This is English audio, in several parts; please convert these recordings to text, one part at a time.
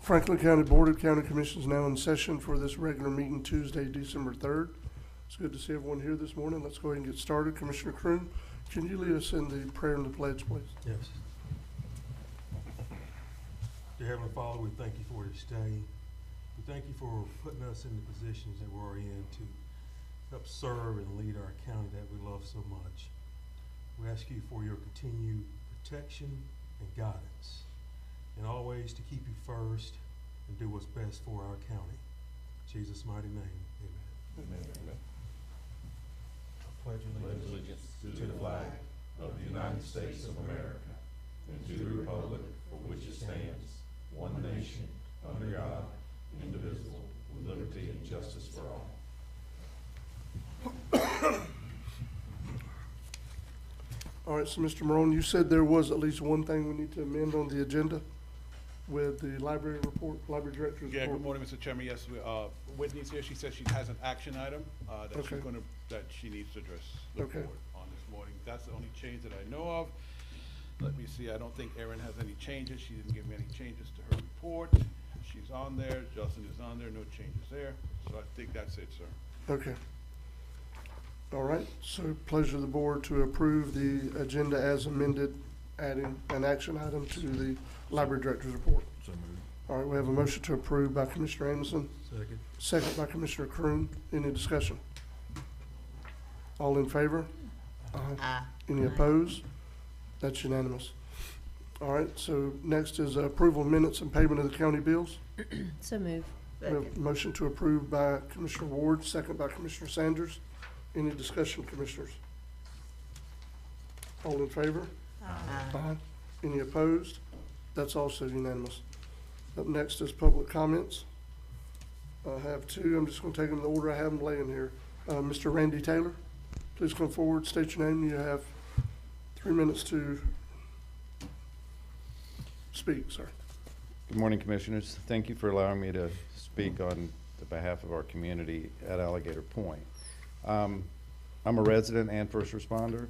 Franklin County Board of County Commissioners now in session for this regular meeting Tuesday, December 3rd. It's good to see everyone here this morning. Let's go ahead and get started. Commissioner Croom, can you lead us in the prayer and the pledge, please? Yes. Dear Heavenly Father, we thank you for this day. We thank you for putting us in the positions that we're in to help serve and lead our county that we love so much. We ask you for your continued protection and guidance, and always to keep you first and do what's best for our county. In Jesus' mighty name, amen. Amen. Pledge Allegiance to the flag of the United States of America and to the republic for which it stands, one nation, under God, indivisible, with liberty and justice for all. All right, so Mr. Morone, you said there was at least one thing we need to amend on the agenda with the library report, library director's Yeah, report. good morning, Mr. Chairman. Yes, Whitney's here. She says she has an action item Okay. that she needs to address the Okay. board on this morning. That's the only change that I know of. Let me see. I don't think Erin has any changes. She didn't give me any changes to her report. She's on there. Justin is on there. No changes there. So I think that's it, sir. Okay. All right, so pleasure of the board to approve the agenda as amended, adding an action item to the library director's report. So moved. All right, we have a motion to approve by Commissioner Anderson, Second. second by Commissioner Croom. Any discussion? All in favor? Aye. Any opposed? That's unanimous. All right, so next is approval of minutes and payment of the county bills. So move. We have a motion to approve by Commissioner Ward, second by Commissioner Sanders. Any discussion, commissioners? All in favor? Aye. Any opposed? That's also unanimous. Up next is public comments. I have two. I'm just going to take them in the order I have them laying here. Mr. Randy Taylor, please come forward, state your name. You have 3 minutes to speak, sir. Good morning, Commissioners. Thank you for allowing me to speak on the behalf of our community at Alligator Point. I'm a resident and first responder,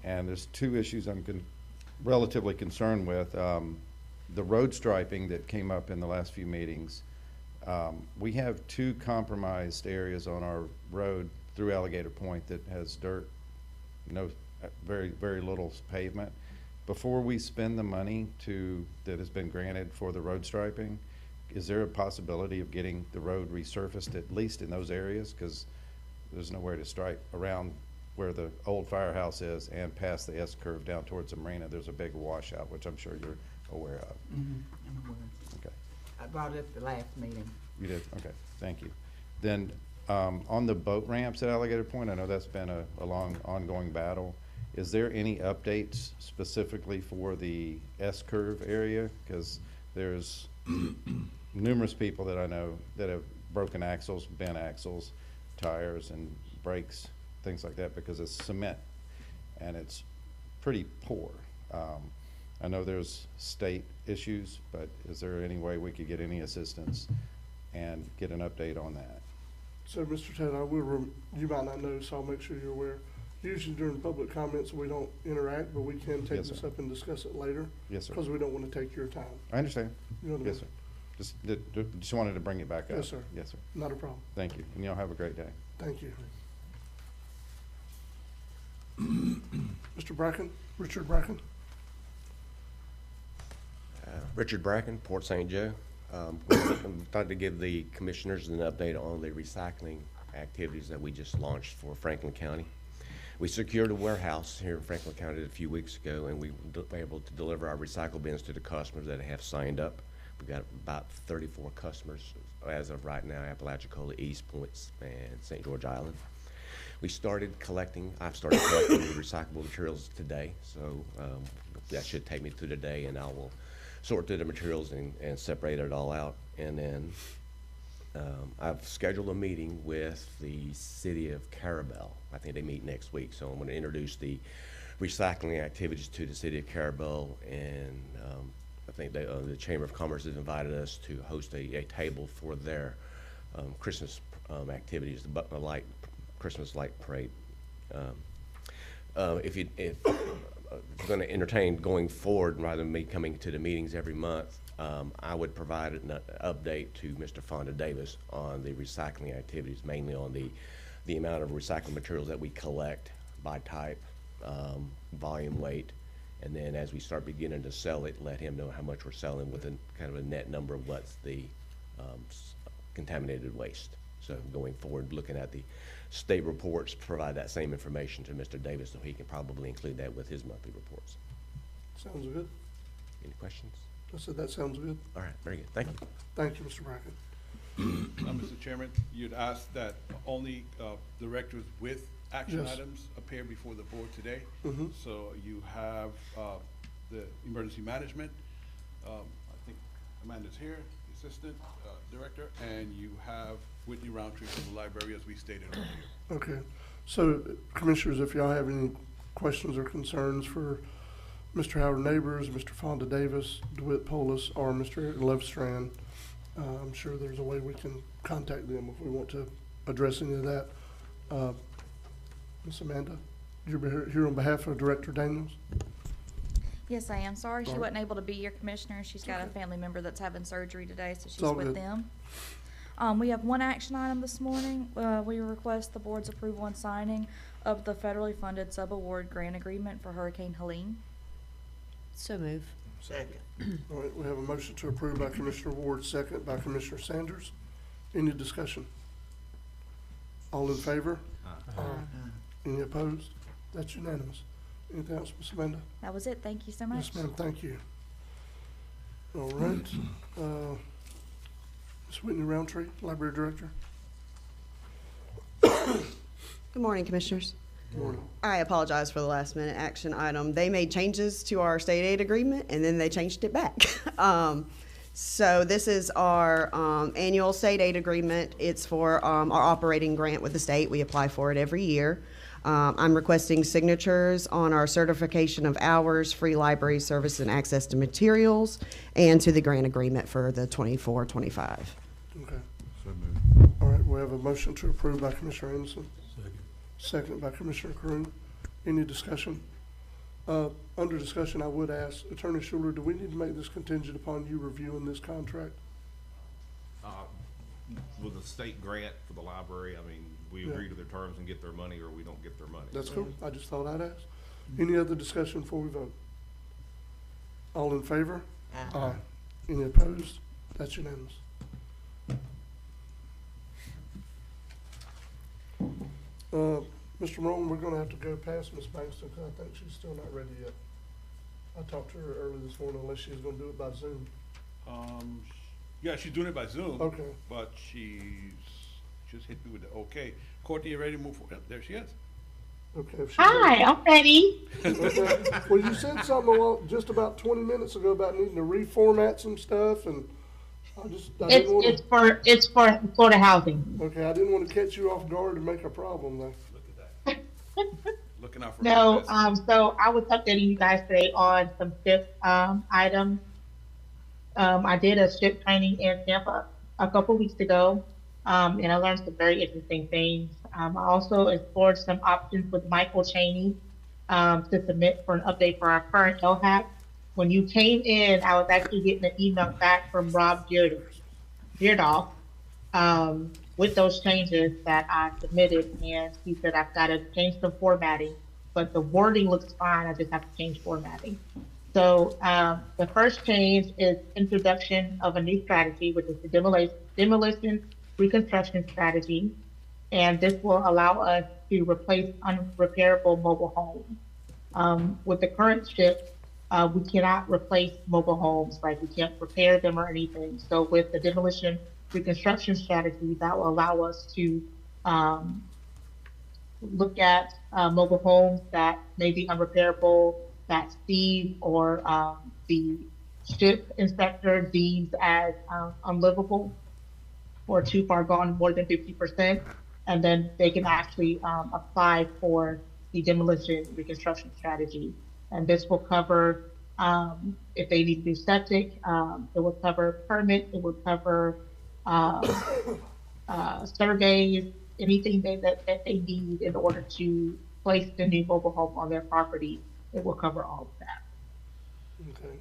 and there's two issues I'm relatively concerned with. The road striping that came up in the last few meetings. We have two compromised areas on our road through Alligator Point that has dirt, very little pavement. Before we spend the money that has been granted for the road striping, is there a possibility of getting the road resurfaced at least in those areas? Because there's nowhere to stripe around where the old firehouse is and past the S-curve down towards the marina. There's a big washout, which I'm sure you're aware of. I'm aware. Okay. I brought it up the last meeting. You did? Okay, thank you. Then on the boat ramps at Alligator Point, I know that's been a long ongoing battle. Is there any updates specifically for the S-curve area? Because there's numerous people that I know that have broken axles, bent axles, tires and brakes, things like that, because it's cement and it's pretty poor. I know there's state issues, but is there any way we could get any assistance and get an update on that? So, Mr. Ted, you might not know, so I'll make sure you're aware. Usually during public comments, we don't interact, but we can take Yes, this sir. up and discuss it later. Yes, sir. Because we don't want to take your time. I understand. You know what I Yes, mean? sir. Just wanted to bring it back up. Yes, sir. Yes, sir. Not a problem. Thank you. And y'all have a great day. Thank you. Mr. Bracken, Richard Bracken. Richard Bracken, Port St. Joe. I'm trying to give the commissioners an update on the recycling activities that we just launched for Franklin County. We secured a warehouse here in Franklin County a few weeks ago, and we were able to deliver our recycle bins to the customers that have signed up. We've got about 34 customers as of right now, Apalachicola, East Point, and St. George Island. I've started collecting the recyclable materials today, so that should take me through the day, and I will sort through the materials and separate it all out. And then I've scheduled a meeting with the city of Carabel. I think they meet next week, so I'm going to introduce the recycling activities to the city of Carabel, and I think the Chamber of Commerce has invited us to host a table for their Christmas activities, the Christmas Light Parade. if you're gonna entertain going forward, rather than me coming to the meetings every month, I would provide an update to Mr. Fonda Davis on the recycling activities, mainly on the amount of recycled materials that we collect by type, volume, weight, and then as we start beginning to sell it, let him know how much we're selling with a kind of a net number of what's the contaminated waste. So going forward, looking at the state reports, provide that same information to Mr. Davis, so he can probably include that with his monthly reports. Sounds good. Any questions? I said that sounds good. All right, very good. Thank you. Thank you, Mr. Bracken. Mr. Chairman, you'd asked that only directors with action Yes. items appear before the board today. Mhm. So you have the emergency management, I think Amanda's here, the assistant director, and you have Whitney Roundtree from the library, as we stated earlier. Okay, so commissioners, if y'all have any questions or concerns for Mr. Howard Neighbors, Mr. Fonda Davis, DeWitt Polis, or Mr. Lovestrand, I'm sure there's a way we can contact them if we want to address any of that. Ms. Amanda, you're here on behalf of Director Daniels? Yes, I am. Sorry she Alright. wasn't able to be your commissioner. She's got a family member that's having surgery today, so she's all with good. them. We have one action item this morning. We request the board's approval and signing of the federally funded subaward grant agreement for Hurricane Helene. So move. All right, we have a motion to approve by Commissioner Ward, second by Commissioner Sanders. Any discussion? All in favor? Any opposed? That's unanimous. Anything else, Ms. Amanda? That was it. Thank you so much. Yes, ma'am, thank you. All right, Ms. Whitney Roundtree, Library Director. Good morning, Commissioners. Good morning. I apologize for the last minute action item. They made changes to our state aid agreement and then they changed it back. So this is our annual state aid agreement. It's for our operating grant with the state. We apply for it every year. I'm requesting signatures on our certification of hours, free library service and access to materials, and to the grant agreement for the 24-25. Okay, So moved. all right, we have a motion to approve by Commissioner Anderson, Second. second by Commissioner Crew. Any discussion? Under discussion, I would ask Attorney Schuler, do we need to make this contingent upon you reviewing this contract? With a state grant for the library, I mean, we Yeah. agree to their terms and get their money, or we don't get their money. That's cool, I just thought I'd ask. Any other discussion before we vote? All in favor? Aye. Any opposed? That's unanimous. Mr. Rowland, we're gonna have to go past Ms. Bankston, because I think she's still not ready yet. I talked to her early this morning, unless she's gonna do it by Zoom. Yeah, she's doing it by Zoom. Okay. But she's just hit me with the okay. Courtney, you ready to move forward? Yep, there she is. Okay. if she's Hi, I'm ready. Okay. Well, you said something just about 20 minutes ago about needing to reformat some stuff, and I didn't want to. It's for Florida Housing. Okay, I didn't want to catch you off guard and make a problem though. Looking out for No, her. so I was updating you guys today on some SHIP items. I did a SHIP training in Tampa a couple weeks ago, and I learned some very interesting things. I also explored some options with Michael Cheney to submit for an update for our current LHAC. When you came in, I was actually getting an email back from Rob Beardoff with those changes that I submitted, and he said I've got to change some formatting, but the wording looks fine. I just have to change formatting. So the first change is introduction of a new strategy, which is the demolition reconstruction strategy, and this will allow us to replace unrepairable mobile homes. With the current SHIP, we cannot replace mobile homes, like we can't repair them or anything. So with the demolition reconstruction strategy, that will allow us to look at mobile homes that may be unrepairable, that Steve or the SHIP inspector deems as unlivable or too far gone, more than 50%, and then they can actually apply for the demolition reconstruction strategy. And this will cover if they need to do septic, it will cover permit, it will cover surveys, anything that they need in order to place the new mobile home on their property, it will cover all of that. Okay.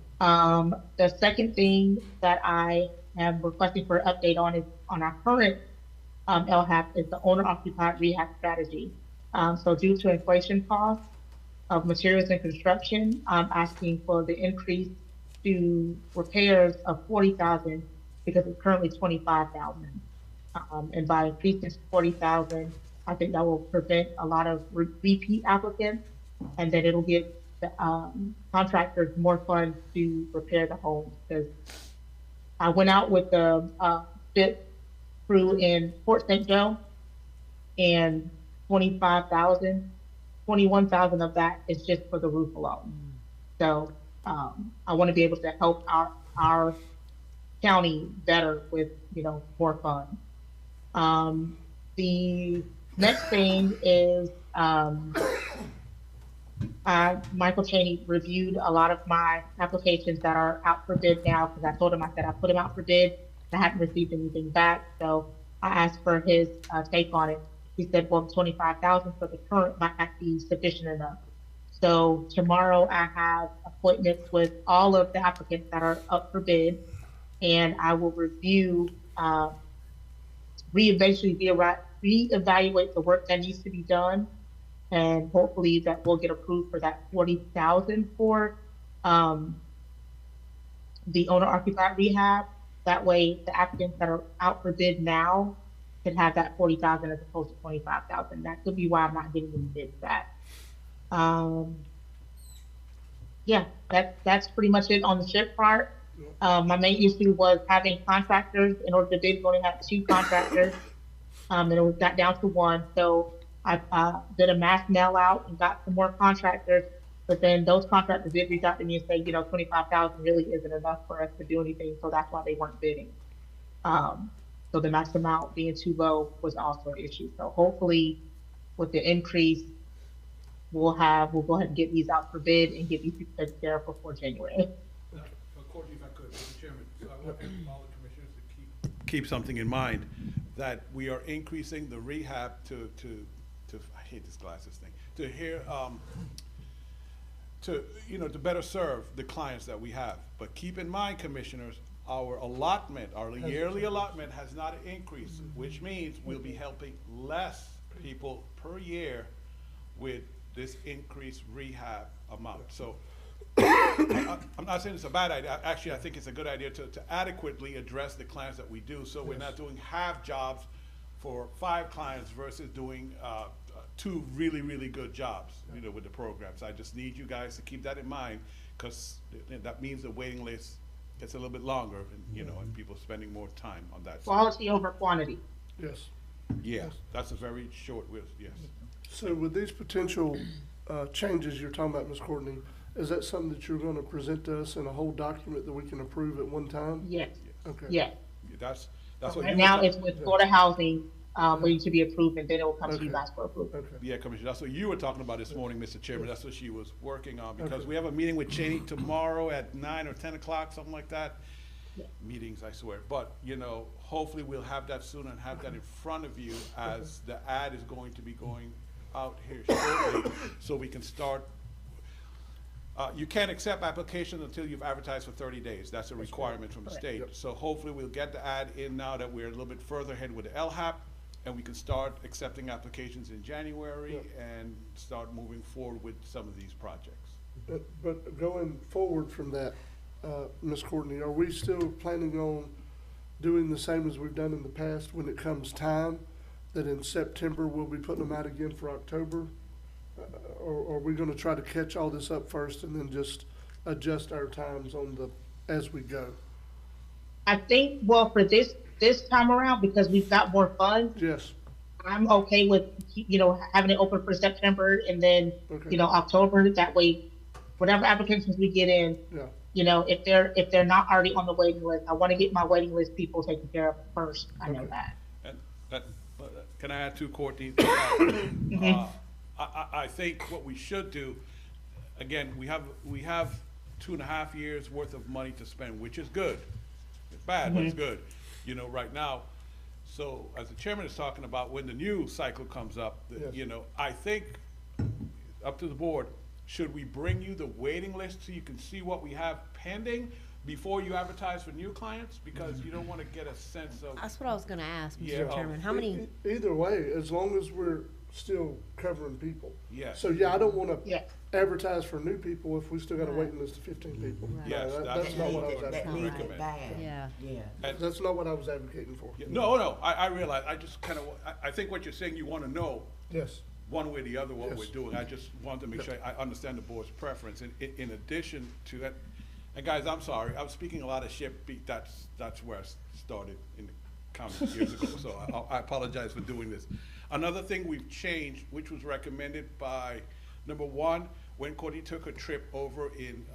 The second thing that I am requesting for an update on is on our current LHAP is the owner occupied rehab strategy. So due to inflation costs of materials and construction, I'm asking for the increase to repairs of 40,000 because it's currently 25,000. And by increasing to 40,000, I think that will prevent a lot of repeat applicants, and then it'll give the contractors more funds to repair the homes. Because I went out with the fit crew in Port St. Joe, and 21,000 of that is just for the roof alone. So I want to be able to help our county better with, more funds. The next thing is Michael Chaney reviewed a lot of my applications that are out for bid now, because I told him, I said I put them out for bid. I hadn't received anything back, so I asked for his take on it. He said, well, 25,000 for the current might not be sufficient enough. So tomorrow I have appointments with all of the applicants that are up for bid, and I will review, reevaluate the work that needs to be done, and hopefully that will get approved for that 40,000 for the owner occupied rehab. That way the applicants that are out for bid now can have that 40,000 as opposed to 25,000. That could be why I'm not getting any bids back. Yeah, that's pretty much it on the SHIP part. My main issue was having contractors. In order to bid, we only have 2 contractors, and it got down to 1. So I did a mass mail out and got some more contractors, but then those contractors did reach out to me and say, 25,000 really isn't enough for us to do anything, so that's why they weren't bidding. So the max amount being too low was also an issue. So hopefully with the increase, we'll go ahead and get these out for bid and get these people taken care of before January. Courtney, if I could, Mr. Chairman, so I want all the commissioners to keep something in mind, that we are increasing the rehab to I hate this glasses thing, to better serve the clients that we have. But keep in mind, commissioners, our yearly allotment has not increased, which means we'll be helping less people per year with this increased rehab amount. So I'm not saying it's a bad idea. Actually, I think it's a good idea to adequately address the clients that we do, so we're not doing half jobs for 5 clients versus doing 2 really, really good jobs, with the programs. I just need you guys to keep that in mind, because that means the waiting list gets a little bit longer, and, and people spending more time on that. Quality over quantity. Yes. Yeah, that's a very short list, yes. So with these potential changes you're talking about, Ms. Courtney, is that something that you're going to present to us in a whole document that we can approve at one time? Yes. Okay. Yes. That's what Right now it's with Florida Housing, waiting to be approved, and then it will come to you guys for approval. Okay. Yeah, Commissioner, that's what you were talking about this morning, Mr. Chairman. That's what she was working on, because we have a meeting with Cheney tomorrow at 9 or 10 o'clock, something like that. Yeah. Meetings, I swear. But, hopefully we'll have that soon and have that in front of you, as the ad is going to be going out here shortly, so we can start. You can't accept applications until you've advertised for 30 days. That's a requirement from the state. Yep. So hopefully we'll get the ad in now that we're a little bit further ahead with the LHAP, and we can start accepting applications in January and start moving forward with some of these projects. But going forward from that, Ms. Courtney, are we still planning on doing the same as we've done in the past when it comes time, that in September we'll be putting them out again for October? Or are we gonna try to catch all this up first and then just adjust our times as we go? I think, for this time around, because we've got more funds. Yes. I'm okay with, having it open for September and then, October. That way, whatever applications we get in, if they're not already on the waiting list, I want to get my waiting list people taken care of first. I know that. And can I add to Courtney? I think what we should do, again, we have 2.5 years worth of money to spend, which is good. It's bad, but it's good, right now. So as the chairman is talking about, when the new cycle comes up, I think up to the board, should we bring you the waiting list so you can see what we have pending before you advertise for new clients? Because you don't wanna get a sense of, That's what I was gonna ask, Yeah, Mr. Chairman. How many, Either way, as long as we're still covering people. yes. So, yeah, I don't wanna Yes. advertise for new people if we still got a Right. waiting list of 15 people. Right. No, Yes, that- that's That's not what I was That advocating. needs it recommend. bad. yeah. Yeah. That's not what I was advocating for. Yeah, no, I realize, I just kinda, I think what you're saying, you wanna know Yes. one way or the other what we're Yes. doing. I just wanted to make sure I understand the board's preference. And in addition to that, and guys, I'm sorry, I was speaking a lot of shit, that's where I started in the comments years ago, so I apologize for doing this. Another thing we've changed, which was recommended by, number one, when Courtney took a trip over in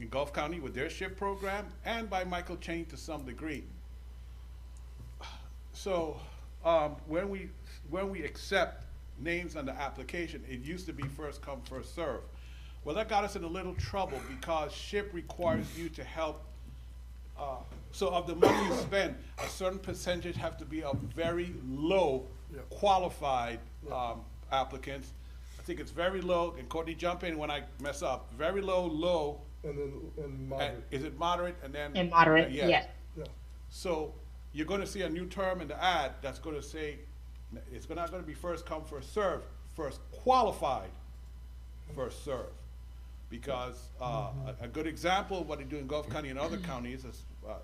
Gulf County with their SHIP program, and by Michael Chang to some degree. So, when we accept names on the application, it used to be first come, first serve. Well, that got us in a little trouble because SHIP requires you to help, so of the money you spend, a certain percentage have to be of very low Yep. qualified, applicants. I think it's very low, and Courtney, jump in when I mess up, very low, And then, and and moderate. is it moderate, and then? And moderate, Yeah. yes. Yeah. So you're gonna see a new term in the ad that's gonna say, it's not gonna be first come, first serve, first qualified, first serve. Because, a good example of what they do in Gulf County and other counties, as,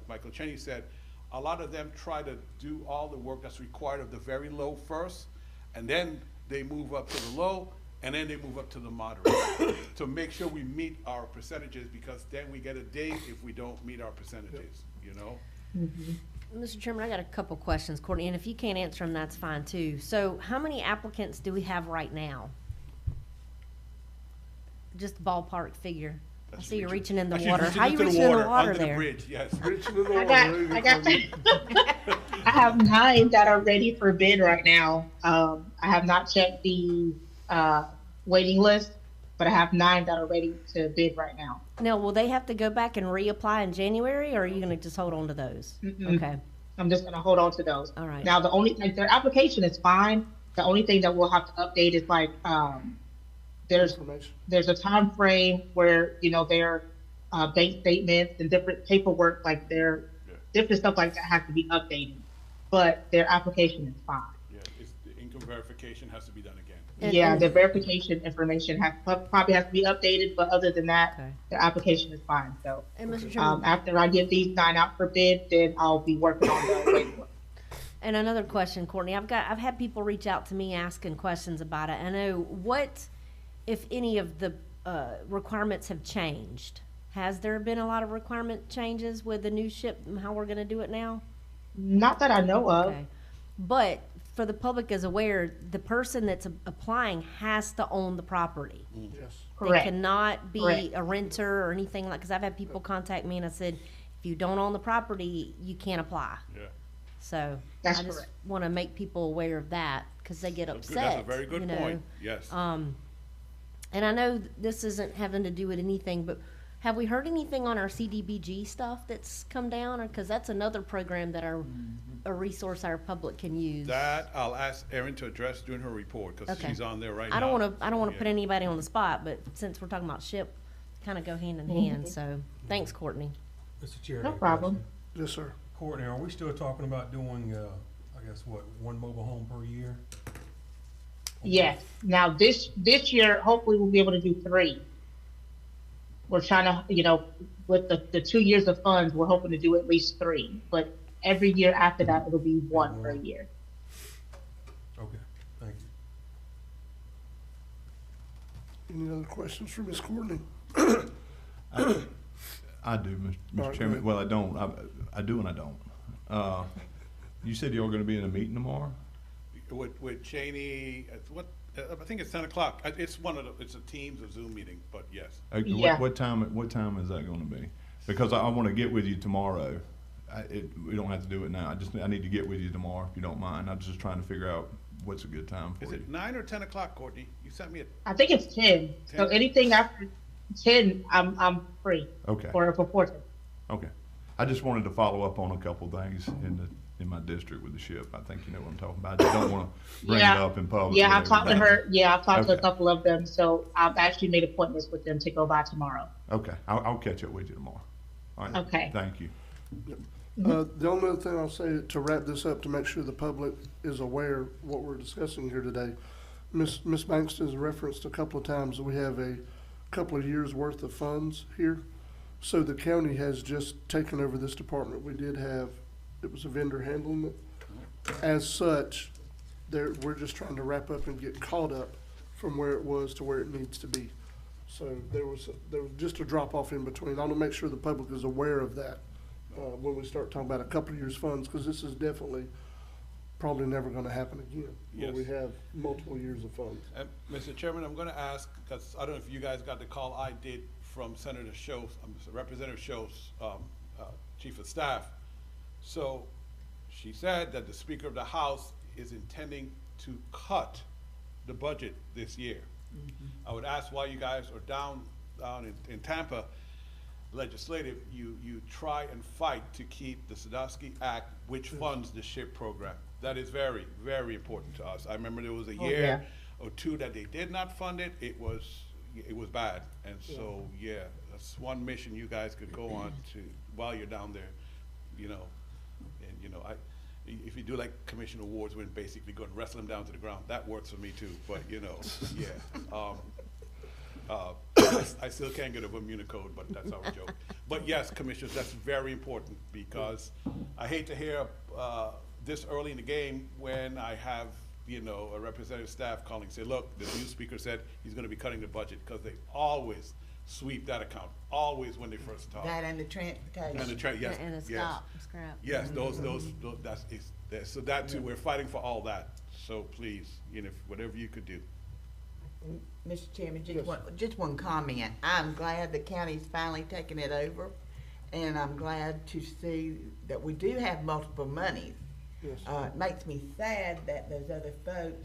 Michael Cheney said, a lot of them try to do all the work that's required of the very low first, and then they move up to the low, and then they move up to the moderate, to make sure we meet our percentages, because then we get a date if we don't meet our percentages, you know? Mr. Chairman, I got a couple questions, Courtney, and if you can't answer them, that's fine too. So how many applicants do we have right now? Just ballpark figure. I That's see you're reaching in the Actually, water. How you into reaching in the water Under the there? bridge, yes. Reaching in the I water, got, ready I to got, I have 9 that are ready for bid right now. I have not checked the, waiting list, but I have 9 that are ready to bid right now. Now, will they have to go back and reapply in January, or are you gonna just hold on to those? Mm-mm. Okay, I'm just gonna hold on to those. all right. Now, the only, like, their application is fine. The only thing that we'll have to update is like, information. there's a time frame where, you know, their, bank statements and different paperwork, like their, different stuff like that has to be updated. But their application is fine. Yeah, it's, the income verification has to be done again. And- Yeah, and- the verification information probably has to be updated, but other than that, Okay. the application is fine, so. And Mr. Chairman, After I get these 9 out for bid, then I'll be working on the waiting list. and another question, Courtney, I've had people reach out to me asking questions about it. I know, what, if any of the, requirements have changed? Has there been a lot of requirement changes with the new SHIP and how we're gonna do it now? Not that I know of. Okay. But for the public is aware, the person that's applying has to own the property. Yes. They Correct. cannot be Correct. a renter or anything like, because I've had people contact me and I said, if you don't own the property, you can't apply. Yeah. So That's I just correct. want to make people aware of that because they get That's upset. good. That's a very good you know. point, yes. And I know this isn't having to do with anything, but have we heard anything on our CDBG stuff that's come down? Because that's another program that a resource our public can use. That, I'll ask Erin to address during her report, because Okay. she's on there right now. I don't want to Yeah. put anybody on the spot, but since we're talking about SHIP, kind of go hand in hand. So thanks, Courtney. Mr. Chair. I No got a problem. question. Yes, sir. Courtney, are we still talking about doing, I guess, what, one mobile home per year? Yes. Now, this year, hopefully we'll be able to do 3. We're trying to, you know, with the 2 years of funds, we're hoping to do at least 3. But every year after that, it'll be 1 per year. Okay, thank you. Any other questions for Ms. Courtney? I do, All Mr. right, Chairman. go Well, I don't. I do and I don't. You said you're gonna be in a meeting tomorrow? With Cheney, I think it's 10 o'clock. It's it's a Teams or Zoom meeting, but yes. Okay, Yeah. What time is that gonna be? Because I wanna get with you tomorrow. We don't have to do it now. I need to get with you tomorrow, if you don't mind. I'm just trying to figure out what's a good time Is for you. it 9 or 10 o'clock, Courtney? You sent me I think it's 10. So 10? anything after 10, I'm free Okay, for 14. okay. I just wanted to follow up on a couple things in in my district with the ship. I think you know what I'm talking about. I just don't want to bring it Yeah. up in public. Yeah, with I've talked to everybody. her. Yeah, I've talked to a Okay. couple of them. So I've actually made appointments with them to go by tomorrow. Okay, I'll catch up with you tomorrow. All right. Okay. Thank you. The only other thing I'll say to wrap this up, to make sure the public is aware of what we're discussing here today, Ms. Bankston has referenced a couple of times that we have a couple of years' worth of funds here. So the county has just taken over this department. We did have, it was a vendor handling it. As such, we're just trying to wrap up and get caught up from where it was to where it needs to be. So there was just a drop off in between. I want to make sure the public is aware of that when we start talking about a couple of years' funds, because this is definitely probably never going to happen again. Where we Yes. have multiple years of funds. Mr. Chairman, I'm gonna ask, because I don't know if you guys got the call I did from Senator Schoaf, Representative Schoaf's, Chief of Staff. So she said that the Speaker of the House is intending to cut the budget this year. I would ask why you guys are down in Tampa legislative, you try and fight to keep the Sadowski Act, which funds the SHIP program. That is very, very important to us. I remember there was a year or two that they did not fund it. It was bad. And so, yeah, that's one mission you guys could go on to while you're down there, you know. And, you know, if you do like Commissioner Ward's, when basically go and wrestle them down to the ground, that works for me too. But, you know, yeah. I still can't get a Bermuda code, but that's our joke. But yes, commissioners, that's very important, because I hate to hear this early in the game when I have, you know, a representative staff calling, say, look, the new speaker said he's gonna be cutting the budget, because they always sweep that account, always when they first talk. That and the transportation. And the yes, And it's yes. scrap. Yes, those, so that too, we're fighting for all that. So please, you know, whatever you could do. Mr. Chairman, Yes. just one comment. I'm glad the county's finally taking it over, and I'm glad to see that we do have multiple monies. Yes. It makes me sad that those other folks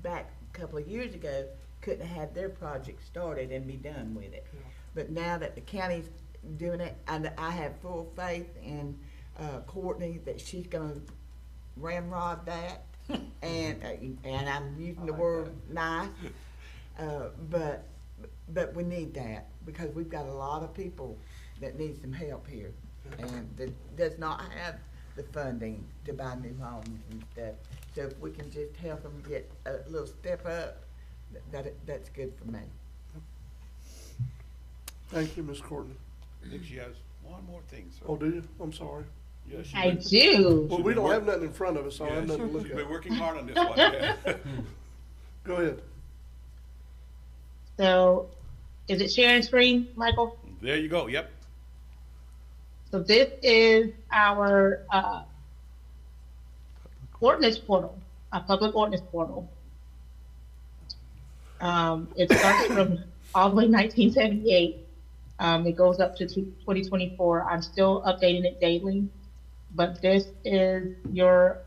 back a couple of years ago couldn't have had their project started and be done with it. But now that the county's doing it, and I have full faith in Courtney that she's gonna ramrod that, and I'm using the word nice. But we need that, because we've got a lot of people that need some help here, and that does not have the funding to buy new homes and stuff. So if we can just help them get a little step up, that's good for me. Thank you, Ms. Courtney. I think she has one more thing, sir. Oh, do you? I'm sorry. Yeah, she I been- do. Well, we don't have nothing in front of us, so I yeah, have nothing to look she's been at. working hard on this one, yeah. Go ahead. So, is it sharing screen, Michael? There you go, yep. So this is our ordinance portal, our public ordinance portal. It starts from all the way 1978. It goes up to 2024. I'm still updating it daily, but this is your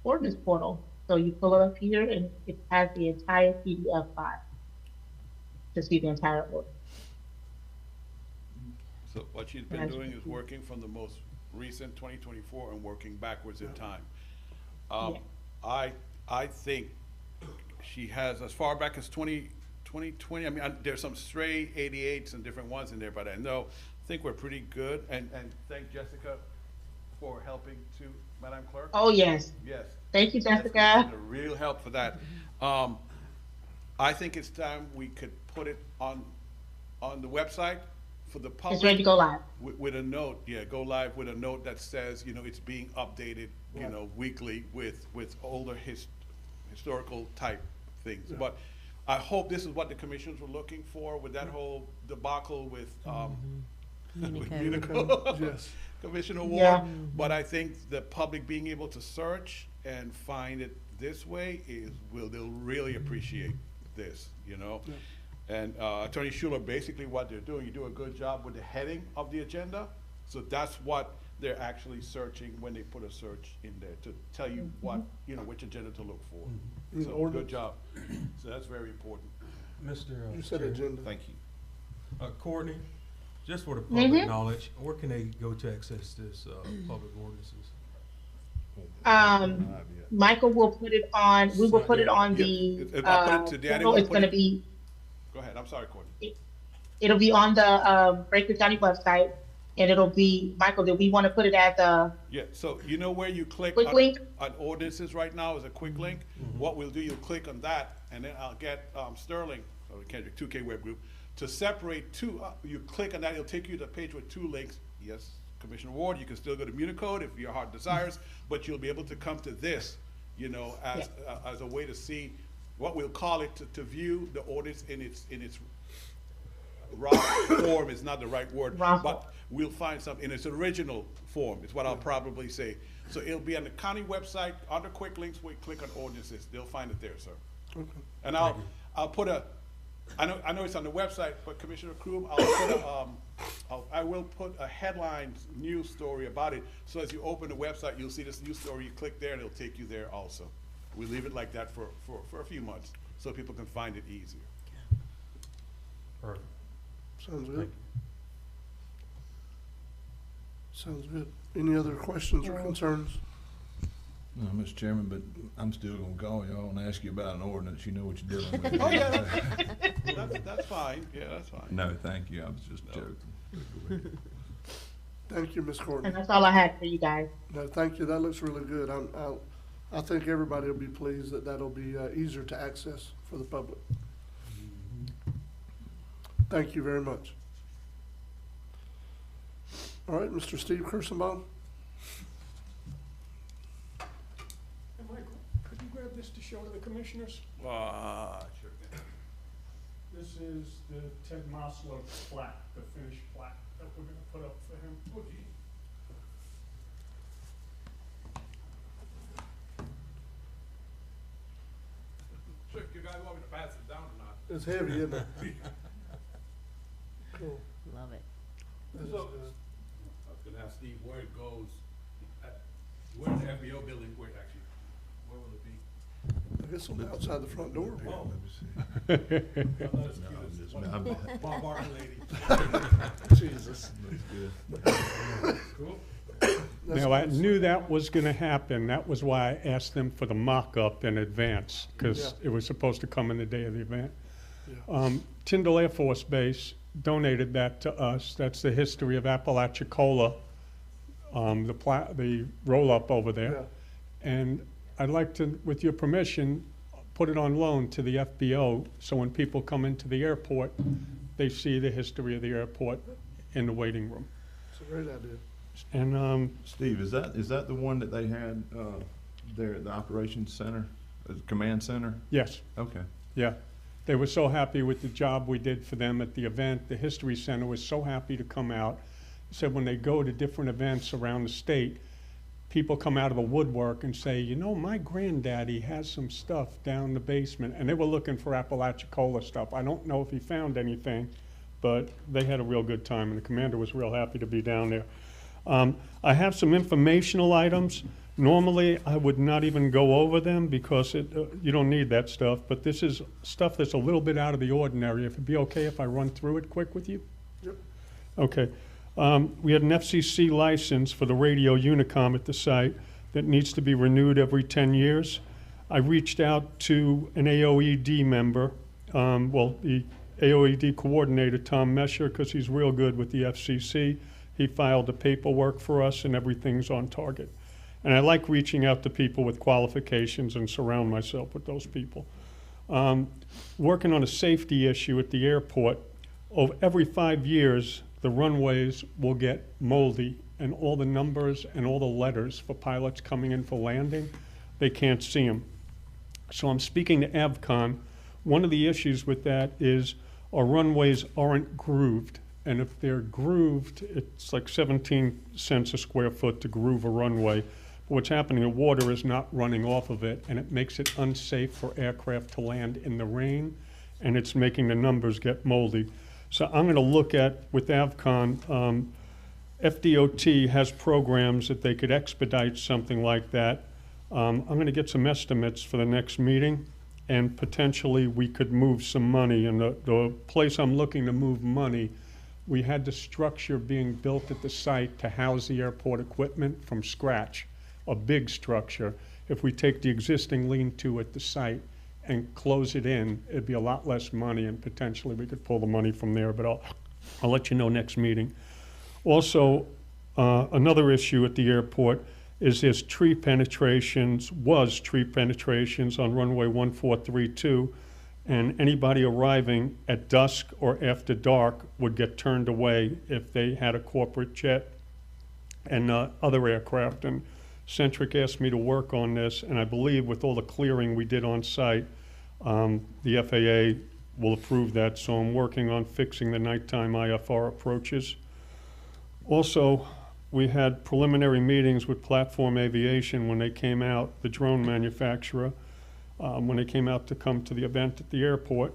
ordinance portal. So you pull it up here, and it has the entire PDF file to see the entire order. So what she's been doing is working from the most recent 2024 and working backwards in time. I think she has as far back as 2020. I mean, there's some stray 88s and different ones in there, but I think we're pretty good. And thank Jessica for helping too, Madam Clerk. Oh, yes. Yes. Thank you, That's Jessica. been a real help for that. I think it's time we could put it on the website for the public. It's ready to go live. With a note, go live with a note that says, you know, it's being updated, you know, weekly with older historical type things. But I hope this is what the commissioners were looking for with that whole debacle with, with Unico. Yes. Commissioner Ward. Yeah. But I think the public being able to search and find it this way they'll really appreciate this, you know? Yeah. And Attorney Schuler, basically what they're doing, you do a good job with the heading of the agenda. So that's what they're actually searching when they put a search in there, to tell you what, you know, which agenda to look for. Mm. So Ordinance. good job. So that's very important. Mr. You said Chair. agenda. Thank you. Courtney, just for the public knowledge, where can they go to access this, public ordinances? Michael will put it on, we will put it on Yeah, the, I'll put it to Danny, portal. we'll It's put gonna it- be, Go ahead, I'm sorry, Courtney. it'll be on the, Breaker County website, and it'll be, Michael, do we wanna put it as a Yeah, so you know where you click quick link? on ordinances right now is a quick link? What we'll do, you'll click on that, and then I'll get Sterling, or Kendrick, 2K Web Group, to separate two, you click on that, it'll take you to a page with two links. Yes, Commissioner Ward, you can still go to Municode if your heart desires, but you'll be able to come to this, you know, as a way to see, what we'll call it, to view the ordinance in its raw form is not the right word, Raw but we'll find something in its original form, is what I'll probably say. So it'll be on the county website, under quick links, where you click on ordinances, they'll find it there, sir. And I'll put I know it's on the website, but Commissioner Krum, I will put a headline news story about it, so as you open the website, you'll see this news story, you click there, and it'll take you there also. We leave it like that for a few months, so people can find it easier. Perfect. Sounds good. Sounds good. Any other questions or concerns? No, Mr. Chairman, but I'm still gonna call y'all and ask you about an ordinance. You know what you're dealing with. Oh, yeah, that's fine, yeah, that's fine. No, thank you. I was just joking. Thank you, Ms. Courtney. And that's all I had for you guys. No, thank you. That looks really good. I think everybody will be pleased that that'll be easier to access for the public. Thank you very much. All right, Mr. Steve Kirschenbaum. Could you grab this to show to the commissioners? Sure. This is the Ted Mosler plaque, the finished plaque that we're gonna put up for him. Sure, you guys want me to pass it down or not? It's heavy, isn't it? Cool. Love it. That is So- good. I was gonna ask Steve where it goes, where the FBO building, where will it be? I guess on the outside the front door. Oh. I'm just- I'm- Bob Barton lady. Jesus. Cool. That's Now, I good. knew that was gonna happen. That was why I asked them for the mock-up in advance, because Yeah. it was supposed to come in the day of the event. Yeah. Tyndall Air Force Base donated that to us. That's the history of Apalachicola, the roll-up over there. Yeah. And I'd like to, with your permission, put it on loan to the FBO, so when people come into the airport, they see the history of the airport in the waiting room. It's a great idea. And, Steve, is that the one that they had, there at the operations center, command center? yes, Okay. yeah. They were so happy with the job we did for them at the event. The History Center was so happy to come out. Said when they go to different events around the state, people come out of the woodwork and say, you know, my granddaddy has some stuff down the basement. And they were looking for Apalachicola stuff. I don't know if he found anything, but they had a real good time, and the commander was real happy to be down there. I have some informational items. Normally, I would not even go over them because you don't need that stuff, but this is stuff that's a little bit out of the ordinary. If it'd be okay if I run through it quick with you? Yep. Okay. We had an FCC license for the radio Unicom at the site that needs to be renewed every 10 years. I reached out to an AOED member, the AOED coordinator, Tom Mesher, because he's real good with the FCC. He filed the paperwork for us and everything's on target. And I like reaching out to people with qualifications and surround myself with those people. Working on a safety issue at the airport, every 5 years, the runways will get moldy, and all the numbers and all the letters for pilots coming in for landing, they can't see them. So I'm speaking to Avcon. One of the issues with that is our runways aren't grooved. And if they're grooved, it's like 17 cents a square foot to groove a runway. But what's happening, the water is not running off of it, and it makes it unsafe for aircraft to land in the rain, and it's making the numbers get moldy. So I'm going to look at, with Avcon, FDOT has programs that they could expedite something like that. I'm going to get some estimates for the next meeting, and potentially we could move some money. And the place I'm looking to move money, we had the structure being built at the site to house the airport equipment from scratch. a big structure. If we take the existing lean-to at the site and close it in, it'd be a lot less money, and potentially we could pull the money from there, but I'll let you know next meeting. Also, another issue at the airport is was tree penetrations on runway 1432, and anybody arriving at dusk or after dark would get turned away if they had a corporate jet and other aircraft. And Centric asked me to work on this, and I believe with all the clearing we did on site, the FAA will approve that, so I'm working on fixing the nighttime IFR approaches. Also, we had preliminary meetings with Platform Aviation when they came out, the drone manufacturer, when they came out to come to the event at the airport.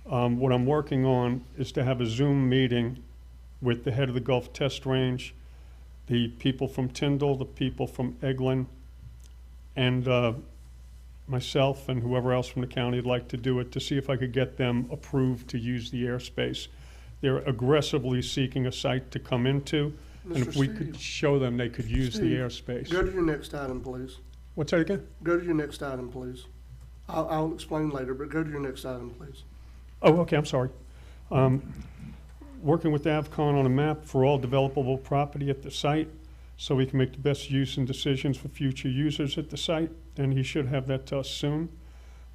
What I'm working on is to have a Zoom meeting with the head of the Gulf Test Range, the people from Tyndall, the people from Eglin, and myself and whoever else from the county would like to do it, to see if I could get them approved to use the airspace. They're aggressively seeking a site to come into, and if Mr. we Steve. could show them they could use the Steve, airspace. Go to your next item, please. What's that again? Go to your next item, please. I'll explain later, but go to your next item, please. Oh, okay, I'm sorry. Working with Avcon on a map for all developable property at the site, so we can make the best use and decisions for future users at the site, and he should have that to us soon.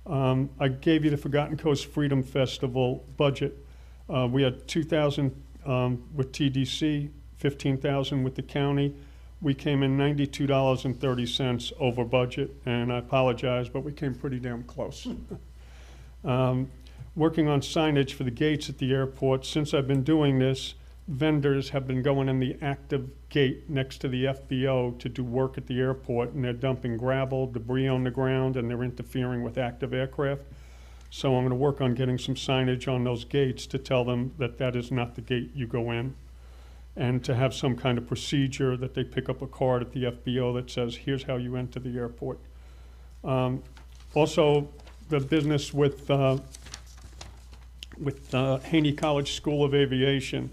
I gave you the Forgotten Coast Freedom Festival budget. We had 2,000 with TDC, 15,000 with the county. We came in $92.30 over budget, and I apologize, but we came pretty damn close. Working on signage for the gates at the airport. Since I've been doing this, vendors have been going in the active gate next to the FBO to do work at the airport, and they're dumping gravel, debris on the ground, and they're interfering with active aircraft. So I'm gonna work on getting some signage on those gates to tell them that that is not the gate you go in, and to have some kind of procedure that they pick up a card at the FBO that says, here's how you enter the airport. Also, the business with Haney College School of Aviation.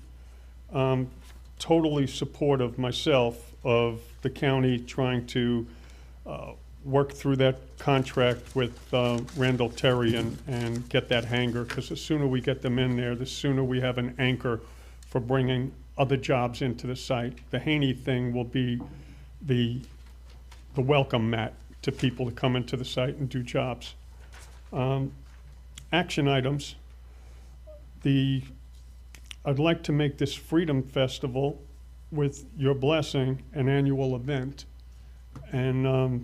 Totally supportive myself of the county trying to work through that contract with Randall Terry and get that hangar, because the sooner we get them in there, the sooner we have an anchor for bringing other jobs into the site. The Haney thing will be the welcome mat to people to come into the site and do jobs. Action items. I'd like to make this Freedom Festival, with your blessing, an annual event. And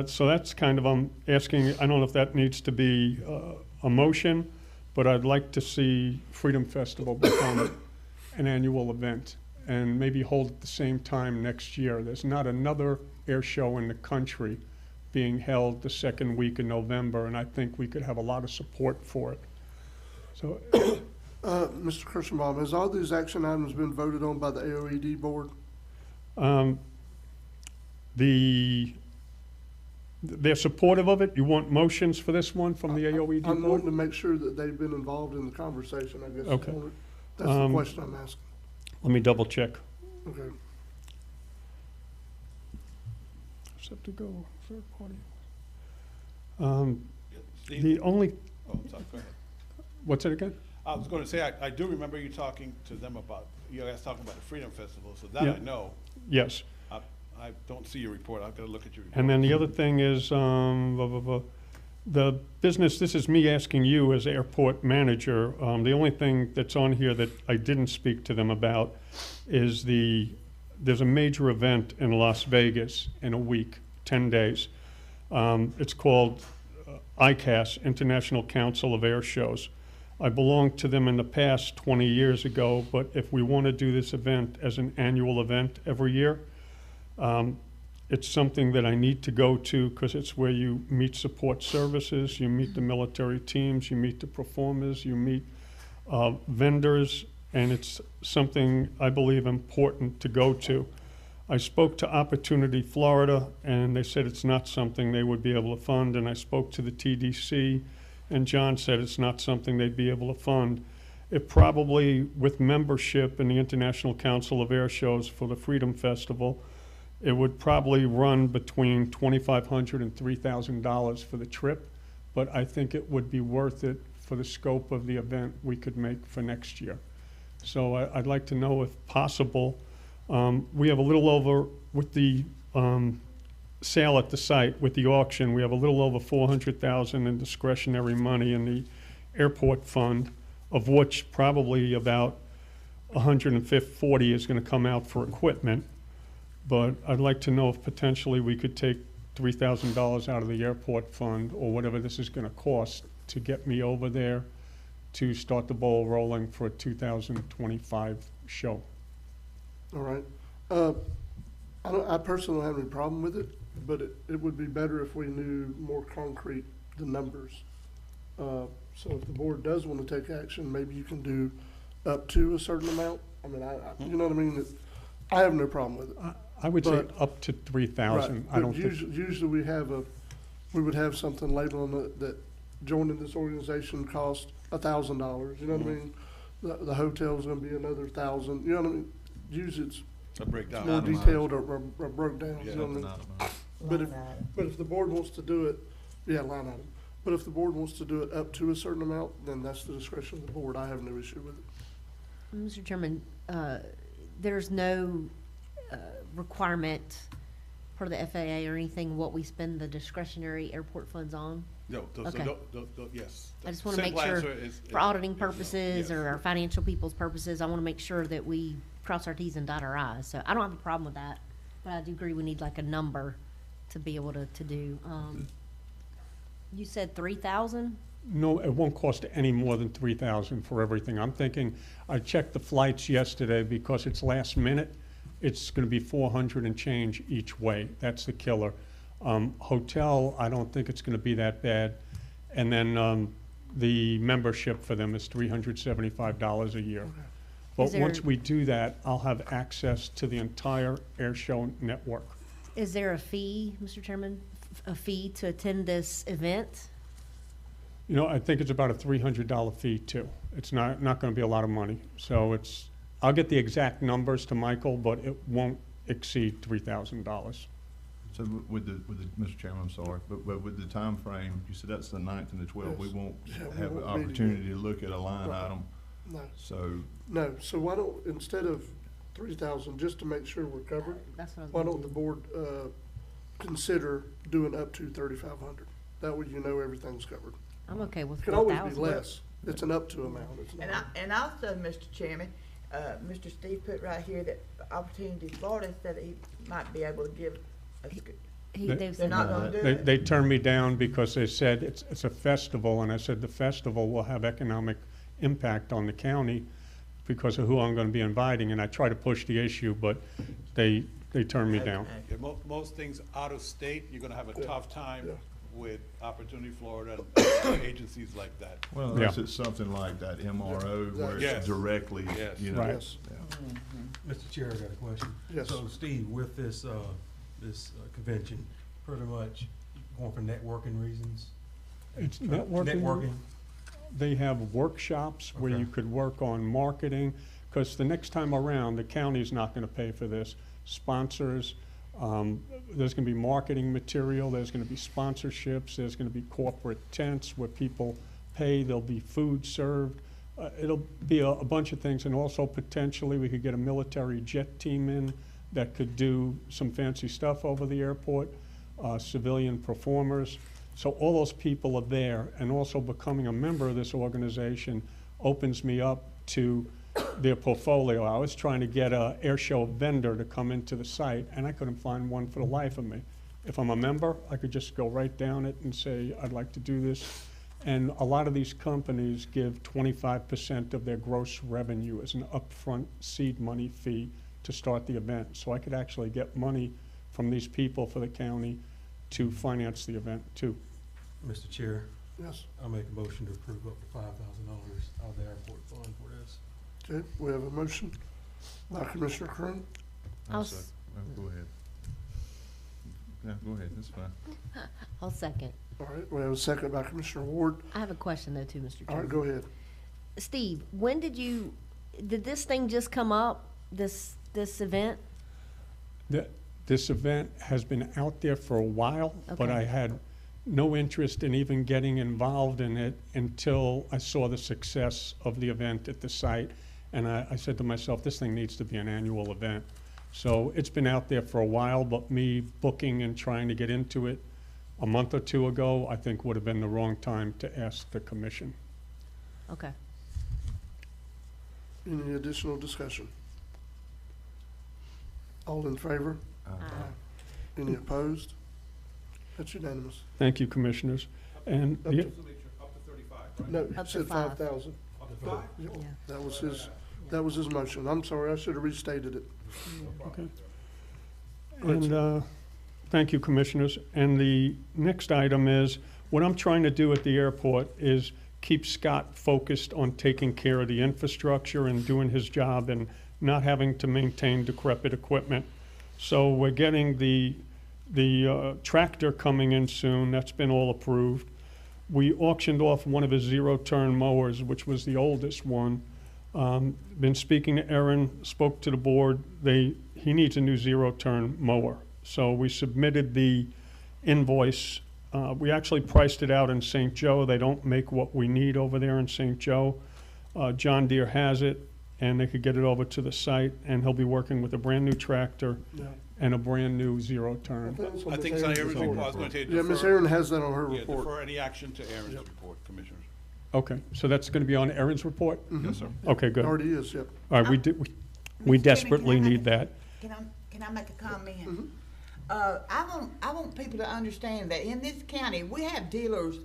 so that's kind of, I'm asking, I don't know if that needs to be a motion, but I'd like to see Freedom Festival become an annual event, and maybe hold at the same time next year. There's not another air show in the country being held the second week in November, and I think we could have a lot of support for it. So, Mr. Kirschenbaum, has all these action items been voted on by the AOED board? They're supportive of it. You want motions for this one from the AOED I'm board? wanting to make sure that they've been involved in the conversation, I guess. Okay. That's the question I'm asking. Let me double check. Okay. Except to go third party. Steve? The only, Oh, I'm sorry, go ahead. what's it again? I was gonna say, I do remember you talking to them about, you guys talking about the Freedom Festival, so that Yeah. I know. Yes. I don't see your report, I've gotta look at your report. And then the other thing is, the business, this is me asking you as airport manager, the only thing that's on here that I didn't speak to them about is there's a major event in Las Vegas in a week, 10 days. It's called ICAS, International Council of Air Shows. I belonged to them in the past 20 years ago, but if we want to do this event as an annual event every year, it's something that I need to go to, because it's where you meet support services, you meet the military teams, you meet the performers, you meet vendors, and it's something I believe important to go to. I spoke to Opportunity Florida, and they said it's not something they would be able to fund, and I spoke to the TDC, and John said it's not something they'd be able to fund. It probably, with membership in the International Council of Air Shows for the Freedom Festival, It would probably run between $2,500 and $3,000 for the trip, but I think it would be worth it for the scope of the event we could make for next year. So I'd like to know if possible, we have a little over, with the sale at the site, with the auction, we have a little over $400,000 in discretionary money in the airport fund, of which probably about $140 is gonna come out for equipment. But I'd like to know if potentially we could take $3,000 out of the airport fund, or whatever this is gonna cost, to get me over there to start the ball rolling for a 2025 show. All right. I personally don't have any problem with it, but it would be better if we knew more concrete the numbers. So if the board does want to take action, maybe you can do up to a certain amount. I mean, you know what I mean? I have no problem with it. I would say But- up to 3,000. I Right, don't but think, usually we would have something labeled on it that joining this organization cost $1,000, you know what I mean? The hotel's gonna be another 1,000, you know what I mean? Usually it's A breakdown. more detailed or broke down, you know what I mean? But if, Line item. but if the board wants to do it, yeah, line item. But if the board wants to do it up to a certain amount, then that's the discretion of the board. I have no issue with it. Mr. Chairman, there's no requirement for the FAA or anything what we spend the discretionary airport funds on? No, Okay. yes. I just want to make Simple sure, answer is- for auditing purposes yes. or our financial people's purposes, I want to make sure that we cross our Ts and dot our Is. So I don't have a problem with that, but I do agree we need like a number to be able to do. You said 3,000? no, it won't cost any more than 3,000 for everything. I'm thinking, I checked the flights yesterday because it's last minute. It's gonna be 400 and change each way. That's the killer. Hotel, I don't think it's gonna be that bad. And then, the membership for them is $375 a year. But there- once we do that, I'll have access to the entire air show network. Is there a fee, Mr. Chairman, a fee to attend this event? You know, I think it's about a $300 fee too. It's not gonna be a lot of money. So I'll get the exact numbers to Michael, but it won't exceed $3,000. So with the, Mr. Chairman, I'm sorry, but with the time frame, you said that's the 9th and the 12th, we Yes. won't Yeah, we have an won't meet opportunity to look at a line Right. item, No, so, no. So why don't, instead of 3,000, just to make sure we're covered, That's what I was why gonna don't the do. board, consider doing up to 3,500? That way you know everything's covered. I'm okay with It could always 4,000. be less. It's an up to amount. It's And not. and also, Mr. Chairman, Mr. Steve put right here that Opportunity Florida said that he might be able to give us, They've they're said not no. gonna do They, it. they turned me down because they said it's a festival, and I said the festival will have economic impact on the county because of who I'm gonna be inviting, and I try to push the issue, but they turned me down. Yeah, most things out of state, you're gonna have a tough time Yeah. with Opportunity Florida and agencies like that. well, Yeah. unless it's something like that MRO where Yes. it's directly, Yes. you know. Right. Yes. yeah. Mr. Chair, I got a question. Yes. So Steve, with this, convention, pretty much going for networking reasons? It's networking. Networking, They have workshops where Okay. you could work on marketing, because the next time around, the county's not gonna pay for this. Sponsors, there's gonna be marketing material, there's gonna be sponsorships, there's gonna be corporate tents where people pay, there'll be food served. It'll be a bunch of things, and also potentially we could get a military jet team in that could do some fancy stuff over the airport, civilian performers. So all those people are there, and also becoming a member of this organization opens me up to their portfolio. I was trying to get a air show vendor to come into the site, and I couldn't find one for the life of me. If I'm a member, I could just go right down it and say, I'd like to do this. And a lot of these companies give 25% of their gross revenue as an upfront seed money fee to start the event. So I could actually get money from these people for the county to finance the event too. Mr. Chair, Yes. I'll make a motion to approve up to $5,000 out of the airport fund for this. Okay, we have a motion by Commissioner Crane, I'll So- s- Go ahead. Yeah, go ahead, that's fine. I'll second. all right, we have a second by Commissioner Ward. I have a question though too, Mr. All right, Chairman. go ahead. Steve, when did this thing just come up, this event? The, This event has been out there for a while, but Okay. I had no interest in even getting involved in it until I saw the success of the event at the site. And I said to myself, this thing needs to be an annual event. So it's been out there for a while, but me booking and trying to get into it a month or two ago, I think would have been the wrong time to ask the commission. Okay. Any additional discussion? All in favor? Any opposed? That's unanimous. Thank you, commissioners. And Up the- to- Up to 35, No, Up he to said 5. 5,000. Up to 5? Yeah. That was his motion. I'm sorry, I should have restated it. Okay. And, thank you, commissioners. And the next item is, what I'm trying to do at the airport is keep Scott focused on taking care of the infrastructure and doing his job and not having to maintain decrepit equipment. So we're getting the tractor coming in soon. That's been all approved. We auctioned off one of his zero-turn mowers, which was the oldest one. Been speaking to Aaron, spoke to the board. He needs a new zero-turn mower. So we submitted the invoice. We actually priced it out in St. Joe. They don't make what we need over there in St. Joe. John Deere has it, and they could get it over to the site, and he'll be working with a brand-new tractor Yeah. and a brand-new zero-turn. that's on I Ms. think it's on Aaron's Aaron's report. report. I was gonna say Yeah, Ms. defer- Aaron has that on her Yeah, report. defer any action to Aaron's report, Commissioners. Okay, so that's gonna be on Aaron's report? Yes, sir. Okay, good. Already is, yep. All right, we Mr. we Chairman, desperately can I need that. Can I make a comment? I want people to understand that in this county, we have dealers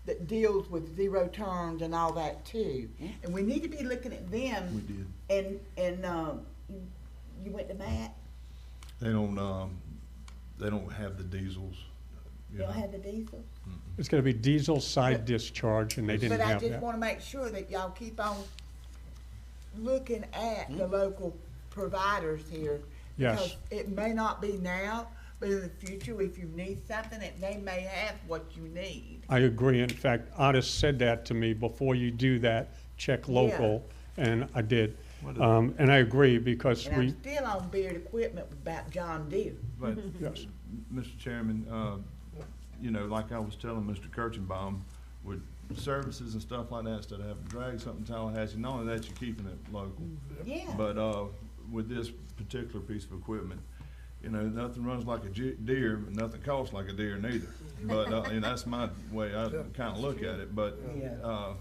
that deals with zero turns and all that too. And we need to be looking at them. We did. And, you went to Matt? They don't have the diesels. You don't have the diesel? It's gonna be diesel side discharge, and they didn't But I have just that. wanna make sure that y'all keep on looking at the local providers here. Yes. Because it may not be now, but in the future, if you need something, they may have what you need. I agree. In fact, Otis said that to me, before you do that, check local, and I did. And I agree, because And I'm we, still on Beard Equipment about John Deere. But, yes, Mr. Chairman, you know, like I was telling Mr. Kirchenbaum, with services and stuff like that, instead of having to drag something to Tallahassee, not only that, you're keeping it local. Yeah. But, with this particular piece of equipment, you know, nothing runs like a deer, but nothing costs like a deer neither. But, and that's my way I kinda look at it, but, Yeah.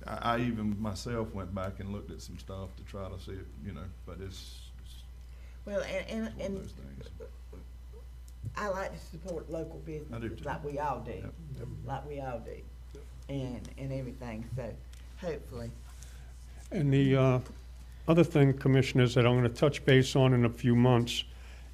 I even myself went back and looked at some stuff to try to see it, you know, but it's Well, one of and those things. I like to support local businesses too. like we all do. Yep. Like we all do. And everything, so hopefully. and the other thing, commissioners, that I'm gonna touch base on in a few months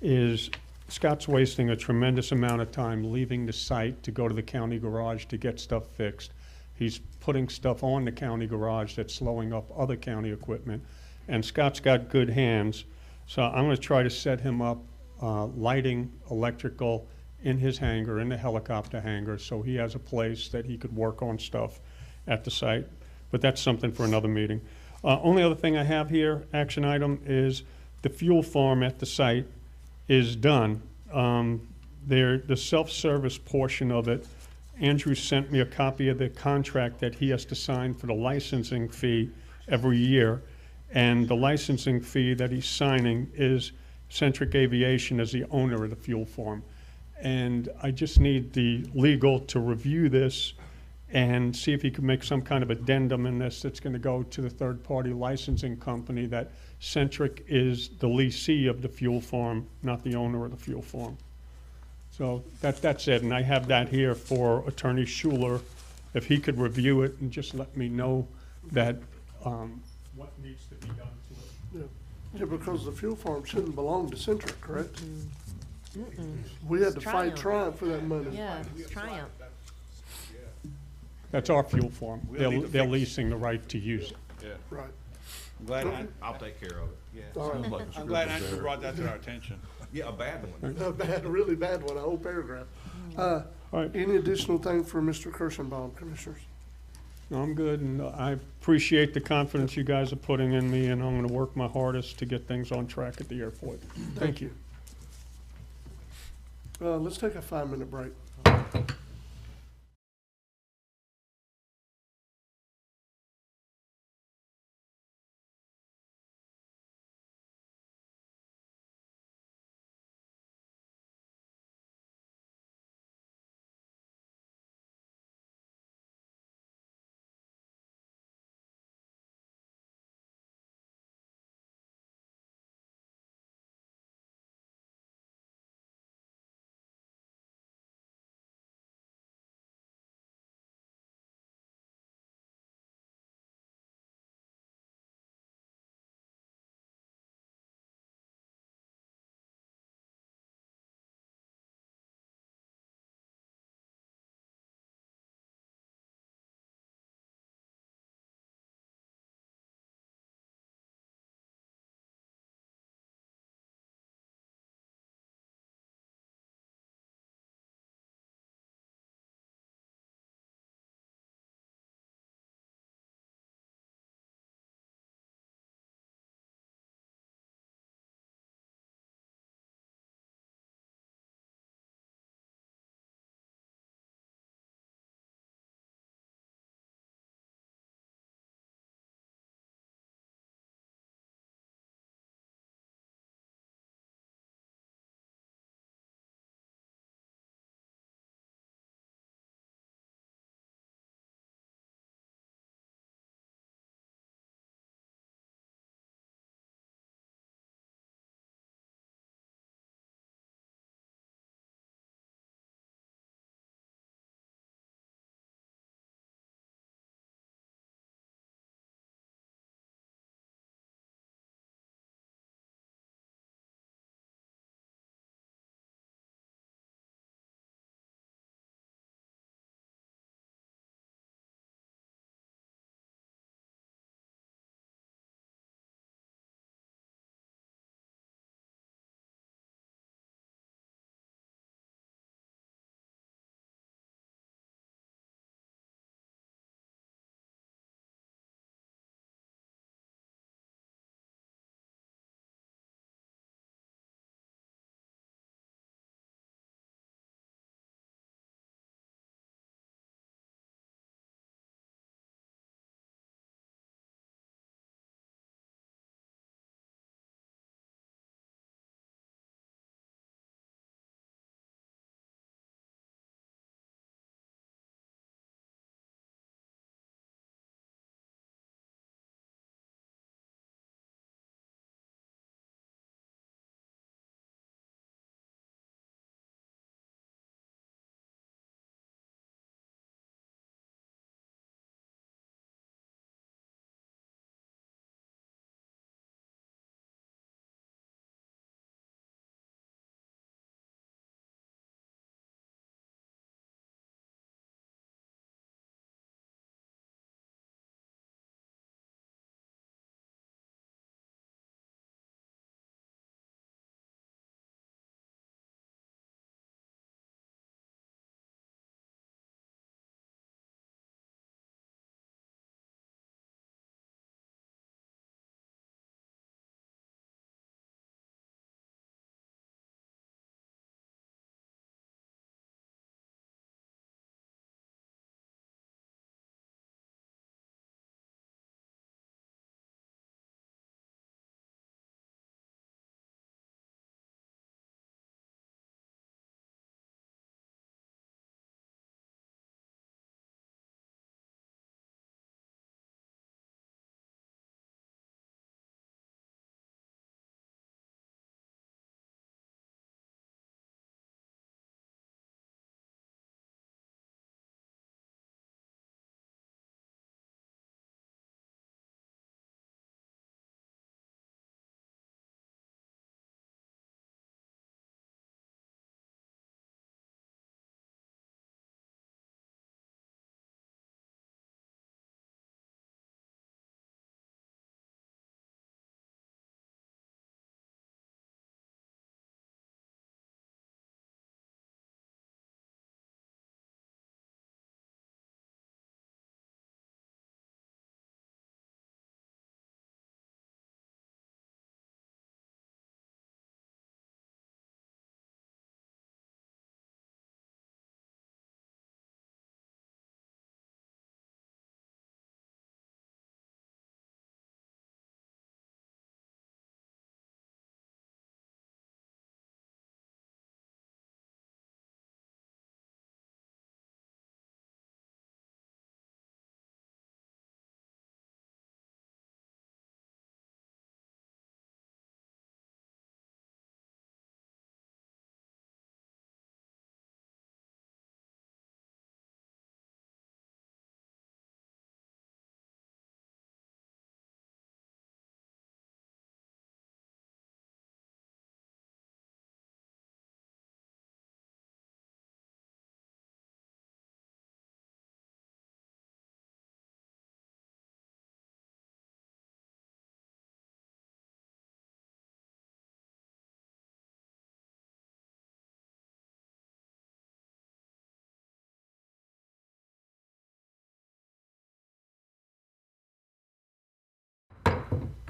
is Scott's wasting a tremendous amount of time leaving the site to go to the county garage to get stuff fixed. He's putting stuff on the county garage that's slowing up other county equipment. And Scott's got good hands, so I'm gonna try to set him up, lighting, electrical in his hangar, in the helicopter hangar, so he has a place that he could work on stuff at the site. But that's something for another meeting. Only other thing I have here, action item, is the fuel farm at the site is done. The self-service portion of it, Andrew sent me a copy of the contract that he has to sign for the licensing fee every year. And the licensing fee that he's signing is Centric Aviation as the owner of the fuel farm. And I just need the legal to review this and see if he could make some kind of addendum in this that's gonna go to the third-party licensing company, that Centric is the leasee of the fuel farm, not the owner of the fuel farm. So that's it, and I have that here for Attorney Schuler, if he could review it and just let me know that, what needs to be done to it. Yeah, because the fuel farm shouldn't belong to Centric, correct? We had to fight Triumph for that money. Yeah, it's Triumph. That's our fuel farm. We'll need to They're fix- leasing the right to use it. Yeah. Right. I'm glad, I'll take care of it. Yeah. All right. I'm glad Andrew brought that to our attention. Yeah, a bad one. A bad, a really bad one, a whole paragraph. All right, Any additional thing for Mr. Kirschenbaum, Commissioners? no, I'm good, and I appreciate the confidence you guys are putting in me, and I'm gonna work my hardest to get things on track at the airport. Thank you. Let's take a 5-minute break.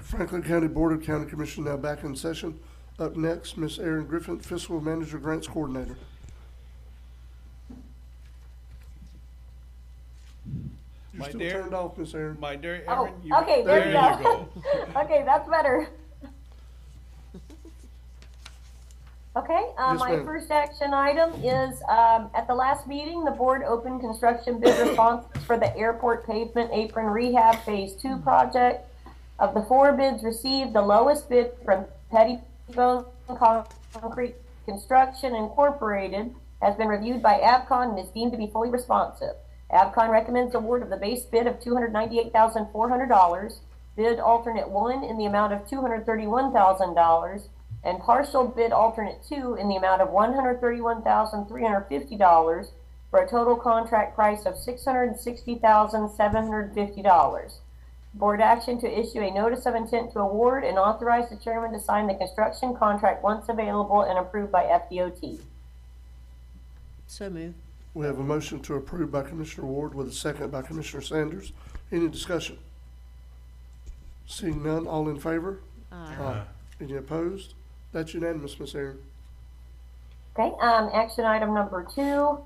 Franklin County Board of County Commission now back in session. Up next, Ms. Erin Griffin, Fiscal Manager Grants Coordinator. You're My still dear- turned off, Ms. Erin. My dear Oh, Erin, okay, there we you go. Okay, that's better. Okay, Yes, my ma'am. first action item is, at the last meeting, the board opened construction bid responses for the airport pavement apron rehab phase 2 project. Of the 4 bids received, the lowest bid from Pettibone Concrete Construction Incorporated has been reviewed by Avcon and is deemed to be fully responsive. Avcon recommends award of the base bid of $298,400, bid alternate 1 in the amount of $231,000, and partial bid alternate 2 in the amount of $131,350 for a total contract price of $660,750. Board action to issue a notice of intent to award and authorize the chairman to sign the construction contract once available and approved by FDOT. So moved. We have a motion to approve by Commissioner Ward with a second by Commissioner Sanders. Any discussion? Seeing none, all in favor? Aye. Any opposed? That's unanimous, Ms. Erin. Okay, action item number 2,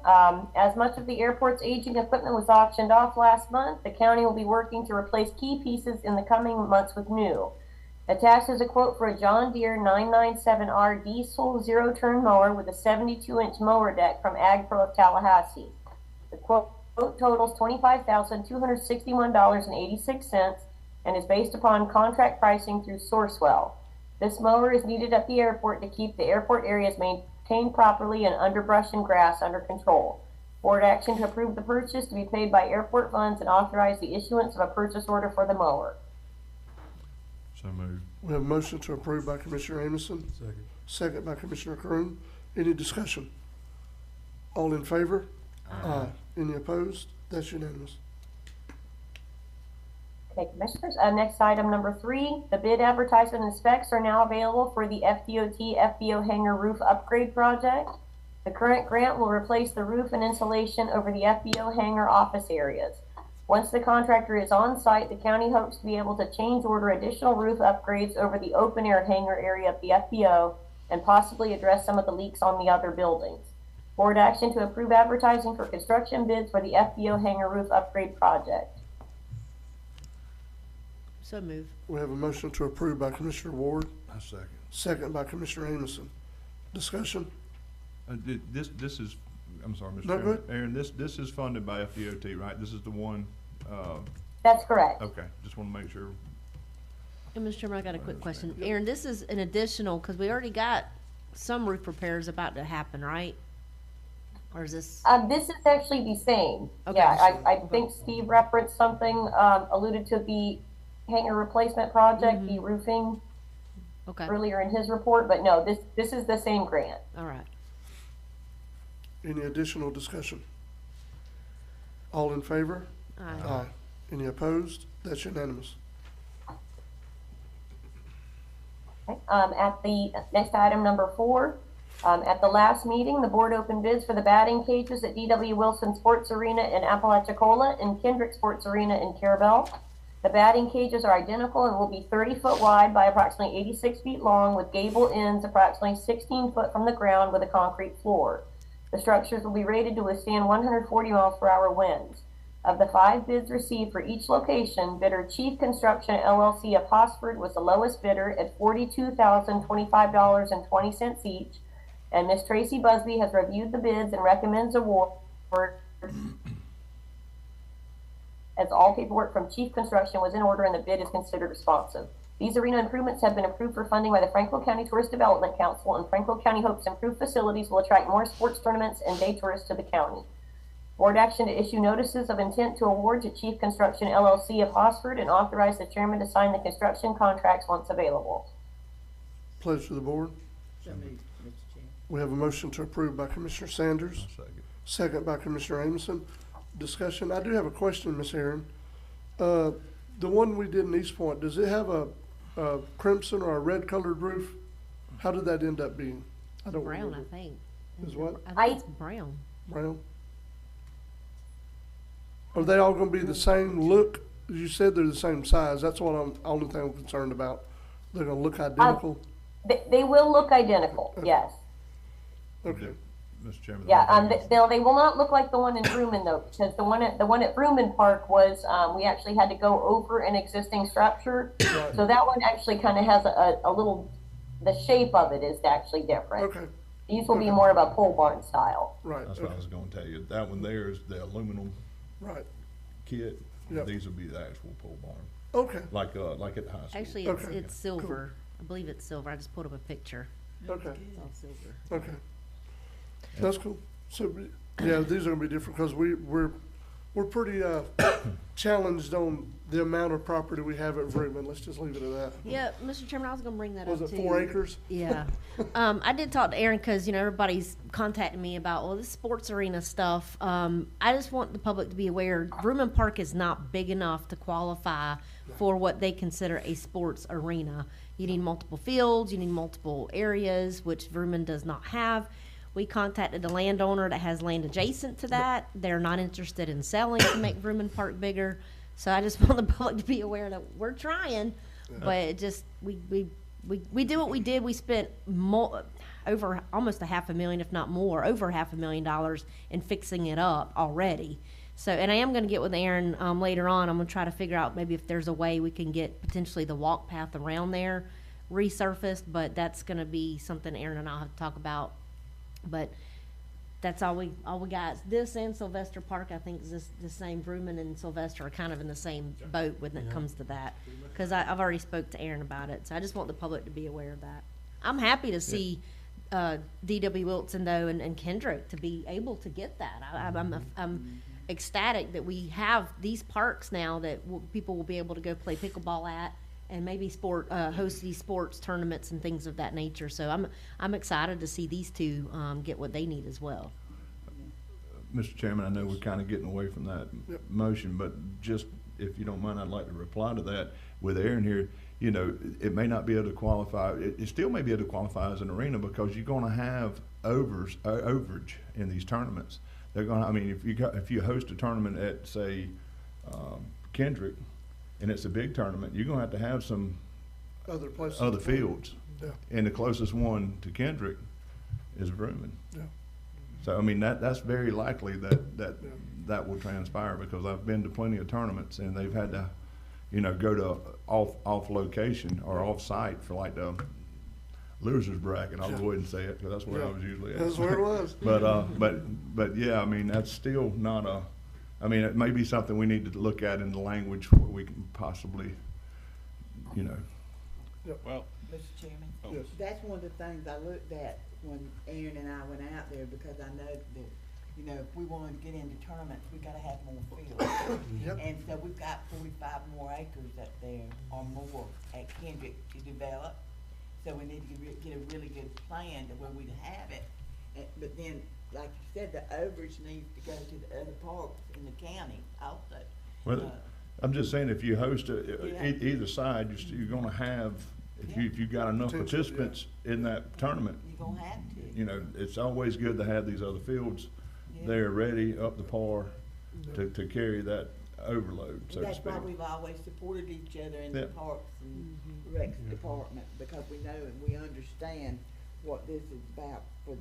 as much of the airport's aging equipment was auctioned off last month, the county will be working to replace key pieces in the coming months with new. Attached is a quote for a John Deere 997R diesel zero-turn mower with a 72-inch mower deck from AgPro of Tallahassee. The quote totals $25,261.86 and is based upon contract pricing through Sourcewell. This mower is needed at the airport to keep the airport areas maintained properly and underbrush and grass under control. Board action to approve the purchase to be paid by airport funds and authorize the issuance of a purchase order for the mower. So moved. We have a motion to approve by Commissioner Amison, Second. second by Commissioner Croom. Any discussion? All in favor? Aye. Any opposed? That's unanimous. Okay, Commissioners, next item number 3, the bid advertisement and specs are now available for the FDOT FBO hangar roof upgrade project. The current grant will replace the roof and insulation over the FBO hangar office areas. Once the contractor is on site, the county hopes to be able to change order additional roof upgrades over the open air hangar area of the FBO and possibly address some of the leaks on the other buildings. Board action to approve advertising for construction bids for the FBO hangar roof upgrade project. So moved. We have a motion to approve by Commissioner Ward, I second. second by Commissioner Amison. Discussion? This is, I'm sorry, Mr. No, go Chairman. ahead. Aaron, this is funded by FDOT, right? This is the one, That's correct. okay, just want to make sure. And Mr. Chairman, I got a quick question. Aaron, this is an additional, because we already got some roof repairs about to happen, right? Or is this? This is actually the same. Okay. Yeah, I think Steve referenced something, alluded to the hangar replacement project, the roofing Okay, earlier in his report, but no, this is the same grant. all right. Any additional discussion? All in favor? Aye. Any opposed? That's unanimous. Okay. At the next item number 4, at the last meeting, the board opened bids for the batting cages at D.W. Wilson Sports Arena in Apalachicola and Kendrick Sports Arena in Carabel. The batting cages are identical and will be 30 foot wide by approximately 86 feet long with gable ends approximately 16 foot from the ground with a concrete floor. The structures will be rated to withstand 140 miles per hour winds. Of the 5 bids received for each location, bidder Chief Construction LLC of Hosford was the lowest bidder at $42,025.20 each, and Ms. Tracy Busby has reviewed the bids and recommends award as all paperwork from Chief Construction was in order and the bid is considered responsive. These arena improvements have been approved for funding by the Franklin County Tourist Development Council, and Franklin County hopes improved facilities will attract more sports tournaments and day tourists to the county. Board action to issue notices of intent to award to Chief Construction LLC of Hosford and authorize the chairman to sign the construction contracts once available. Pleasure to the board. So moved, Mr. Chair. We have a motion to approve by Commissioner Sanders, Second. second by Commissioner Amison. Discussion. I do have a question, Ms. Aaron. The one we did in East Point, does it have a crimson or a red colored roof? How did that end up being? I don't Brown, remember. I think. Is what? I think it's brown. Brown? Are they all gonna be the same look you said they're the same size. That's what only thing I'm concerned about. They're gonna look identical? They will look identical, yes. Okay, Mr. Chairman. Yeah, they will not look like the one in Vrooman though, because the one at Vrooman Park was, we actually had to go over an existing structure. Right. So that one actually kind of has a little, the shape of it is actually different. okay, These will be more of a pole barn style. right, That's what I okay, was gonna tell you. That one there is the aluminum right, kit. Yep. These will be the actual pole barn, okay, like at the high school. Actually, Okay. it's silver. I believe it's silver. I just pulled up a picture. okay, It's all silver. okay. That's cool. So, yeah, these are gonna be different, cause we're pretty, challenged on the amount of property we have at Vrooman. Let's just leave it at that. Yeah, Mr. Chairman, I was gonna bring that up Was too. it 4 acres? Yeah. I did talk to Aaron because, everybody's contacting me about, well, this sports arena stuff. I just want the public to be aware, Vrooman Park is not big enough to qualify for what they consider a sports arena. You need multiple fields, you need multiple areas, which Vrooman does not have. We contacted the landowner that has land adjacent to that. They're not interested in selling to make Vrooman Park bigger. So I just want the public to be aware that we're trying, but it just, we do what we did. We spent over almost $500,000, if not more, over $500,000 in fixing it up already. So, and I am gonna get with Aaron, later on. I'm gonna try to figure out maybe if there's a way we can get potentially the walk path around there resurfaced, but that's gonna be something Aaron and I'll have to talk about. But that's all we got. This and Sylvester Park, I think, is the same. Vrooman and Sylvester are kind of in the same boat when it comes to that. Because I've already spoke to Aaron about it, so I just want the public to be aware of that. I'm happy to see D.W. Wilson though and Kendrick to be able to get that. I'm ecstatic that we have these parks now that people will be able to go play pickleball at. And maybe host these sports tournaments and things of that nature. So I'm excited to see these two get what they need as well. Mr. Chairman, I know we're kind of getting away from that motion, but just, if you don't mind, I'd like to reply to that with Aaron here. It may not be able to qualify, it still may be able to qualify as an arena because you're gonna have overage in these tournaments. They're gonna, if you host a tournament at, say, Kendrick, and it's a big tournament, you're gonna have some Other places. other fields. Yeah. And the closest one to Kendrick is Vrooman. Yeah. So, that's very likely that will transpire because I've been to plenty of tournaments and they've had to, go to off location or off site for like the loser's bracket. I'll go ahead and say it because that's where I was usually at. That's where it was. But yeah, that's still not a, it may be something we need to look at in the language where we can possibly, Well, Mr. Chairman? Yes. That's one of the things I looked at when Aaron and I went out there, because I know that, if we wanted to get into tournaments, we gotta have more fields. Yep. And so we've got 45 more acres up there or more at Kendrick to develop. So we need to get a really good plan to where we'd have it. But then, like you said, the overage needs to go to the other parks in the county also. well, I'm just saying if you host Yeah. either side, you're gonna have, if you've got enough Potential, participants in that tournament, You're gonna have to. it's always good to have these other fields Yeah. there ready, up to par, to carry that overload, so to That's speak. why we've always supported each other in the Yeah. parks and recs department, because we know and we understand what this is about for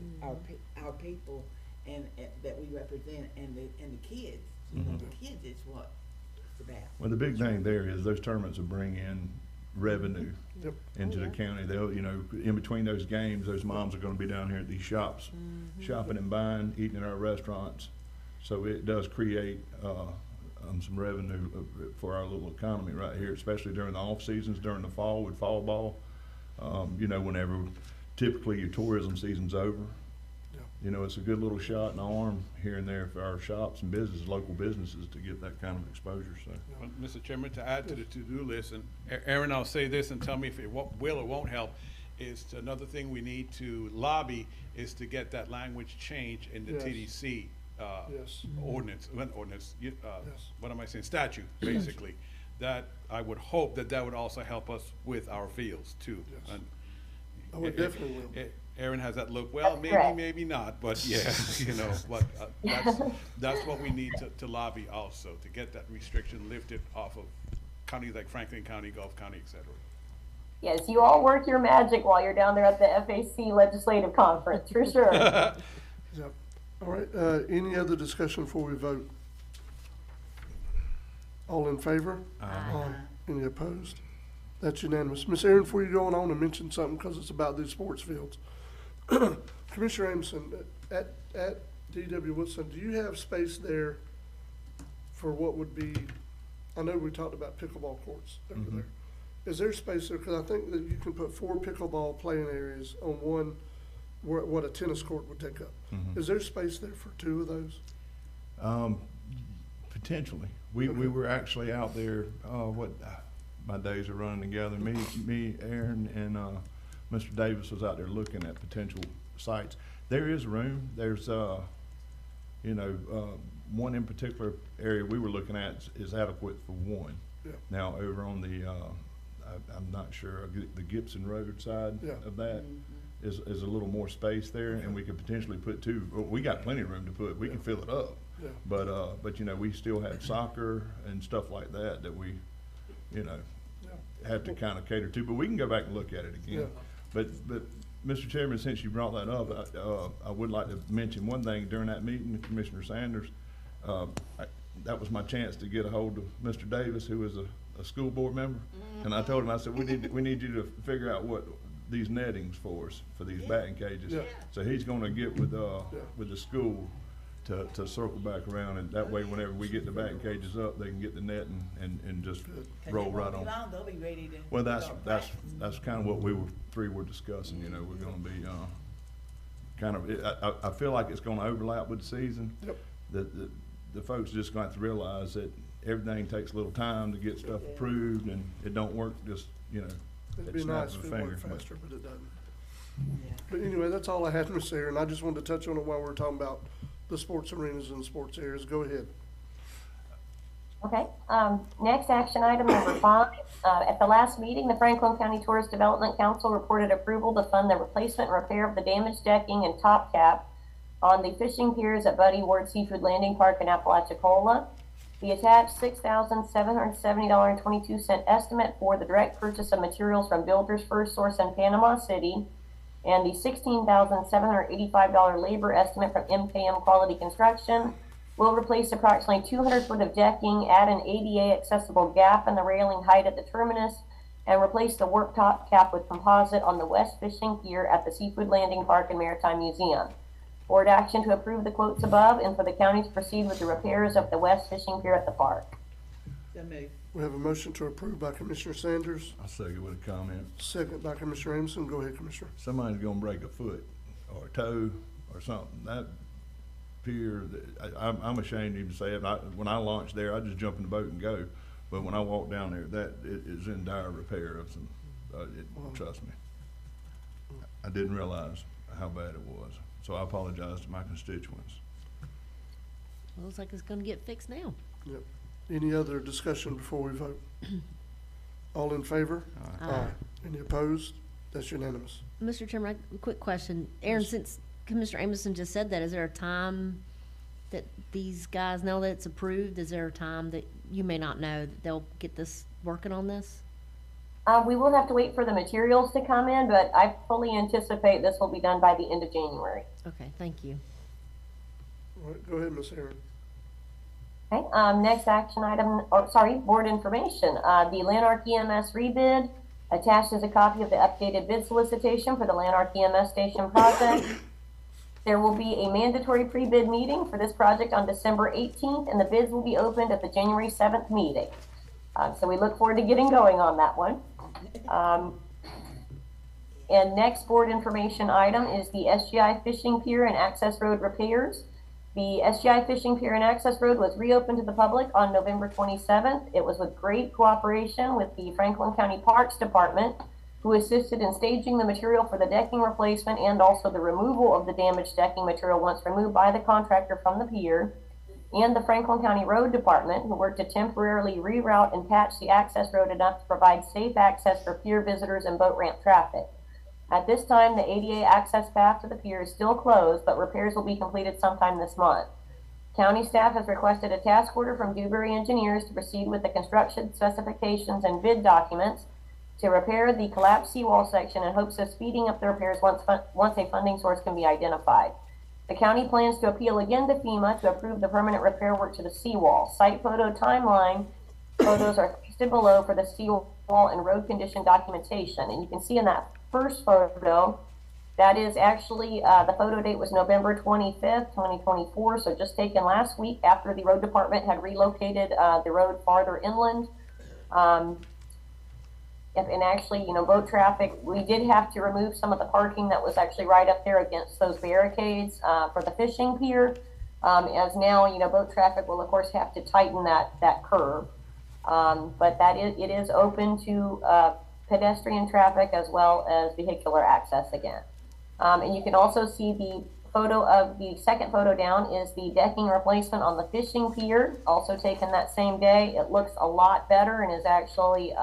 our people and that we represent and the kids. The kids is what it's about. Well, the big thing there is those tournaments will bring in revenue Yep. into the county. They'll, in between those games, those moms are gonna be down here at these shops, shopping and buying, eating at our restaurants. So it does create, some revenue for our little economy right here, especially during the off seasons, during the fall with fall ball. Whenever typically your tourism season's over. It's a good little shot in the arm here and there for our shops and businesses, local businesses, to get that kind of exposure, so. Well, Mr. Chairman, to add to the to-do list, and Aaron, I'll say this and tell me if it will or won't help, is another thing we need to lobby is to get that language changed in the Yes. TDC Yes. ordinance, what am I saying, statute, basically. That, I would hope that would also help us with our fields too. Yes. And Oh, it definitely will. Erin has that look, well, That's maybe, correct. maybe not, but yeah, but that's what we need to lobby also, to get that restriction lifted off of counties like Franklin County, Gulf County, et cetera. Yes, you all work your magic while you're down there at the FAC Legislative Conference, for sure. Yep. All right, any other discussion before we vote? All in favor? Aye. Any opposed? That's unanimous. Ms. Aaron, before you go on, I want to mention something because it's about these sports fields. Commissioner Amison, at D.W. Wilson, do you have space there for what would be, I know we talked about pickleball courts over there. Is there space there? Because I think that you can put 4 pickleball playing areas on one, what a tennis court would take up. Is there space there for 2 of those? Potentially. We were actually out there, my days are running together. Me, Aaron, and Mr. Davis was out there looking at potential sites. There is room. There's, one in particular area we were looking at is adequate for 1. Yeah. Now, over on the, I'm not sure, the Gibson Road side of that is a little more space there, and we could potentially put 2. Well, we got plenty of room to put. We can fill it up. Yeah. But we still have soccer and stuff like that we, have to kind of cater to. But we can go back and look at it again. Yeah. But Mr. Chairman, since you brought that up, I would like to mention one thing during that meeting, Commissioner Sanders. That was my chance to get a hold of Mr. Davis, who is a school board member, and I told him, I said, we need you to figure out what these nettings for us for these batting cages. Yeah. So he's going to get with the school to circle back around, and that way, whenever we get the batting cages up, they can get the net and just roll right on. They'll be ready to. Well, that's kind of what we were discussing. We're going to be kind of. I feel like it's going to overlap with the season. Yep. The folks just going to have to realize that everything takes a little time to get stuff approved, and it don't work just It'd be nice if it finger. worked faster, but it doesn't. But anyway, that's all I had, Ms. Aaron. I just wanted to touch on it while we were talking about the sports arenas and sports areas. Go ahead. Okay, next action item number 5. At the last meeting, the Franklin County Tourist Development Council reported approval to fund the replacement and repair of the damaged decking and top cap on the fishing piers at Buddy Ward Seafood Landing Park in Apalachicola. The attached $6,770.22 estimate for the direct purchase of materials from Builders First Source in Panama City and the $16,785 labor estimate from MKM Quality Construction will replace approximately 200 foot of decking, add an ADA accessible gap in the railing height at the terminus, and replace the warp top cap with composite on the west fishing pier at the Seafood Landing Park and Maritime Museum. Board action to approve the quotes above and for the county to proceed with the repairs of the west fishing pier at the park. So move. We have a motion to approve by Commissioner Sanders, I'll second with a comment. second by Commissioner Amison. Go ahead, Commissioner. Somebody's gonna break a foot or a toe or something. That pier, I'm ashamed to even say it. When I launched there, I just jump in the boat and go. But when I walk down there, it is in dire repair of some, trust me. I didn't realize how bad it was. So I apologize to my constituents. Looks like it's gonna get fixed now. Yep. Any other discussion before we vote? All in favor? Aye. Any opposed? That's unanimous. Mr. Chairman, a quick question. Aaron, since Commissioner Amison just said that, is there a time that these guys know that it's approved? Is there a time that you may not know that they'll get this, working on this? We will have to wait for the materials to come in, but I fully anticipate this will be done by the end of January. Okay, thank you. All right, go ahead, Ms. Aaron. Okay, next action item, board information. The Lanark EMS rebid. Attached is a copy of the updated bid solicitation for the Lanark EMS station project. There will be a mandatory pre-bid meeting for this project on December 18th, and the bids will be opened at the January 7th meeting. So we look forward to getting going on that one. And next board information item is the SGI Fishing Pier and Access Road repairs. The SGI Fishing Pier and Access Road was reopened to the public on November 27th. It was with great cooperation with the Franklin County Parks Department, who assisted in staging the material for the decking replacement and also the removal of the damaged decking material once removed by the contractor from the pier, and the Franklin County Road Department, who worked to temporarily reroute and patch the access road enough to provide safe access for pier visitors and boat ramp traffic. At this time, the ADA access path to the pier is still closed, but repairs will be completed sometime this month. County staff has requested a task order from Dewberry Engineers to proceed with the construction specifications and bid documents to repair the collapsed seawall section in hopes of speeding up the repairs once a funding source can be identified. The county plans to appeal again to FEMA to approve the permanent repair work to the seawall. Site photo timeline photos are listed below for the seawall and road condition documentation. And you can see in that first photo, that is actually, the photo date was November 25th, 2024, so just taken last week after the road department had relocated the road farther inland. And actually, you know, boat traffic, we did have to remove some of the parking that was actually right up there against those barricades for the fishing pier. As now, you know, boat traffic will of course have to tighten that curve. But it is open to pedestrian traffic as well as vehicular access again. And you can also see the photo of the second photo down is the decking replacement on the fishing pier, also taken that same day. It looks a lot better and is actually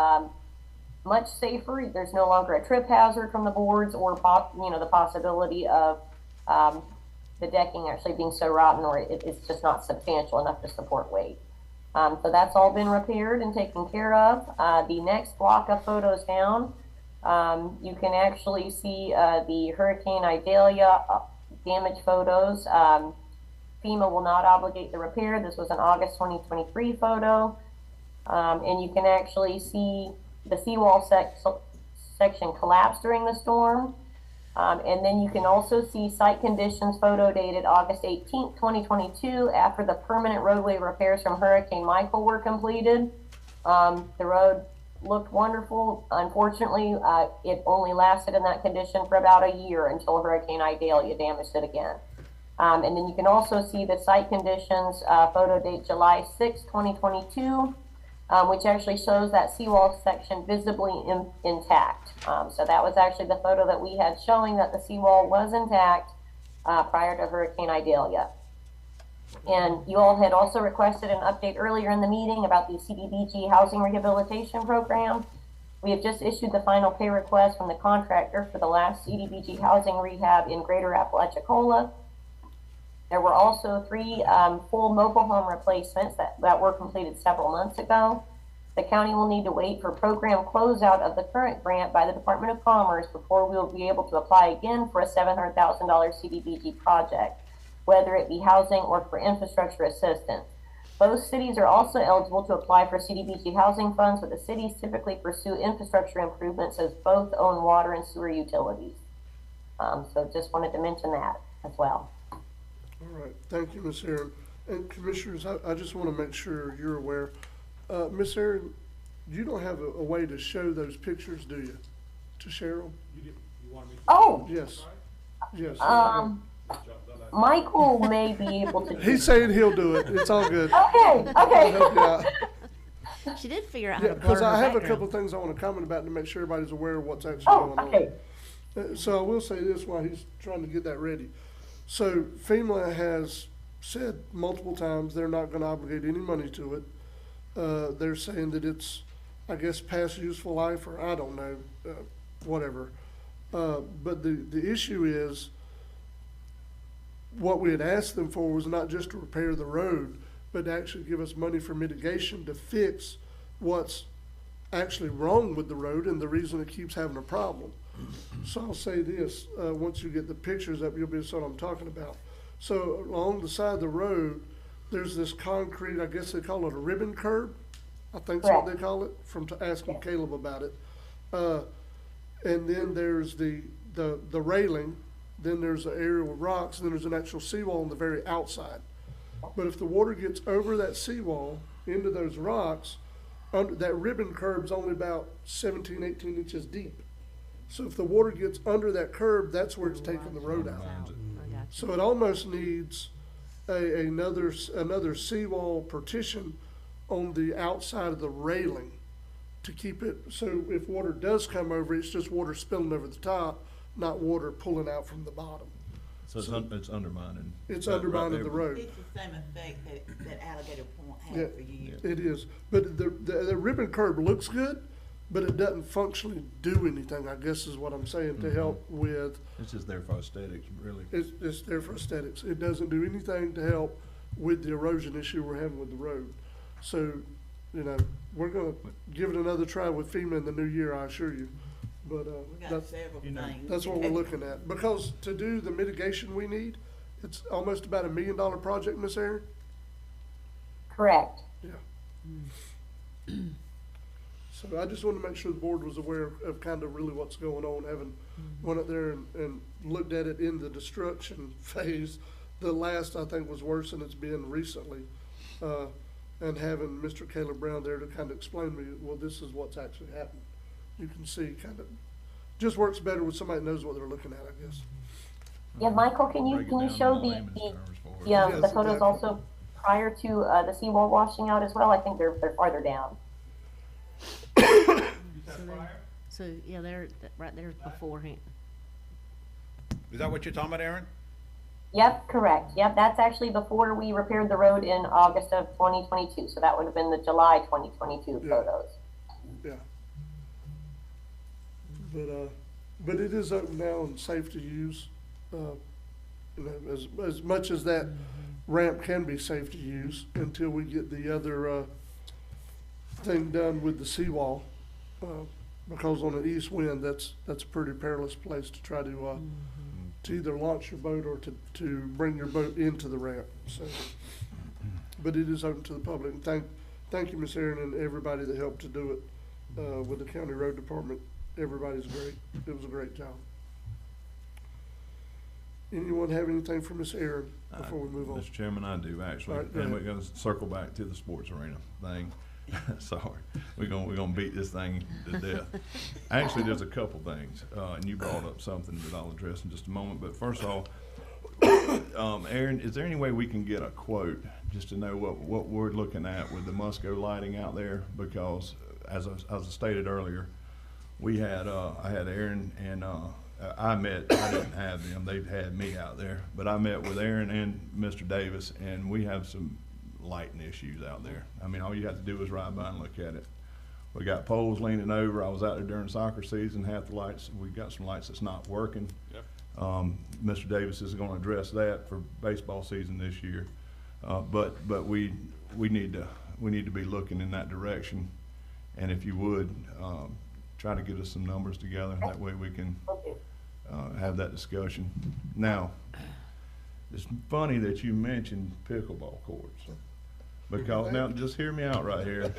much safer. There's no longer a trip hazard from the boards or the possibility of the decking actually being so rotten or it's just not substantial enough to support weight. So that's all been repaired and taken care of. The next block of photos down, you can actually see the Hurricane Idalia damage photos. FEMA will not obligate the repair. This was an August 2023 photo. And you can actually see the seawall section collapsed during the storm. And then you can also see site conditions photo dated August 18th, 2022, after the permanent roadway repairs from Hurricane Michael were completed. The road looked wonderful. Unfortunately, it only lasted in that condition for about a year until Hurricane Idalia damaged it again. And then you can also see the site conditions photo date July 6, 2022, which actually shows that seawall section visibly intact. So that was actually the photo that we had showing that the seawall was intact prior to Hurricane Idalia. And you all had also requested an update earlier in the meeting about the CDBG housing rehabilitation program. We have just issued the final pay request from the contractor for the last CDBG housing rehab in Greater Apalachicola. There were also 3 full mobile home replacements that were completed several months ago. The county will need to wait for program closeout of the current grant by the Department of Commerce before we will be able to apply again for a $700,000 CDBG project, whether it be housing or for infrastructure assistance. Both cities are also eligible to apply for CDBG housing funds, but the cities typically pursue infrastructure improvements as both own water and sewer utilities. So just wanted to mention that as well. All right, thank you, Ms. Aaron. And Commissioners, I just want to make sure you're aware. Ms. Aaron, you don't have a way to show those pictures, do you, to Cheryl? You want me to? Oh, Yes, yes. Michael may be able to. He's saying he'll do it. It's all good. Okay, I'll help you okay. out. She did figure out Yeah, how to blur because her I have a background. couple of things I want to comment about to make sure everybody's aware of what's actually Oh, going on. okay. So I will say this while he's trying to get that ready. So FEMA has said multiple times they're not going to obligate any money to it. They're saying that it's, I guess, past useful life, or I don't know, whatever. But the issue is, what we had asked them for was not just to repair the road, but to actually give us money for mitigation to fix what's actually wrong with the road and the reason it keeps having a problem. So I'll say this, once you get the pictures up, you'll be what I'm talking about. So along the side of the road, there's this concrete, I guess they call it a ribbon curb. I think that's what they call it, from asking Caleb about it. And then there's the railing, then there's an area with rocks, and then there's an actual seawall on the very outside. But if the water gets over that seawall into those rocks, that ribbon curb's only about 17, 18 inches deep. So if the water gets under that curb, that's where it's taking the road out. So it almost needs another seawall partition on the outside of the railing to keep it, so if water does come over, it's just water spilling over the top, not water pulling out from the bottom. So it's undermining. It's that right undermining there. the road. It's the same effect that Alligator Point Yeah, had for years. it is. But the ribbon curb looks good, but it doesn't functionally do anything, I guess is what I'm saying, to help with, It's just there for aesthetics, really. it's there for aesthetics. It doesn't do anything to help with the erosion issue we're having with the road. So, you know, we're gonna give it another try with FEMA in the new year, I assure you. But, We got that's, several you know, things. that's what we're looking at. Because to do the mitigation we need, it's almost about $1 million project, Miss Erin? Correct. Yeah. So I just wanted to make sure the board was aware of kind of really what's going on, having went up there and looked at it in the destruction phase. The last, I think, was worse than it's been recently. And having Mr. Caleb Brown there to kind of explain to me, well, this is what's actually happened. You can see kind of, just works better with somebody that knows what they're looking at, I guess. Yeah, Michael, can you Break it down show in the layman's terms for us. the Yes, photos exactly. also prior to the seawall washing out as well? I think they're farther down. So, yeah, they're, right there's beforehand. Is that what you're talking about, Aaron? Yep, correct. Yep, that's actually before we repaired the road in August of 2022. So that would have been the July 2022 Yeah. photos. Yeah. But it is open now and safe to use. You know, as much as that ramp can be safe to use until we get the other, thing done with the seawall. Because on an east wind, that's a pretty perilous place to try to either launch your boat or to bring your boat into the ramp, so. But it is open to the public, and thank you, Miss Erin, and everybody that helped to do it, with the county road department. Everybody's great. It was a great job. Anyone have anything for Miss Erin before we move on? Mr. Chairman, I do actually, All right, go and we're ahead. gonna circle back to the sports arena thing. Sorry, we're gonna beat this thing to death. Actually, there's a couple things, and you brought up something that I'll address in just a moment, but first of all, Aaron, is there any way we can get a quote, just to know what we're looking at with the Musco lighting out there? Because, as I stated earlier, we had, I had Aaron and, I didn't have them, they've had me out there, but I met with Aaron and Mr. Davis, and we have some lighting issues out there. I mean, all you have to do is ride by and look at it. We got poles leaning over. I was out there during soccer season, half the lights, we got some lights that's not working. Yep. Mr. Davis is gonna address that for baseball season this year. But we need to be looking in that direction. And if you would, try to get us some numbers together, that way we can, have that discussion. Now, it's funny that you mentioned pickleball courts. Because, now, just hear me out right here.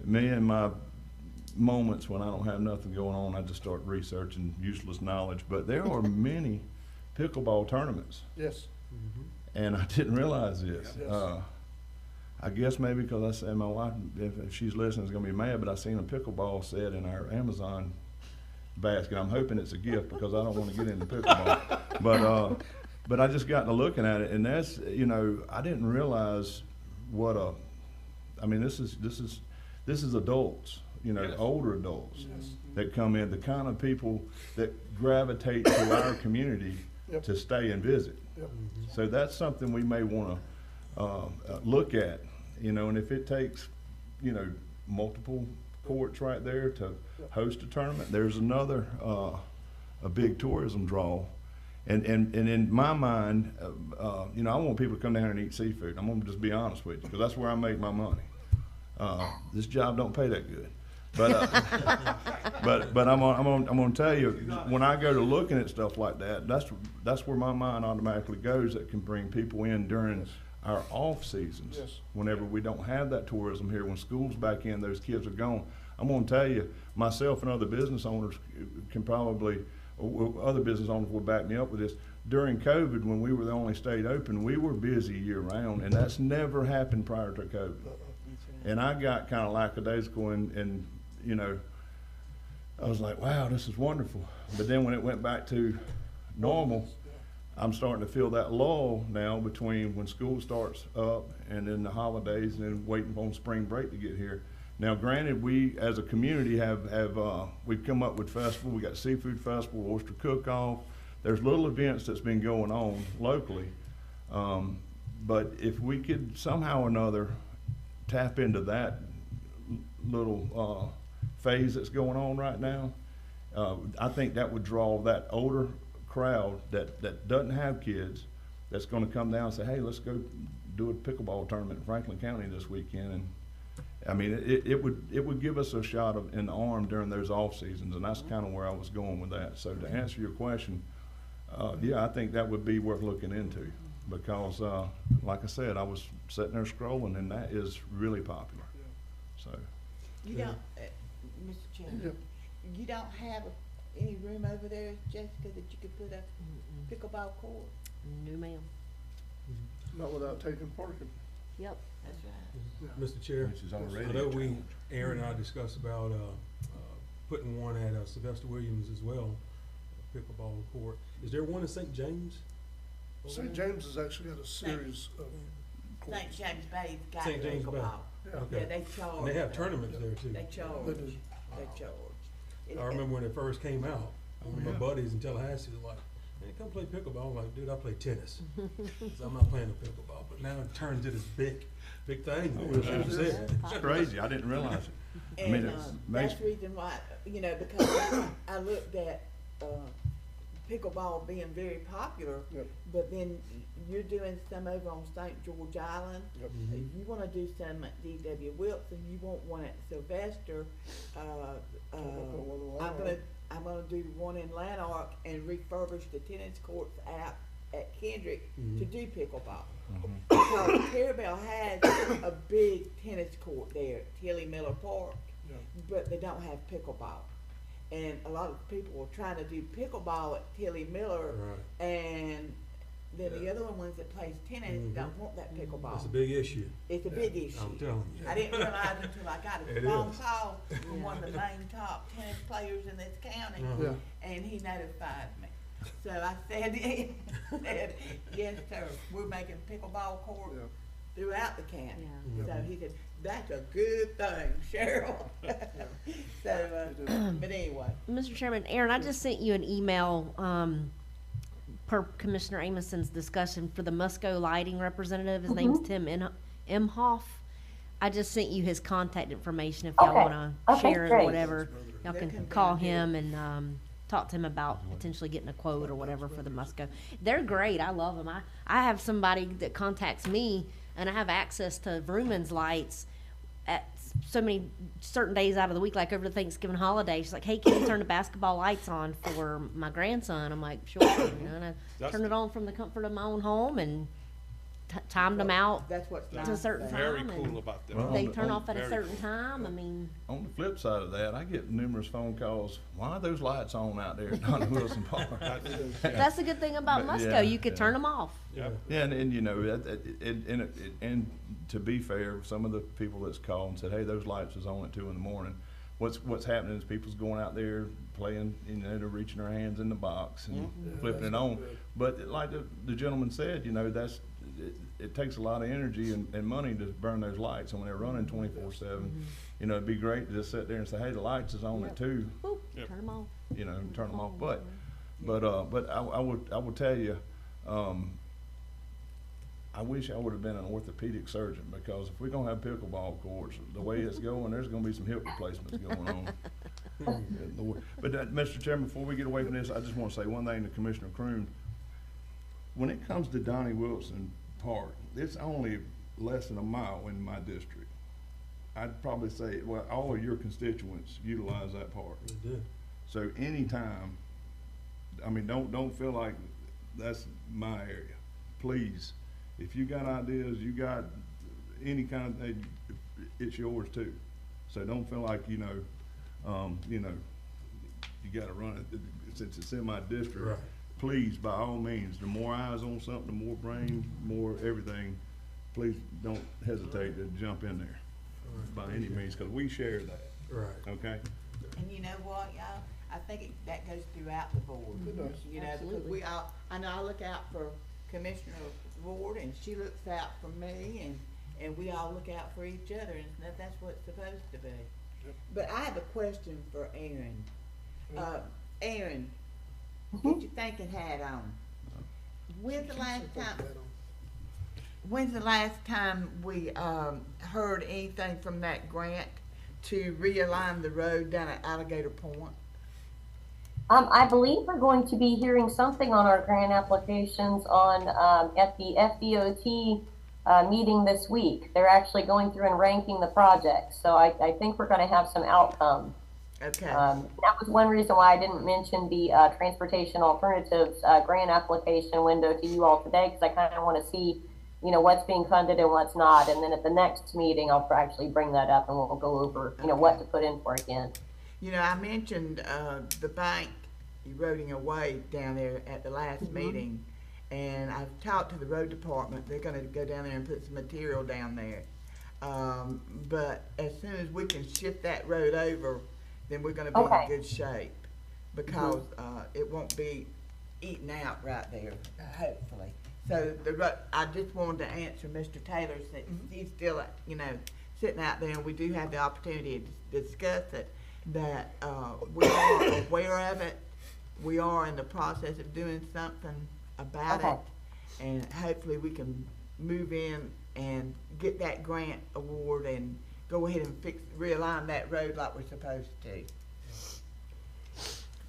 Me and my moments when I don't have nothing going on, I just start researching useless knowledge. But there are many pickleball tournaments, Yes. and I didn't realize this. Yes. I guess maybe because I said my wife, if she's listening, is gonna be mad, but I seen a pickleball set in our Amazon basket. I'm hoping it's a gift because I don't wanna get into pickleball. But I just got to looking at it, and that's, you know, I didn't realize what I mean, this is adults, you know, Yes. older adults Yes. that come in, the kind of people that gravitate to our community Yep. to stay and visit. Yep. So that's something we may wanna, look at, you know, and if it takes, you know, multiple courts right there to host a tournament, there's another, a big tourism draw. And in my mind, you know, I want people to come down here and eat seafood. I'm gonna just be honest with you, because that's where I make my money. This job don't pay that good. But I'm gonna tell you, when I go to looking at stuff like that, that's where my mind automatically goes. That can bring people in during our off seasons. Yes. Whenever we don't have that tourism here, when school's back in, those kids are gone. I'm gonna tell you, myself and other business owners can probably, other business owners will back me up with this. During COVID, when we were the only state open, we were busy year round, and that's never happened prior to COVID. And I got kind of lackadaisical and, you know, I was like, wow, this is wonderful. But then when it went back to normal, I'm starting to feel that lull now between when school starts up and then the holidays and then waiting on spring break to get here. Now, granted, we as a community we've come up with festival. We got seafood festival, oyster cook-off. There's little events that's been going on locally. But if we could somehow or another tap into that little phase that's going on right now, I think that would draw that older crowd that doesn't have kids, that's gonna come down and say, hey, let's go do a pickleball tournament in Franklin County this weekend. And I mean, it would give us a shot in the arm during those off seasons, and that's kind of where I was going with that. So to answer your question, yeah, I think that would be worth looking into, because like I said, I was sitting there scrolling, and that is really popular. So You don't, Mr. Chairman, you don't have any room over there, Jessica, that you could put a pickleball court? No, ma'am. Not without taking parking. Yep. That's right. Mr. Chair, Which is already I know a we, challenge. Aaron and I discussed about, putting one at, Sylvester Williams as well, a pickleball court. Is there one in St. James? over St. there? James has actually got a series of St. courts. James Bay's got St. James Bay. pickleball. Yeah. Okay. Yeah, they charge. And they have tournaments there too. They charge, They do. they charge. I remember when it first came out, one of my buddies in Tallahassee was like, man, come play pickleball. I'm like, dude, I play tennis. So I'm not playing no pickleball. But now it turned to this big thing. Oh, Like it you is. said. It's crazy, I didn't realize it. I mean, And, it's that's amazing. the reason why, you know, because I looked at, pickleball being very popular, Yep. but then you're doing some over on St. George Island. Yep. If you wanna do some at D.W. Wilson, you want one at Sylvester, I'm gonna do one in Lanark and refurbish the tennis courts out at Kendrick to do pickleball. Because Terabell has a big tennis court there at Tilly Miller Park, Yeah. but they don't have pickleball. And a lot of people are trying to do pickleball at Tilly Miller, Right. and then the other ones that plays tennis don't want that pickleball. That's a big issue. It's a big issue. I'm telling you. I didn't realize until I got a It phone is. call from one of the main top tennis players in this county, Yeah. and he notified me. So I said, yes, sir, we're making pickleball courts Yeah. throughout the county. Yeah. So he said, that's a good thing, Cheryl. So, but anyway, Mr. Chairman, Aaron, I just sent you an email, per Commissioner Amoson's discussion for the Musco Lighting representative. His name's Tim Imhoff. I just sent you his contact information if y'all Okay. wanna Okay, share it or great. whatever. Y'all They can can call do it. him and, talk to him about potentially getting a quote or whatever for the Musco. They're great. I love them. I have somebody that contacts me and I have access to Vrooman's lights at so many certain days out of the week, like over the Thanksgiving holiday. She's like, hey, can you turn the basketball lights on for my grandson? I'm like, sure. You know, and I That's turn it on from the comfort of my own home and timed them out that's what's to a nice. certain about Very time. cool And about them. Well, they on the- turn on- off at a very certain cool. time. I mean, On the flip side of that, I get numerous phone calls, why are those lights on out there at Donna Wilson Park? that's the good thing about But, Musco. yeah, You could yeah. turn them off. Yeah. Yeah, and you know, and to be fair, some of the people that's called and said, hey, those lights was on at 2 in the morning. What's happening is people's going out there playing, you know, they're reaching their hands in the box and flipping it on. But like the gentleman said, you know, it takes a lot of energy and money to burn those lights. And when they're running 24/7, you know, it'd be great to just sit there and say, hey, the lights is on at 2, Boop, Yep. turn them off. you know, and turn them off. But I would tell you, I wish I would have been an orthopedic surgeon, because if we're gonna have pickleball courts, the way it's going, there's gonna be some hip replacements going on. But Mr. Chairman, before we get away from this, I just wanna say one thing to Commissioner Croom. When it comes to Donnie Wilson Park, it's only less than a mile in my district. I'd probably say, well, all of your constituents utilize that park. They did. So anytime, I mean, don't feel like that's my area. Please, if you got ideas, you got any kind of thing, it's yours too. So don't feel like, you know, you gotta run it, since it's in my district. Right. Please, by all means, the more eyes on something, the more brain, more everything, please don't hesitate to jump in there by any means, cause we share that, Right. okay? And you know what, y'all? I think that goes throughout the board. It does. You know, because Absolutely. we all, I know I look out for Commissioner Ward, and she looks out for me, and we all look out for each other, and that's what it's supposed to be. But I have a question for Aaron. Aaron, get your thinking hat on. When's the last time we, heard anything from that grant to realign the road down at Alligator Point? I believe we're going to be hearing something on our grant applications on, at the FDOT, meeting this week. They're actually going through and ranking the projects, so I think we're gonna have some outcome. Okay. That was one reason why I didn't mention the, Transportation Alternatives, grant application window to you all today, because I kind of want to see, you know, what's being funded and what's not, and then at the next meeting, I'll actually bring that up and we'll go over, you know, what to put in for again. You know, I mentioned, the bank eroding away down there at the last meeting, and I've talked to the road department. They're gonna go down there and put some material down there. But as soon as we can shift that road over, then we're gonna be in good shape, because, it won't be eaten out right there, hopefully. So I just wanted to answer Mr. Taylor, since he's still, you know, sitting out there, and we do have the opportunity to discuss it, that, we are aware of it. We are in the process of doing something about it, and hopefully we can move in and get that grant award and go ahead and realign that road like we're supposed to.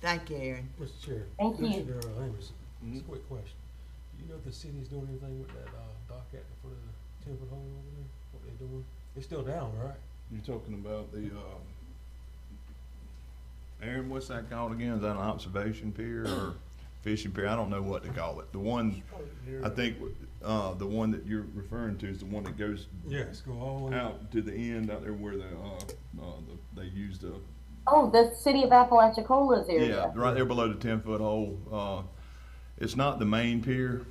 Thank you, Aaron. Mr. Chair. Thank you. Commissioner Ames, just a quick question. Do you know if the city's doing anything with that, dock at the foot of the 10-foot hole over there? What they're doing? It's still down, right? You're talking about the, Aaron, what's that called again? Is that an observation pier or fishing pier? I don't know what to call it. The one, I think, the one that you're referring to is the one that goes Yes, go all the way out to the end out there where they use the, Oh, the city of Apalachicola's area. yeah, right there below the 10-foot hole. It's not the main pier.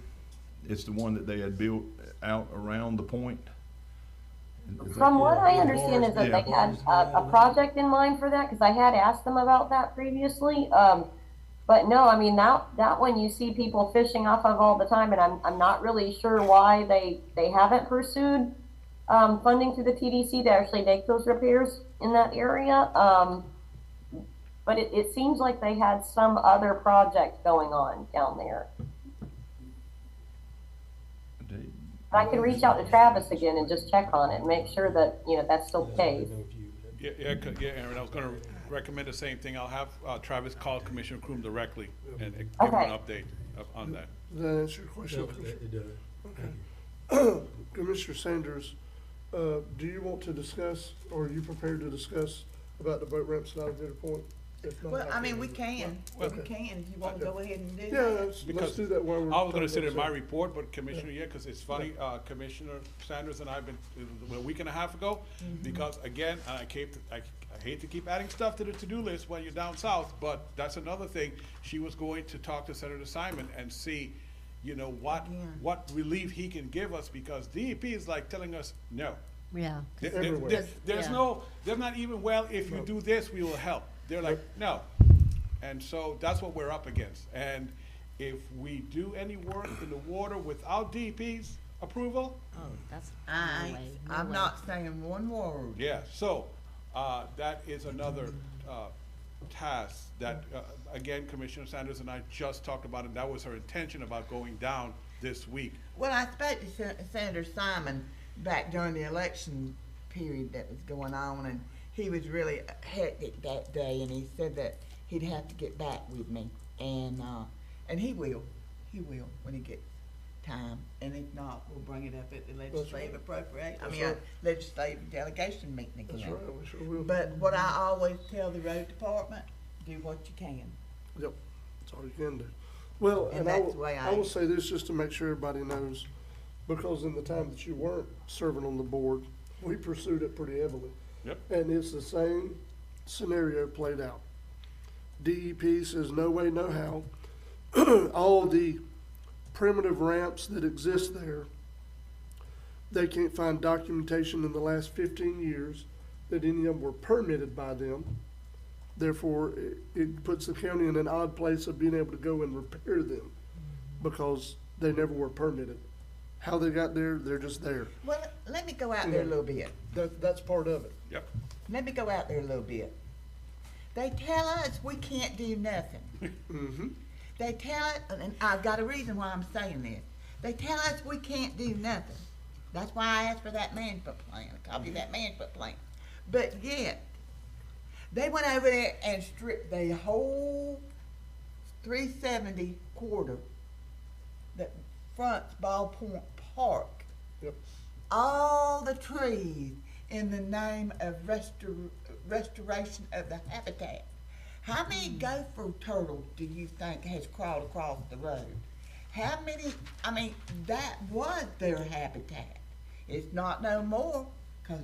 It's the one that they had built out around the point. From what I understand is that Yeah. they had a project in mind for that, because I had asked them about that previously. But no, I mean, that one you see people fishing off of all the time, and I'm not really sure why they haven't pursued funding through the TDC to actually make those repairs in that area. But it seems like they had some other project going on down there. I can reach out to Travis again and just check on it and make sure that, you know, that's still the case. Yeah, Aaron, I was gonna recommend the same thing. I'll have, Travis call Commissioner Kroom directly and give him an update on that. Does that answer your question? It does. Okay. Commissioner Sanders, do you want to discuss, or are you prepared to discuss about the boat ramps at Alligator Point? If not, Well, I mean, we can, Well, if you wanna go ahead and do Yeah, that. let's Because do that while we're. I was gonna talking say it in about my report, but Commissioner, yeah, cause it's funny, Commissioner Sanders and I have been, it was a week and a half ago, because again, I hate to keep adding stuff to the to-do list when you're down south, but that's another thing. She was going to talk to Senator Simon and see, you know, what relief he can give us, because DEP is like telling us, no. Yeah. Everywhere. There's Yeah. no, they're not even, well, if you do this, we will help. They're like, no. And so that's what we're up against. And if we do any work in the water without DEP's approval, Oh, that's no way. No I'm way. not saying one word. yeah, so, that is another, task that, again, Commissioner Sanders and I just talked about, and that was her intention about going down this week. Well, I spoke to Senator Simon back during the election period that was going on, and he was really hectic that day, and he said that he'd have to get back with me, and he will when he gets time, and if not, we'll bring it up at the legislative appropriate, legislative delegation meeting again. That's right, we sure will. But what I always tell the road department, do what you can. Yep, that's all you can do. Well, And and I that's the way I will say this just to make sure everybody knows, because in the time that you weren't serving on the board, we pursued it pretty heavily. Yep. And it's the same scenario played out. DEP says no way, no how. All the primitive ramps that exist there, they can't find documentation in the last 15 years that any of them were permitted by them. Therefore, it puts the county in an odd place of being able to go and repair them because they never were permitted. How they got there, they're just there. Well, let me go out there a little bit. That's part of it. Yep. Let me go out there a little bit. They tell us we can't do nothing. Mm-hmm. They tell us, and I've got a reason why I'm saying this. They tell us we can't do nothing. That's why I asked for that management plan, a copy of that management plan. But yet, They went over there and stripped the whole 370 quarter that fronts Ballpoint Park. Yep. All the trees in the name of restoration of the habitat. How many gopher turtles do you think has crawled across the road? How many, I mean, that was their habitat. It's not no more, cause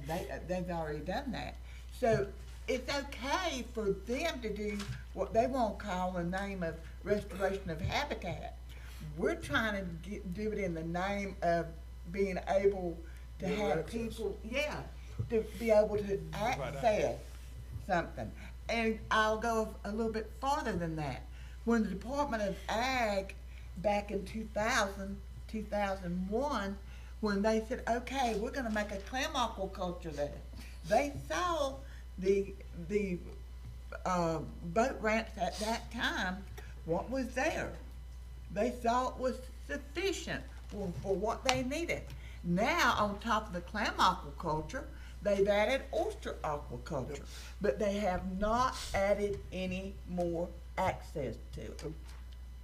they've already done that. So it's okay for them to do what they won't call the name of restoration of habitat. We're trying to do it in the name of being able to have access. people, to be able to access something. And I'll go a little bit farther than that. When the Department of Ag, back in 2001, when they said, okay, we're gonna make a clam aquaculture there, they saw the boat ramps at that time, what was there. They saw it was sufficient for what they needed. Now, on top of the clam aquaculture, they've added oyster aquaculture, but they have not added any more access to it.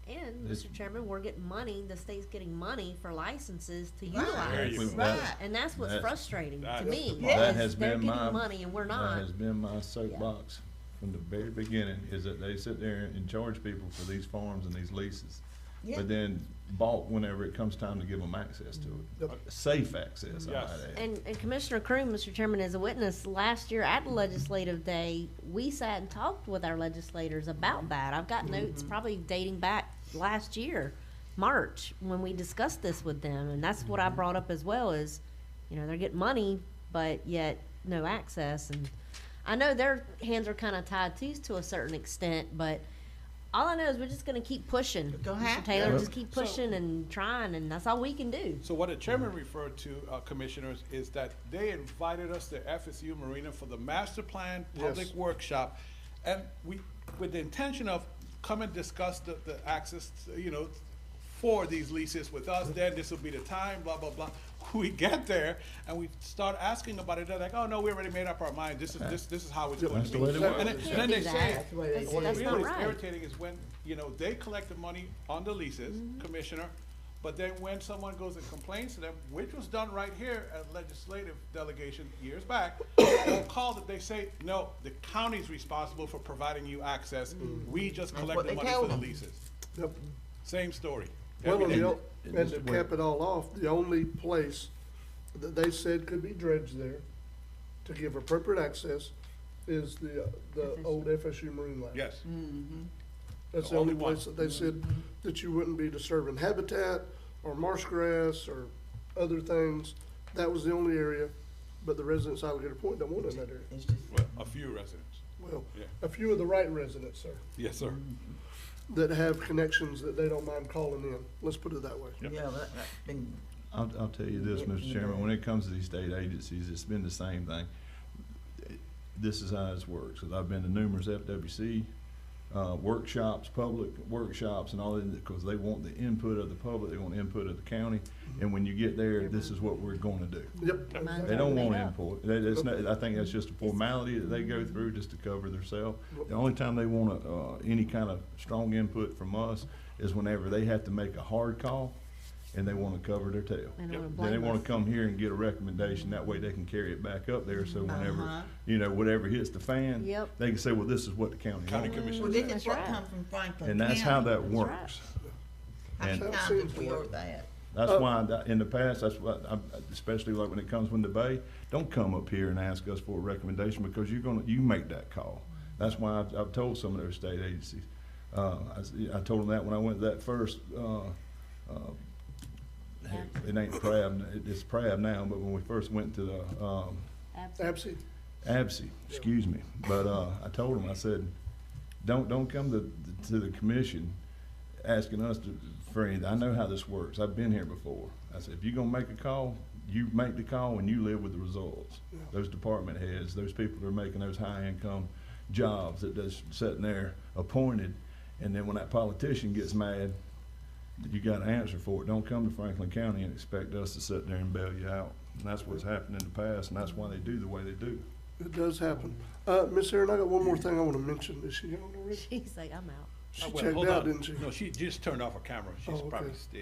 And, Mr. Chairman, we're getting money, the state's getting money for licenses to Right. utilize. Right. And that's what's That- frustrating to me. Yes. is That has they're been getting my, money and we're that not. has been my soapbox from the very beginning, is that they sit there and charge people for these farms and these leases. Yeah. But then balk whenever it comes time to give them access to it. Safe access, I might add. And Commissioner Croom, Mr. Chairman, as a witness, last year at the legislative day, we sat and talked with our legislators about that. I've got notes probably dating back last year, March, when we discussed this with them, and that's what I brought up as well, is, you know, they're getting money, but yet no access, and I know their hands are kinda tied too, to a certain extent, but all I know is we're just gonna keep pushing. Gonna Mr. have Taylor, to. just keep pushing and trying, and that's all we can do. So what the chairman referred to, commissioners, is that they invited us to FSU Marina for the master plan public Yes. workshop. And we, with the intention of come and discuss the access, you know, for these leases with us, then this will be the time, blah, blah, blah. We get there and we start asking about it, they're like, oh, no, we already made up our mind, this is how it's going That's to the way be. it works. And then they say, That's the way they what say it. That's really not is right. irritating is when, you know, they collect the money on the leases, Commissioner, but then when someone goes and complains to them, which was done right here at legislative delegation years back, they'll call that they say, no, the county's responsible for providing you access, we just That's collect what the they money tell for the them. leases. Yep. Same story. Well, Every and day. and to cap it all off, the only place that they said could be dredged there to give appropriate access is the old FSU Marine Lab. Yes. That's The the only only one. place that they said that you wouldn't be disturbing habitat or marsh grass or other things. That was the only area, but the residents of Alligator Point don't want it in that area. It's just, Well, a few residents. Well, Yeah. a few of the right residents, sir, Yes, sir. that have connections that they don't mind calling in. Let's put it that way. yeah, that's been, I'll tell you this, Mr. Chairman, when it comes to these state agencies, it's been the same thing. This is how this works, 'cause I've been to numerous FWC, workshops, public workshops and all that, because they want the input of the public, they want the input of the county, and when you get there, this is what we're gonna do. Yep. Mine's They don't already want made up. input. That's not, I think that's just a formality that they go through just to cover themselves. The only time they want, any kind of strong input from us is whenever they have to make a hard call and they wanna cover their tail. And they wanna Then they blame wanna us. come here and get a recommendation, that way they can carry it back up there, so whenever, Uh-huh. you know, whatever hits the fan, Yep. they can say, well, this is what the county County wants. commission. well, this That's is what right. comes from Franklin And that's how County. that right. works. How and- many That times seems have we to work. heard that? That's why, in the past, that's what, especially like when it comes from the Bay, don't come up here and ask us for a recommendation, because you make that call. That's why I've told some of those state agencies. I told them that when I went to that first, it ain't PRAB, it's PRAB now, but when we first went to the, Absolutely. Absolutely. ABSI, excuse me, but, I told them, I said, don't come to the commission asking us for anything. I know how this works. I've been here before. I said, if you're gonna make a call, you make the call and you live with the results. Those department heads, those people that are making those high-income jobs that just sitting there appointed, and then when that politician gets mad, you got an answer for it. Don't come to Franklin County and expect us to sit there and bail you out. And that's what's happened in the past, and that's why they do the way they do. It does happen. Miss Erin, I got one more thing I wanna mention. Is she on already? She's like, I'm out. She Well, checked hold out, on. didn't she? No, she just turned off her camera. She's Oh, okay. probably still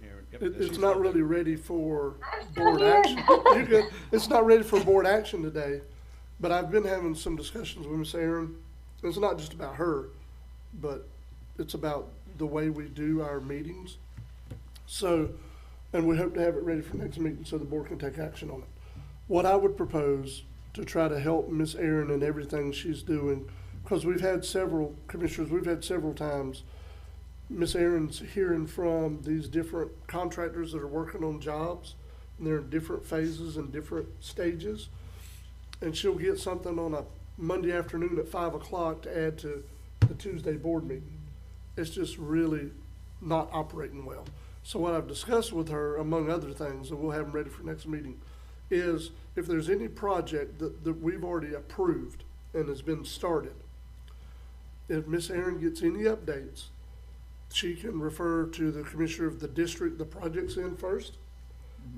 hearing. Yep, It, she's it's not still really there. ready for I'm still board here. action. You're good. It's not ready for board action today, but I've been having some discussions with Miss Erin. It's not just about her, but it's about the way we do our meetings. So, and we hope to have it ready for next meeting so the board can take action on it. What I would propose to try to help Miss Erin in everything she's doing, because we've had several, commissioners, we've had several times, Miss Erin's hearing from these different contractors that are working on jobs, and they're in different phases and different stages. And she'll get something on a Monday afternoon at 5 o'clock to add to the Tuesday board meeting. It's just really not operating well. So what I've discussed with her, among other things, and we'll have them ready for next meeting, is if there's any project that we've already approved and has been started, if Miss Erin gets any updates, she can refer to the commissioner of the district the project's in first.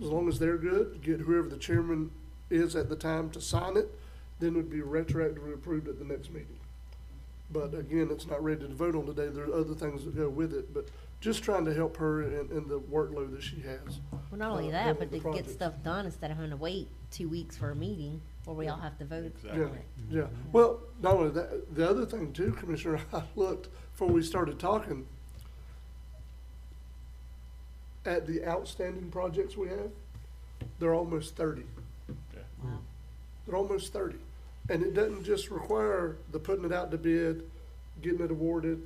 As long as they're good, get whoever the chairman is at the time to sign it, then it would be retroactively approved at the next meeting. But again, it's not ready to vote on today. There are other things that go with it, but just trying to help her in the workload that she has. Well, not only Uh, that, but the to get project. stuff done instead of having to wait 2 weeks for a meeting where we all have to vote Exactly. on it. Yeah, well, not only that, the other thing too, Commissioner, I looked before we started talking at the outstanding projects we have, they're almost 30. Wow. They're almost 30. And it doesn't just require the putting it out to bid, getting it awarded,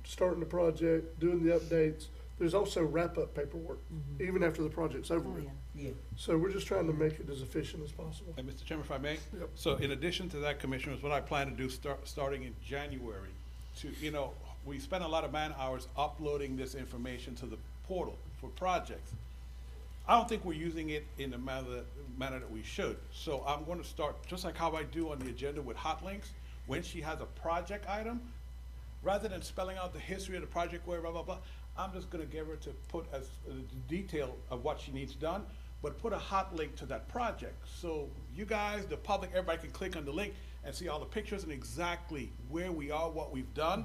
starting the project, doing the updates. There's also wrap-up paperwork, even after the project's over with. Yeah. So we're just trying to make it as efficient as possible. And Mr. Chairman, if I may? Yep. So in addition to that, Commissioners, what I plan to do starting in January, we spend a lot of man-hours uploading this information to the portal for projects. I don't think we're using it in the manner that we should. So I'm going to start, just like how I do on the agenda with hot links, when she has a project item, rather than spelling out the history of the project, where blah, blah, blah, I'm just gonna give her to put as the detail of what she needs done, but put a hot link to that project. So you guys, the public, everybody can click on the link and see all the pictures and exactly where we are, what we've done.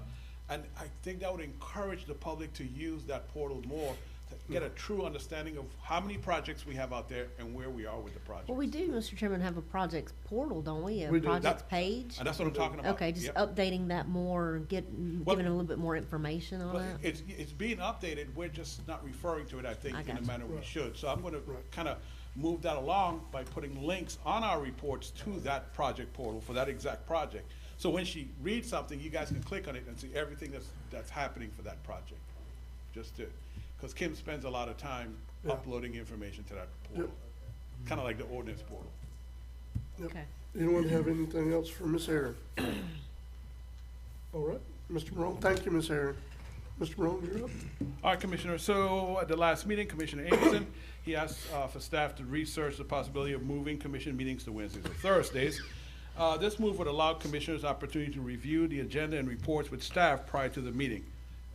And I think that would encourage the public to use that portal more, to get a true understanding of how many projects we have out there and where we are with the project. Well, we do, Mr. Chairman, have a projects portal, don't we? A We do. projects page? And that's what I'm talking about. Okay, just Yep. updating that more, Well- giving a little bit more information on Well, that. it's being updated, we're just not referring to it, I think, I in the got you. manner we should. So I'm gonna Right. kinda move that along by putting links on our reports to that project portal for that exact project. So when she reads something, you guys can click on it and see everything that's happening for that project. Cause Kim spends a lot of time Yeah. uploading information to that portal, kinda like the ordinance portal. Yep. Okay. Anyone have anything else for Miss Erin? All right, Mr. Morone, thank you, Miss Erin. Mr. Morone, you're up. All right, Commissioner, so at the last meeting, Commissioner Amison, he asked for staff to research the possibility of moving commission meetings to Wednesdays or Thursdays. This move would allow commissioners opportunity to review the agenda and reports with staff prior to the meeting.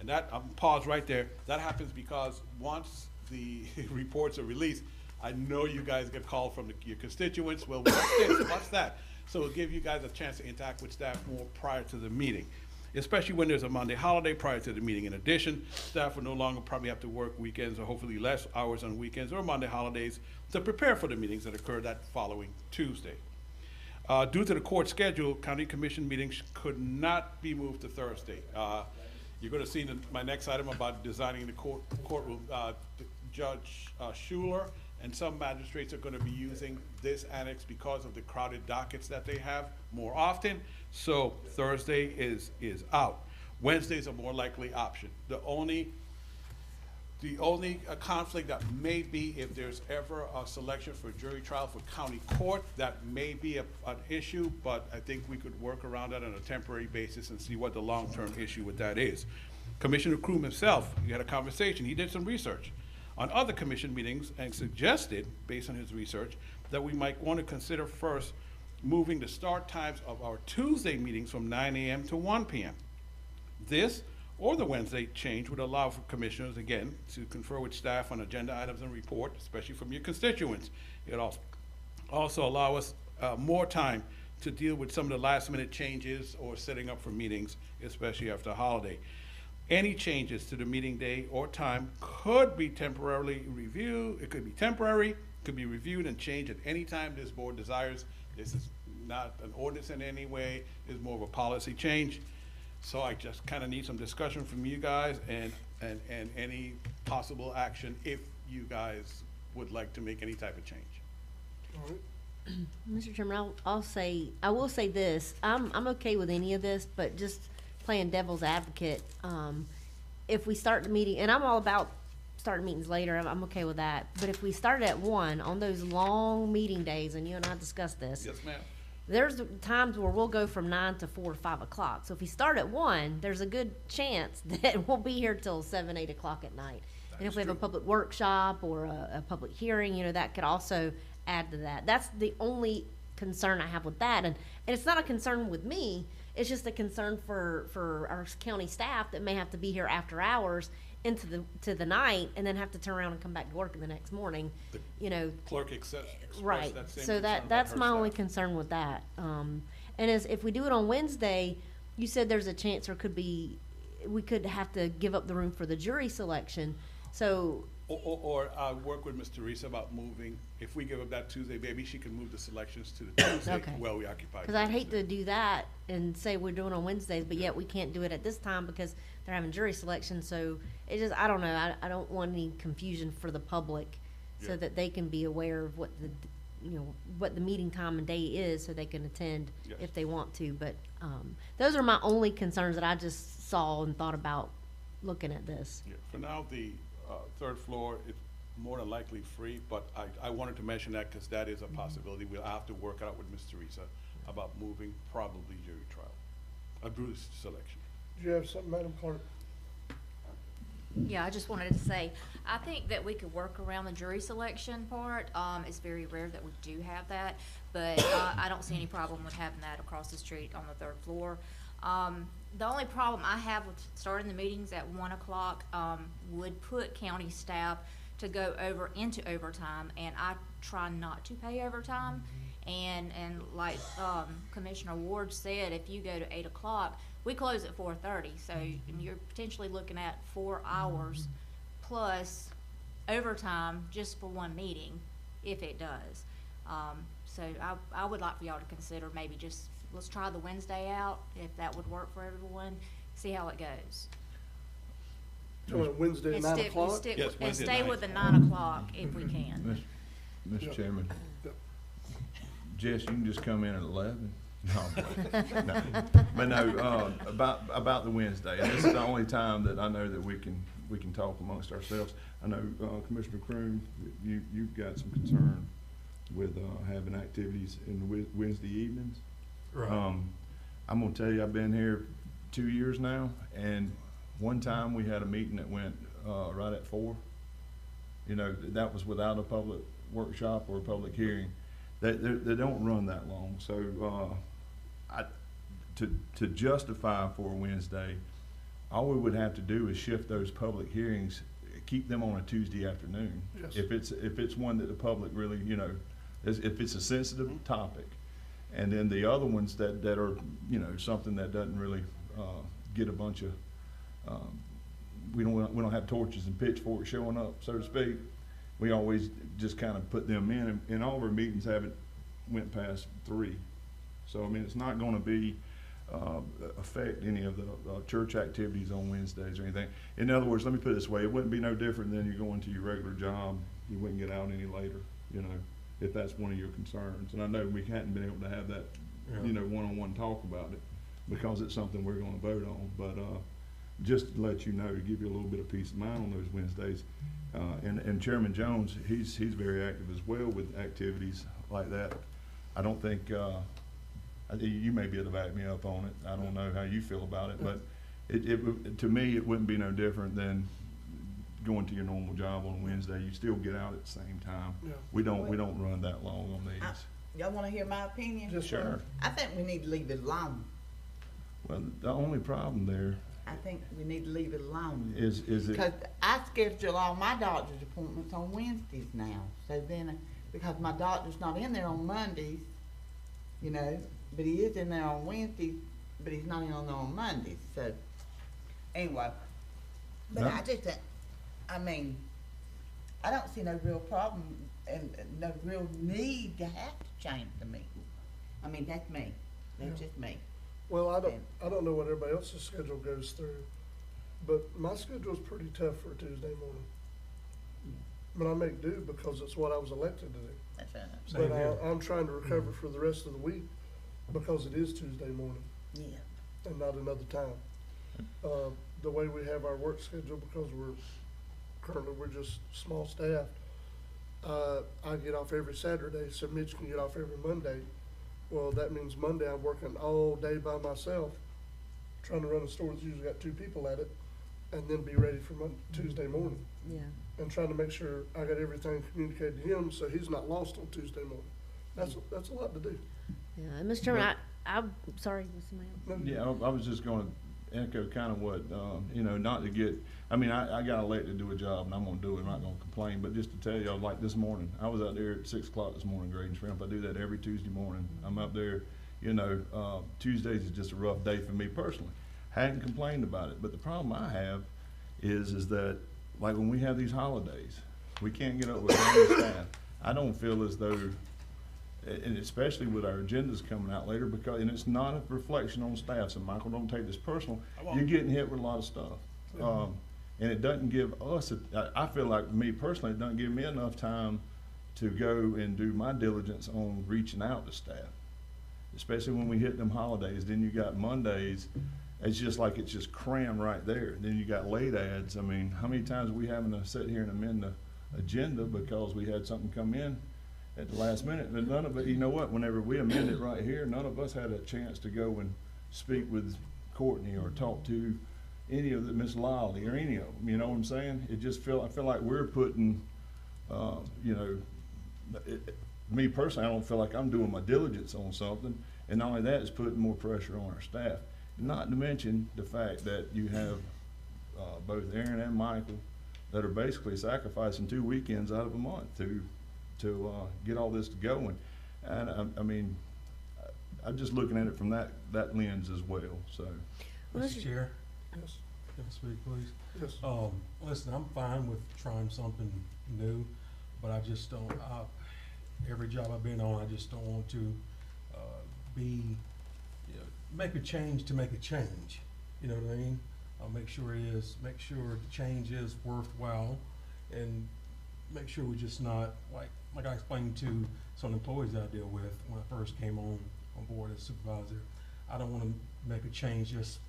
And that, I'll pause right there, that happens because once the reports are released, I know you guys get called from your constituents, well, what's this, what's that? So it'll give you guys a chance to interact with staff more prior to the meeting, especially when there's a Monday holiday prior to the meeting. In addition, staff will no longer probably have to work weekends or hopefully less hours on weekends or Monday holidays to prepare for the meetings that occur that following Tuesday. Due to the court schedule, county commission meetings could not be moved to Thursday. You're gonna see in my next item about designing the courtroom, Judge Schuler and some magistrates are gonna be using this annex because of the crowded dockets that they have more often. So Thursday is out. Wednesday's a more likely option. The only conflict that may be if there's ever a selection for jury trial for county court, that may be an issue, but I think we could work around that on a temporary basis and see what the long-term issue with that is. Commissioner Kroom himself, he had a conversation, he did some research on other commission meetings and suggested, based on his research, that we might want to consider first moving the start times of our Tuesday meetings from 9 a.m. to 1 p.m. This or the Wednesday change would allow for commissioners, again, to confer with staff on agenda items and report, especially from your constituents. It also allow us more time to deal with some of the last minute changes or setting up for meetings, especially after a holiday. Any changes to the meeting day or time could be temporarily reviewed. It could be temporary, could be reviewed and changed at any time this board desires. This is not an ordinance in any way, it's more of a policy change. So I just kind of need some discussion from you guys and any possible action if you guys would like to make any type of change. All right. Mr. Chairman, I will say this, I'm okay with any of this, but just playing devil's advocate, if we start the meeting, and I'm all about starting meetings later, I'm okay with that, but if we start at 1 on those long meeting days, and you and I discussed this. Yes, ma'am. There's times where we'll go from 9 to 4 or 5 o'clock. So if we start at 1, there's a good chance that we'll be here till 7, 8 o'clock at night. And if we have a public workshop or a public hearing, that could also add to that. That's the only concern I have with that. And it's not a concern with me. It's just a concern for our county staff that may have to be here after hours into the night and then have to turn around and come back to work the next morning. Clerk expressed Right. that same So concern about that's her my only staff. concern with that. And if we do it on Wednesday, you said there's a chance we could have to give up the room for the jury selection. So Or work with Ms. Teresa about moving, if we give up that Tuesday, maybe she can move the selections to the Tuesday Okay. while we occupy. Because I'd hate to do that and say we're doing it on Wednesdays, but yet we can't do it at this time because they're having jury selection. So it just, I don't know. I don't want any confusion for the public so Yeah. that they can be aware of what the meeting time and day is so they can attend Yes. if they want to. But those are my only concerns that I just saw and thought about looking at this. Yeah, for now, the third floor is more than likely free, but I wanted to mention that because that is a possibility. We'll have to work out with Ms. Teresa about moving probably jury trial, a jury selection. Do you have something, Madam Clerk? Yeah, I just wanted to say, I think that we could work around the jury selection part. It's very rare that we do have that, but I don't see any problem with having that across the street on the third floor. The only problem I have with starting the meetings at 1 o'clock, would put county staff to go into overtime, and I try not to pay overtime. And like, Commissioner Ward said, if you go to 8 o'clock, we close at 4:30, so you're potentially looking at 4 hours plus overtime just for one meeting, if it does. So I would like for y'all to consider maybe just, let's try the Wednesday out, if that would work for everyone, see how it goes. So Wednesday at And 9 stick- o'clock? stick Yes, with- And Wednesday at stay 9. with the 9 o'clock if we can. Yeah. Mr. Chairman, Yeah. Jess, you can just come in at 11. No, I'm playing. No. But no, about the Wednesday, and this is the only time that I know that we can talk amongst ourselves. I know, Commissioner Croom, you've got some concern with, having activities in the Wednesday evenings. Right. I'm gonna tell you, I've been here 2 years now, and one time we had a meeting that went, right at 4. That was without a public workshop or a public hearing. They don't run that long, so, to justify for Wednesday, all we would have to do is shift those public hearings, keep them on a Tuesday afternoon. Yes. If it's one that the public really, if it's a sensitive topic. And then the other ones that are, something that doesn't really, get a bunch of, we don't have torches and pitchforks showing up, so to speak. We always just kind of put them in, and all of our meetings haven't went past 3. So, I mean, it's not gonna be, affect any of the, church activities on Wednesdays or anything. In other words, let me put it this way, it wouldn't be no different than you going to your regular job. You wouldn't get out any later, if that's one of your concerns. And I know we hadn't been able to have that, Yeah. one-on-one talk about it, because it's something we're gonna vote on. But, just to let you know, to give you a little bit of peace of mind on those Wednesdays. And Chairman Jones, he's very active as well with activities like that. I don't think, you may be able to back me up on it. I don't know how you feel about it, but to me, it wouldn't be no different than going to your normal job on Wednesday. You still get out at the same time. Yeah. We don't run that long on these. Y'all wanna hear my opinion? Yes, Sure. I think we need to leave it alone. Well, the only problem there I think we need to leave it alone. is it, Because I schedule all my doctor's appointments on Wednesdays now. So then, because my doctor's not in there on Mondays, you know, but he is in there on Wednesdays, but he's not in there on Mondays, so, anyway. But No. I just, I mean, I don't see no real problem and no real need to have to change the meeting. I mean, that's me, that's just me. Well, I don't know what everybody else's schedule goes through, but my schedule's pretty tough for a Tuesday morning. But I make do because it's what I was elected to do. That's right. Same But here. I'm trying to recover for the rest of the week because it is Tuesday morning Yeah. and not another time. The way we have our work schedule, because we're just small staff, I get off every Saturday, so Mitch can get off every Monday. Well, that means Monday I'm working all day by myself, trying to run a store that's usually got 2 people at it, and then be ready for Tuesday morning. Yeah. And trying to make sure I got everything communicated to him so he's not lost on Tuesday morning. That's a lot to do. Yeah, and Mr. Chairman, I'm sorry, Mr. Mayor. Yeah, I was just gonna echo kind of what, you know, not to get, I mean, I got elected to do a job and I'm gonna do it, I'm not gonna complain, but just to tell y'all, like this morning, I was out there at 6 o'clock this morning grading shrimp. I do that every Tuesday morning. I'm up there, you know, Tuesdays is just a rough day for me personally. Hadn't complained about it, but the problem I have is that, like when we have these holidays, we can't get up with the staff. I don't feel as though, and especially with our agendas coming out later, because, and it's not a reflection on staff, so Michael, don't take this personal. You're getting hit with a lot of stuff. And it doesn't give us, I feel like, me personally, it doesn't give me enough time to go and do my diligence on reaching out to staff. Especially when we hit them holidays, then you got Mondays, it's just like it's just crammed right there. Then you got late ads. I mean, how many times are we having to sit here and amend the agenda because we had something come in at the last minute? And none of it, you know what, whenever we amend it right here, none of us had a chance to go and speak with Courtney or talk to any of the, Miss Lolly or any of them, you know what I'm saying? I feel like we're putting, you know, me personally, I don't feel like I'm doing my diligence on something, and not only that, it's putting more pressure on our staff. Not to mention the fact that you have both Aaron and Michael that are basically sacrificing 2 weekends out of a month to get all this going. And I mean, I'm just looking at it from that lens as well, so. Mr. Chair, Yes, can I speak, please? yes. Listen, I'm fine with trying something new, but I just don't, every job I've been on, I just don't want to, make a change to make a change. You know what I mean? I'll make sure the change is worthwhile, and make sure we're just not, like I explained to some employees I deal with when I first came on board as supervisor. I don't wanna make a change just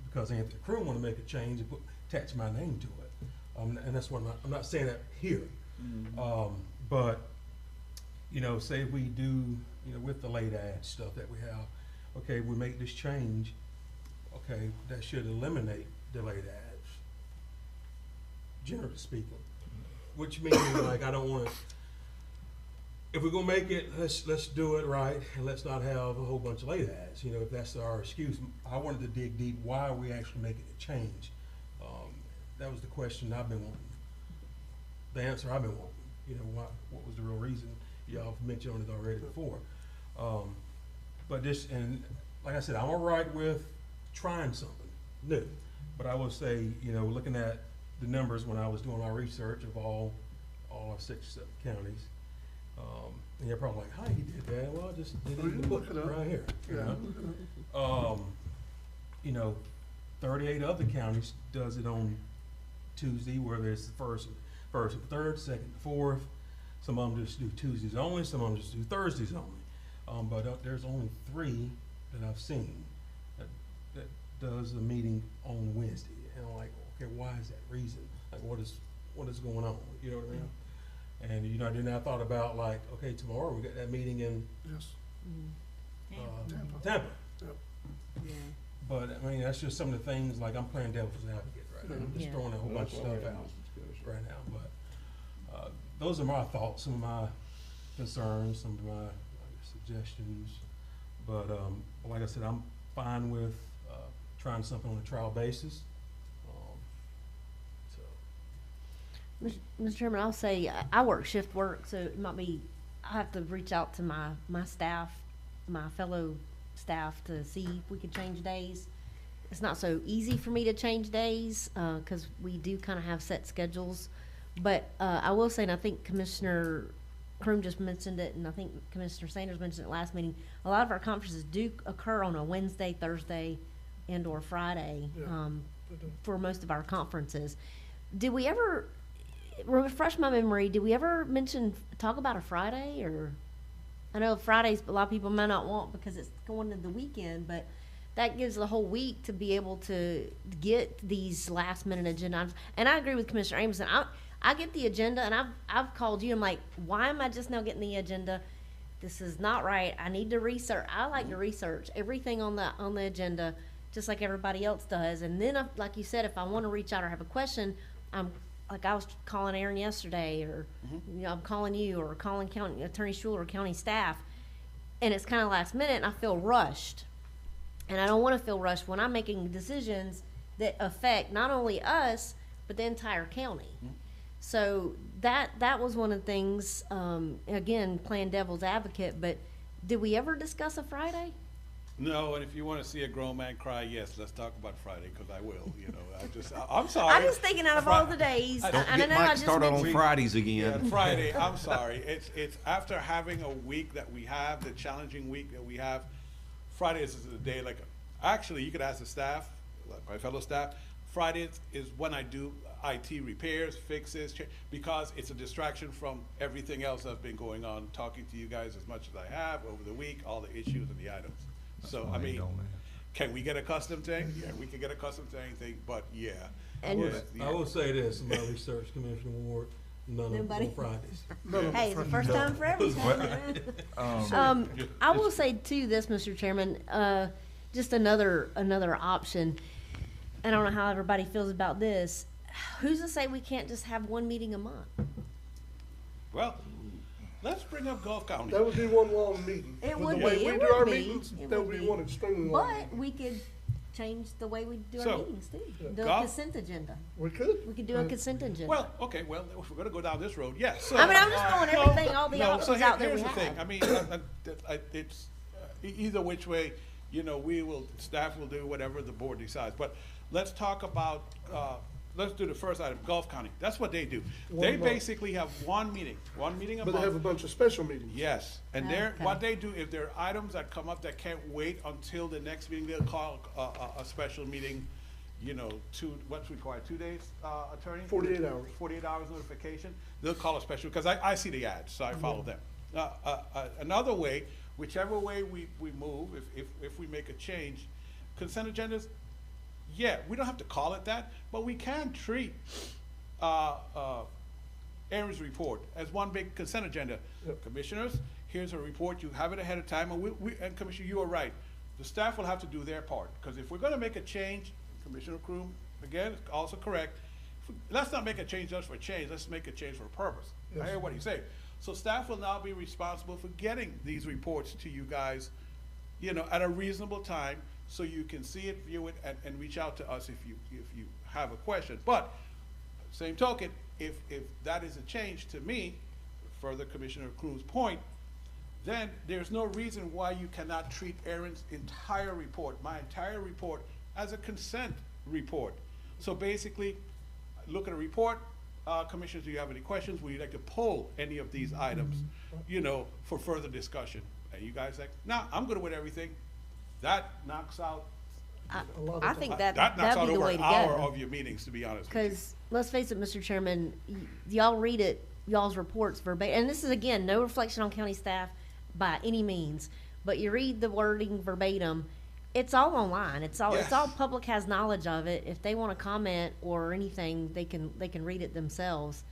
because Anthony Crew wanna make a change and attach my name to it. And that's what I'm not saying that here. But, you know, say we do, you know, with the late ad stuff that we have, okay, we make this change, okay, that should eliminate the late ads, generally speaking. Which means, like, I don't wanna, if we're gonna make it, let's do it right, and let's not have a whole bunch of late ads, you know, if that's our excuse. I wanted to dig deep, why are we actually making a change? That was the question I've been wanting, the answer I've been wanting, you know, what was the real reason? Y'all mentioned it already before. But this, and like I said, I'm all right with trying something new, but I will say, you know, looking at the numbers when I was doing my research of all our 6 counties, and you're probably like, how he did that? Well, I just did it in the book right here, you know? You know, 38 other counties does it on Tuesday, whether it's the first and third, second and fourth. Some of them just do Tuesdays only, some of them just do Thursdays only. But there's only 3 that I've seen that does a meeting on Wednesday. And I'm like, okay, why is that reason? Like, what is going on? You know what I mean? And, you know, then I thought about, like, okay, tomorrow we got that meeting in Yes. Tampa. Yep. Yeah. But, I mean, that's just some of the things, like, I'm playing devil's advocate right now. I'm just Yeah. throwing a whole bunch of stuff out right now. But those are my thoughts, some of my concerns, some of my suggestions. But like I said, I'm fine with trying something on a trial basis. Mr. Chairman, I'll say I work shift work, so it might be I have to reach out to my staff my fellow staff to see if we could change days. It's not so easy for me to change days, cause we do kinda have set schedules. But, I will say, and I think Commissioner Croom just mentioned it, and I think Commissioner Sanders mentioned it last meeting, a lot of our conferences do occur on a Wednesday, Thursday, and or Friday, for most of our conferences. Did we ever, refresh my memory, did we ever talk about a Friday, or? I know Fridays, a lot of people might not want because it's going into the weekend, but that gives the whole week to be able to get these last minute agenda items. And I agree with Commissioner Amerson. I get the agenda, and I've called you. I'm like, why am I just now getting the agenda? This is not right. I need to research. I like to research everything on the agenda, just like everybody else does. And then, like you said, if I want to reach out or have a question, like I was calling Aaron yesterday, or you know, I'm calling you, or calling County Attorney Schuler or county staff, and it's kind of last minute, and I feel rushed. And I don't want to feel rushed when I'm making decisions that affect not only us but the entire county. So that was one of the things. Again, playing devil's advocate, but did we ever discuss a Friday? No, and if you want to see a grown man cry, yes, let's talk about Friday, because I will, you know, I'm sorry. I'm just thinking out of all the days. Don't get Mike started on Fridays again. Yeah, Friday, I'm sorry. It's after having a week that we have, the challenging week that we have, Fridays is the day, like, actually, you could ask the staff, like my fellow staff, Fridays is when I do IT repairs, fixes, because it's a distraction from everything else that's been going on, talking to you guys as much as I have over the week, all the issues and the items. So, I mean, can we get accustomed to anything? Yeah, we can get accustomed to anything, but yeah. I will say this, my research, Commissioner Ward, none of them on Fridays. Hey, it's the first time for everything. I will say too this, Mr. Chairman, just another option. I don't know how everybody feels about this. Who's to say we can't just have one meeting a month? Well, let's bring up Gulf County. That would be one long meeting. It With would the way be, we it do our would be, meetings, it that would would be be. one extremely long. But we could change the way we do So, our meetings too. Do a Gulf- consent agenda. We could. We could do a consent agenda. Well, okay, well, if we're gonna go down this road, yes. So, I mean, I'm just going everything, all the no, options so out there here's we the thing. have. I mean, it's either which way, you know, staff will do whatever the board decides. But let's talk about, let's do the first item, Gulf County. That's what they do. They month. basically have one meeting a But month. they have a bunch of special meetings. Yes, and Okay. what they do, if there are items that come up that can't wait until the next meeting, they'll call a special meeting, you know, what's required, 2 days, attorney? 48 hours. 48 hours notification. They'll call a special, because I see the ads, so I follow them. Another way, whichever way we move, if we make a change, consent agendas, yeah, we don't have to call it that, but we can treat Aaron's report as one big consent agenda. Yep. Commissioners, here's a report, you have it ahead of time, and Commissioner, you are right. The staff will have to do their part, because if we're gonna make a change, Commissioner Croom, again, also correct, let's not make a change just for change, let's make a change for a purpose. I Yes. hear what he's saying. So staff will now be responsible for getting these reports to you guys, you know, at a reasonable time, so you can see it, view it, and reach out to us if you have a question. But, same token, if that is a change to me, further Commissioner Cruz's point, then there's no reason why you cannot treat Aaron's entire report, my entire report, as a consent report. So basically, look at a report, Commissioners, do you have any questions? Would you like to pull any of these items, you know, for further discussion? And you guys like, nah, I'm good with everything. That knocks out, I think that that'd knocks out be the over way an to hour go. of your meetings, to be honest with you. Because, let's face it, Mr. Chairman, y'all read it, y'all's reports verbatim, and this is, again, no reflection on county staff by any means, but you read the wording verbatim, it's all online, it's all public has knowledge of it. If they want to comment or anything, they can read it themselves.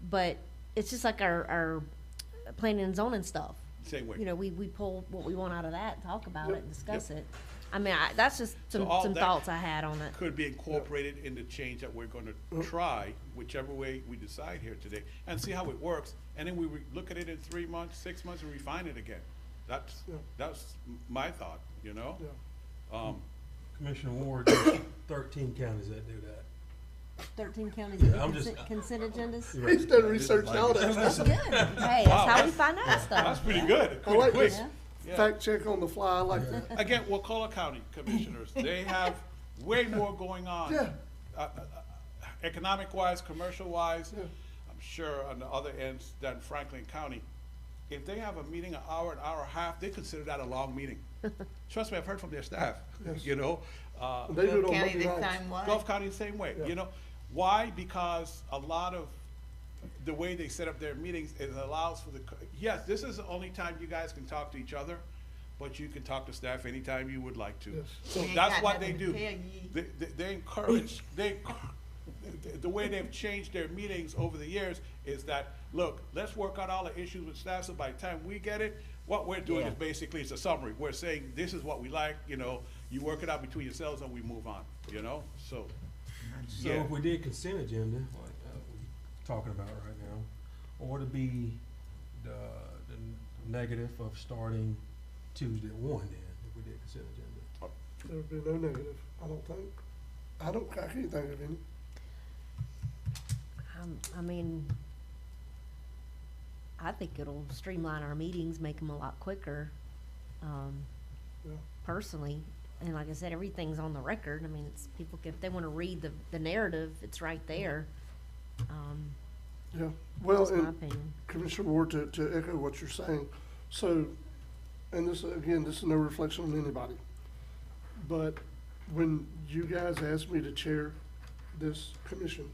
But it's just like our planning and zoning stuff. Same way. You know, we pull what we want out of that, talk about it, and discuss it. I mean, that's just some all that thoughts I had on it. Could be incorporated in the change that we're gonna try, whichever way we decide here today, and see how it works. And then we look at it in 3 months, 6 months, and refine it again. That's my thought, you know? Commissioner Ward, there's 13 counties that do that. 13 counties that I'm do just- consent agendas? Right. He's done research now. That's good. Hey, that's how we find out stuff. That's pretty good, I like pretty quick. this. Yeah. fact check on the fly, I like that. Again, Wakulla County Commissioners, they have way more going on. Yeah. Economic-wise, commercial-wise, Yeah. I'm sure on the other ends than Franklin County. If they have a meeting an hour and a half, they consider that a long meeting. Trust me, I've heard from their staff, Yes. you know? They do it on County Monday the nights. same way. Gulf County the same way, Yeah. you know? Why? Because a lot of the way they set up their meetings, it allows for yes, this is the only time you guys can talk to each other, but you can talk to staff anytime you would like to. Yes. So They ain't that's got what they nothing to do. tell ye. They encourage, the way they've changed their meetings over the years is that, look, let's work out all the issues with staff, so by the time we get it, what we're doing is basically, it's a summary. We're saying, this is what we like, you know, you work it out between yourselves and we move on, you know, so. So yeah. if we did consent agenda, like we're talking about right now, or to be the negative of starting Tuesday at 1 then, if we did consent agenda. There would be no negative, I don't think. I can't think of any. I mean, I think it'll streamline our meetings, make them a lot quicker, Yeah. personally. And like I said, everything's on the record. I mean, it's people, if they wanna read the narrative, it's right there. Yeah, well, That's my and opinion. Commissioner Ward, to echo what you're saying, so, and this, again, this is no reflection on anybody, but when you guys asked me to chair this commission,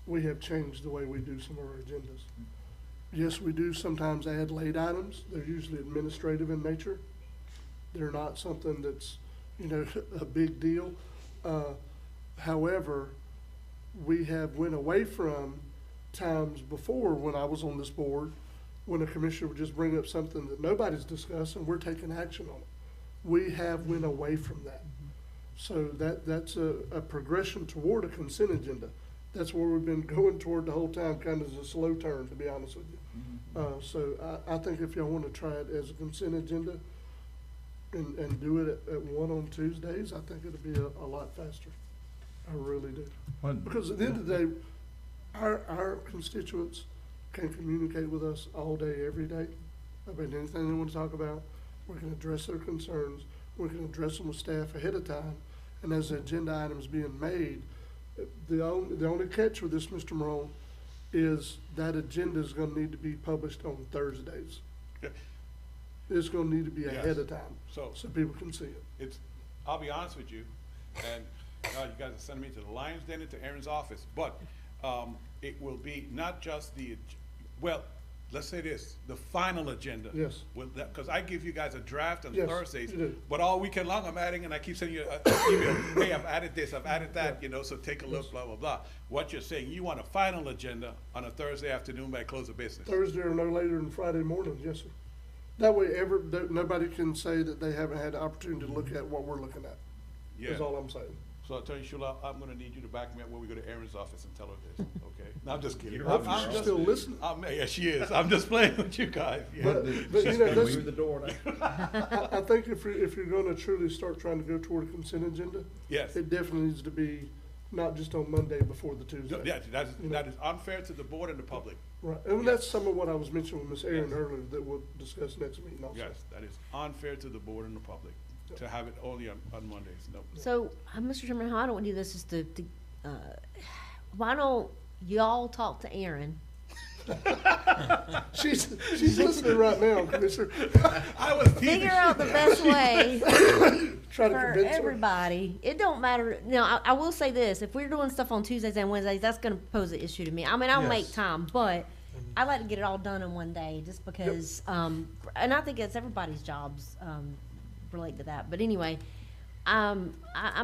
we have changed the way we do some of our agendas. Yes, we do sometimes add late items, they're usually administrative in nature. They're not something that's, you know, a big deal. However, we have went away from times before when I was on this board, when a commissioner would just bring up something that nobody's discussed and we're taking action on it. We have went away from that. So that's a progression toward a consent agenda. That's where we've been going toward the whole time, kind of as a slow turn, to be honest with you. So I think if y'all want to try it as a consent agenda and do it at 1 on Tuesdays, I think it'll be a lot faster. I really do. Because at the end of the day, our constituents can communicate with us all day, every day, about anything they want to talk about. We can address their concerns. We can address them with staff ahead of time. And as the agenda items being made, the only catch with this, Mr. Morone, is that agenda is gonna need to be published on Thursdays. Yeah. It's gonna need to be Yes. ahead of time, So so people can see it. I'll be honest with you, and you guys are sending me to the Lions Den and to Aaron's office, but it will be not just well, let's say this, the final agenda. Yes. Because I give you guys a draft on Yes, Thursdays, you do. but all weekend long I'm adding, and I keep sending you an email, hey, I've added this, I've added that, you know, so take a look, blah, blah, blah. What you're saying, you want a final agenda on a Thursday afternoon by close of business. Thursday or no later than Friday morning, yes, sir. That way nobody can say that they haven't had the opportunity to look at what we're looking at, Yeah. is all I'm saying. So Attorney Shula, I'm gonna need you to back me up when we go to Aaron's office and tell her this, okay? No, I'm just kidding. Hopefully I'm she's just- still listening. Yeah, she is. I'm just playing with you guys. Yeah. But you know, that's, the door now. I think if you're gonna truly start trying to go toward a consent agenda, Yes. it definitely needs to be not just on Monday before the Tuesday. Yeah, that is unfair to the board and the public. Right, and that's some of what I was mentioning with Ms. Aaron earlier that we'll discuss next meeting also. Yes, that is unfair to the board and the public to have it only on Mondays. No. So, Mr. Chairman, how I don't do this is why don't y'all talk to Aaron? She's listening right now, Commissioner. I was Figure out the best way Try to for convince her. everybody. It don't matter. Now, I will say this: if we're doing stuff on Tuesdays and Wednesdays, that's going to pose an issue to me. I mean, I'll make time, but I like to get it all done in one day, just because. And I think it's everybody's jobs relate to that. But anyway, I'm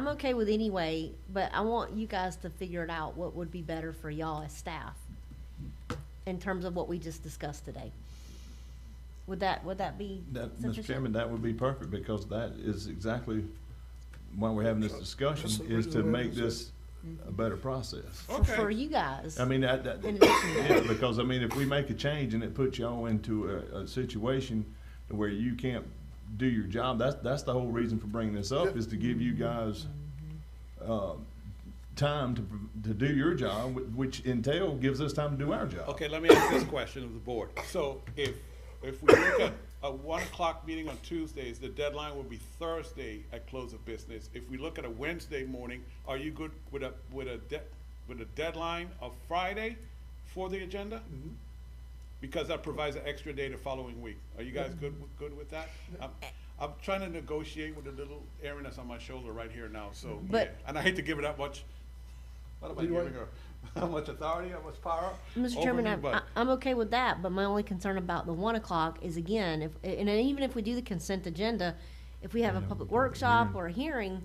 okay with any way, but I want you guys to figure it out what would be better for y'all as staff in terms of what we just discussed today. Would that be Mr. sufficient? Chairman, that would be perfect, because that is exactly why we're having this discussion, That's the is to reason make why this a better process. For you guys. I mean, In addition to that. yeah, because I mean, if we make a change and it puts y'all into a situation where you can't do your job, that's the whole reason for bringing this up, is to give you guys, time to do your job, which gives us time to do our job. Okay, let me ask this question of the board. So if we look at a 1 o'clock meeting on Tuesdays, the deadline will be Thursday at close of business. If we look at a Wednesday morning, are you good with a deadline of Friday for the agenda? Because that provides an extra day the following week. Are you guys good with that? I'm trying to negotiate with the little Erin that's on my shoulder right here now, so, But- yeah. And I hate to give it that much, what am I Do you giving her? How much authority, how much power? Mr. over Chairman, me, but- I'm okay with that, but my only concern about the 1 o'clock is, again, if, and then even if we do the consent agenda, if we have a public workshop or a hearing,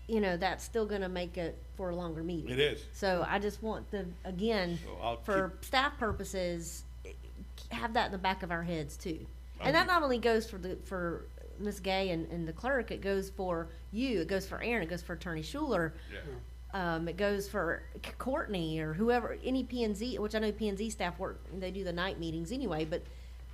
you know, that's still gonna make it for a longer meeting. It is. So I just want the, again, So I'll for staff purposes, have that in the back of our heads too. And that not only goes for Ms. Gay and the clerk, it goes for you, it goes for Aaron, it goes for Attorney Schuler. It goes for Courtney or whoever, any P and Z, which I know P and Z staff work, they do the night meetings anyway, but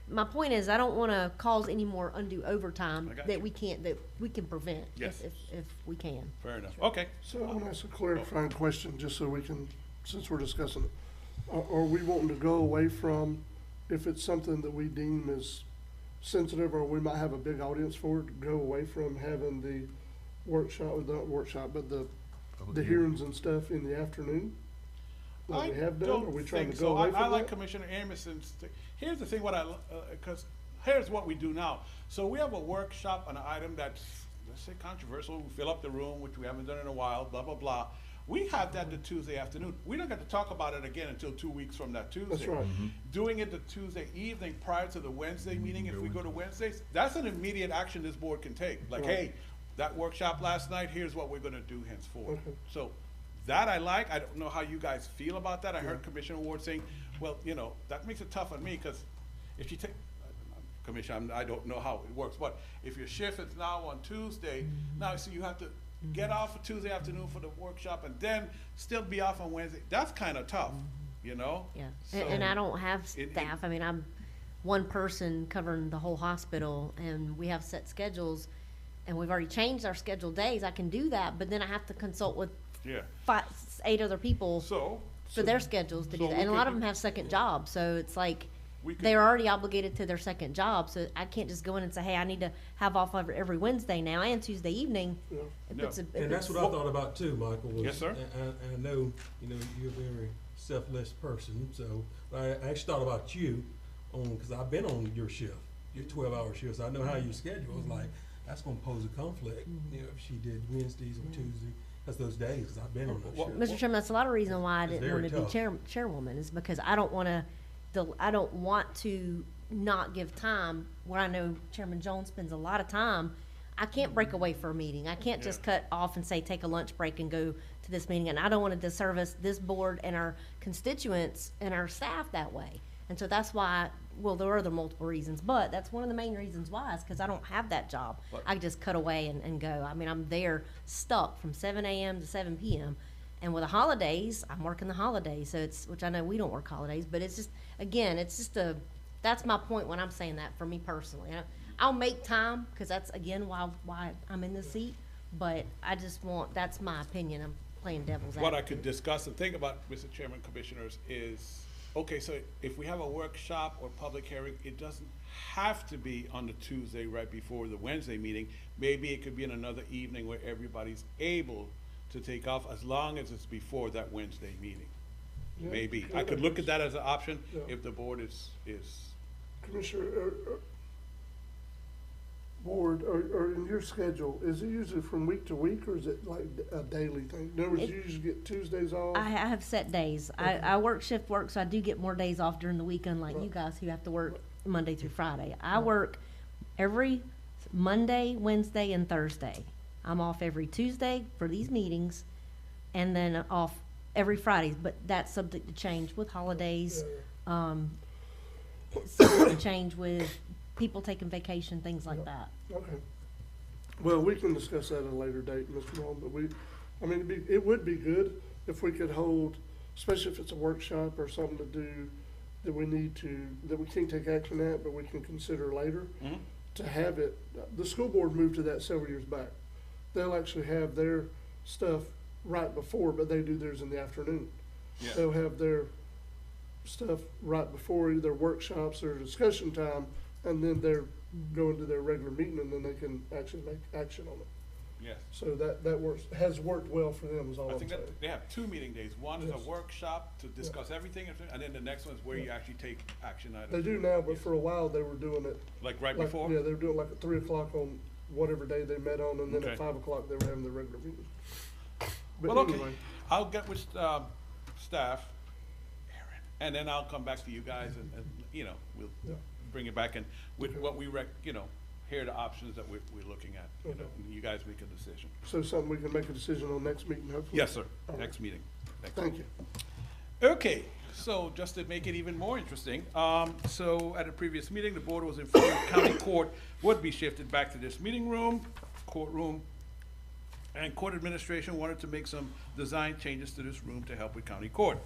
my point is, I don't wanna cause any more undue overtime I got that you. that we can prevent. Yes. If we can. Fair enough, okay. So I want to ask a clarifying question, just so we can, since we're discussing it. Are we wanting to go away from, if it's something that we deem as sensitive, or we might have a big audience for it, go away from having the workshop, or not workshop, but the hearings and stuff in the afternoon? Like we have done, or are we trying to go away I from like that? Commissioner Amison's, here's the thing, because here's what we do now. So we have a workshop on an item that's, let's say controversial, we fill up the room, which we haven't done in a while, blah, blah, blah. We have that the Tuesday afternoon. We don't get to talk about it again until 2 weeks from that Tuesday. That's right. Doing it the Tuesday evening prior to the Wednesday meeting, if we go to Wednesdays, that's an immediate action this board can take. Like, Right. hey, that workshop last night, here's what we're gonna do henceforth. Okay. So, that I like. I don't know how you guys feel about that. I heard Commissioner Ward saying, well, you know, that makes it tough on me, because if you take, Commissioner, I don't know how it works, but if your shift is now on Tuesday, now, so you have to get off for Tuesday afternoon for the workshop and then still be off on Wednesday. That's kinda tough, you know? Yeah, So- and I don't have it- staff, I mean, I'm one person covering the whole hospital, and we have set schedules, and we've already changed our scheduled days, I can do that, but then I have to consult with Yeah. 8 other people So. for their schedules to do so that, we and a lot could of them have second jobs, so it's like, We could- they're already obligated to their second job, so I can't just go in and say, hey, I need to have off every Wednesday now, and Tuesday evening. Yeah. If No. it's a- if And that's it's- what I thought about too, Michael, was. Yes, sir. And I know, you know, you're a very selfless person, so I actually thought about you because I've been on your shift, your 12-hour shifts. I know how you schedule. It's like, that's gonna pose a conflict, you know, if she did Wednesdays or Tuesday. That's those days, because I've been on those shifts. Mr. Chairman, that's a lot of reason why I It's didn't very want to be tough. chairwoman, is because I don't want to not give time, where I know Chairman Jones spends a lot of time. I can't break away for a meeting. I can't just cut off and say, take a lunch break and go to this meeting, and I don't want to disservice this board and our constituents and our staff that way. And so that's why, well, there are other multiple reasons, but that's one of the main reasons why, is because I don't have that job. But- I just cut away and go. I mean, I'm there stuck from 7 a.m. to 7 p.m. And with the holidays, I'm working the holidays, so it's, which I know we don't work holidays, but it's just, again, it's just that's my point when I'm saying that, for me personally. I'll make time, because that's, again, why I'm in this seat, but I just want, that's my opinion, I'm playing devil's advocate. What I could discuss and think about, Mr. Chairman, Commissioners, is, okay, so if we have a workshop or public hearing, it doesn't have to be on the Tuesday right before the Wednesday meeting. Maybe it could be in another evening where everybody's able to take off, as long as it's before that Wednesday meeting. Yeah, Maybe. yeah, I could look at that as an option Yeah. if the board is, Commissioner, Ward, or in your schedule, is it usually from week to week, or is it like a daily thing? In other words, you usually get Tuesdays off? I have set days. I work shift work, so I do get more days off during the week, unlike you guys who have to work Monday through Friday. I work every Monday, Wednesday, and Thursday. I'm off every Tuesday for these meetings, and then off every Friday, but that's subject to change with holidays. It's subject to change with people taking vacation, things like that. Okay. Well, we can discuss that at a later date, Mr. Long, but it would be good if we could hold, especially if it's a workshop or something to do that we can't take action at, but we can consider later, to have it. The school board moved to that several years back. They'll actually have their stuff right before, but they do theirs in the afternoon. Yeah. They'll have their stuff right before either workshops or discussion time and then they're going to their regular meeting, and then they can actually make action on it. Yes. So that works, has worked well for them, is all I I'm think saying. that they have 2 meeting days. One is Yes. a workshop to discuss everything, and then the next one is where you actually take action items. They do now, but for a while, they were doing it. Like right like- before? Yeah, they were doing like at 3 o'clock on whatever day they met on, and then Okay. at 5 o'clock, they were having their regular meeting. But Well, okay, anyway, I'll get with, staff, and then I'll come back to you guys and, you know, we'll Yeah. bring it back and with what we you know, here are the options that we're looking at, you know, Okay. and you guys make a decision. so something we can make a decision on next meeting, hopefully? Yes, sir, All right. next meeting. Next Thank you. Okay, so just to make it even more interesting, so at a previous meeting, the board was informed county court would be shifted back to this meeting room, courtroom, and court administration wanted to make some design changes to this room to help with county court.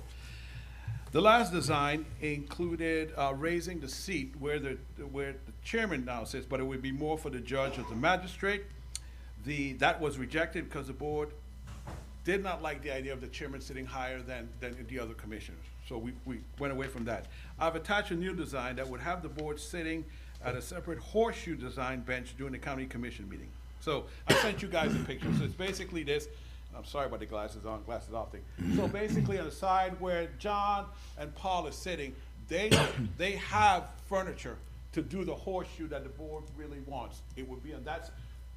The last design included raising the seat where the chairman now sits, but it would be more for the judge or the magistrate. That was rejected because the board did not like the idea of the chairman sitting higher than the other commissioners. So we went away from that. I've attached a new design that would have the board sitting at a separate horseshoe design bench during the county commission meeting. So I sent you guys a picture. So it's basically this. I'm sorry about the glasses on, glasses off thing. So basically on the side where John and Paul is sitting, they have furniture to do the horseshoe that the board really wants. It would be on that,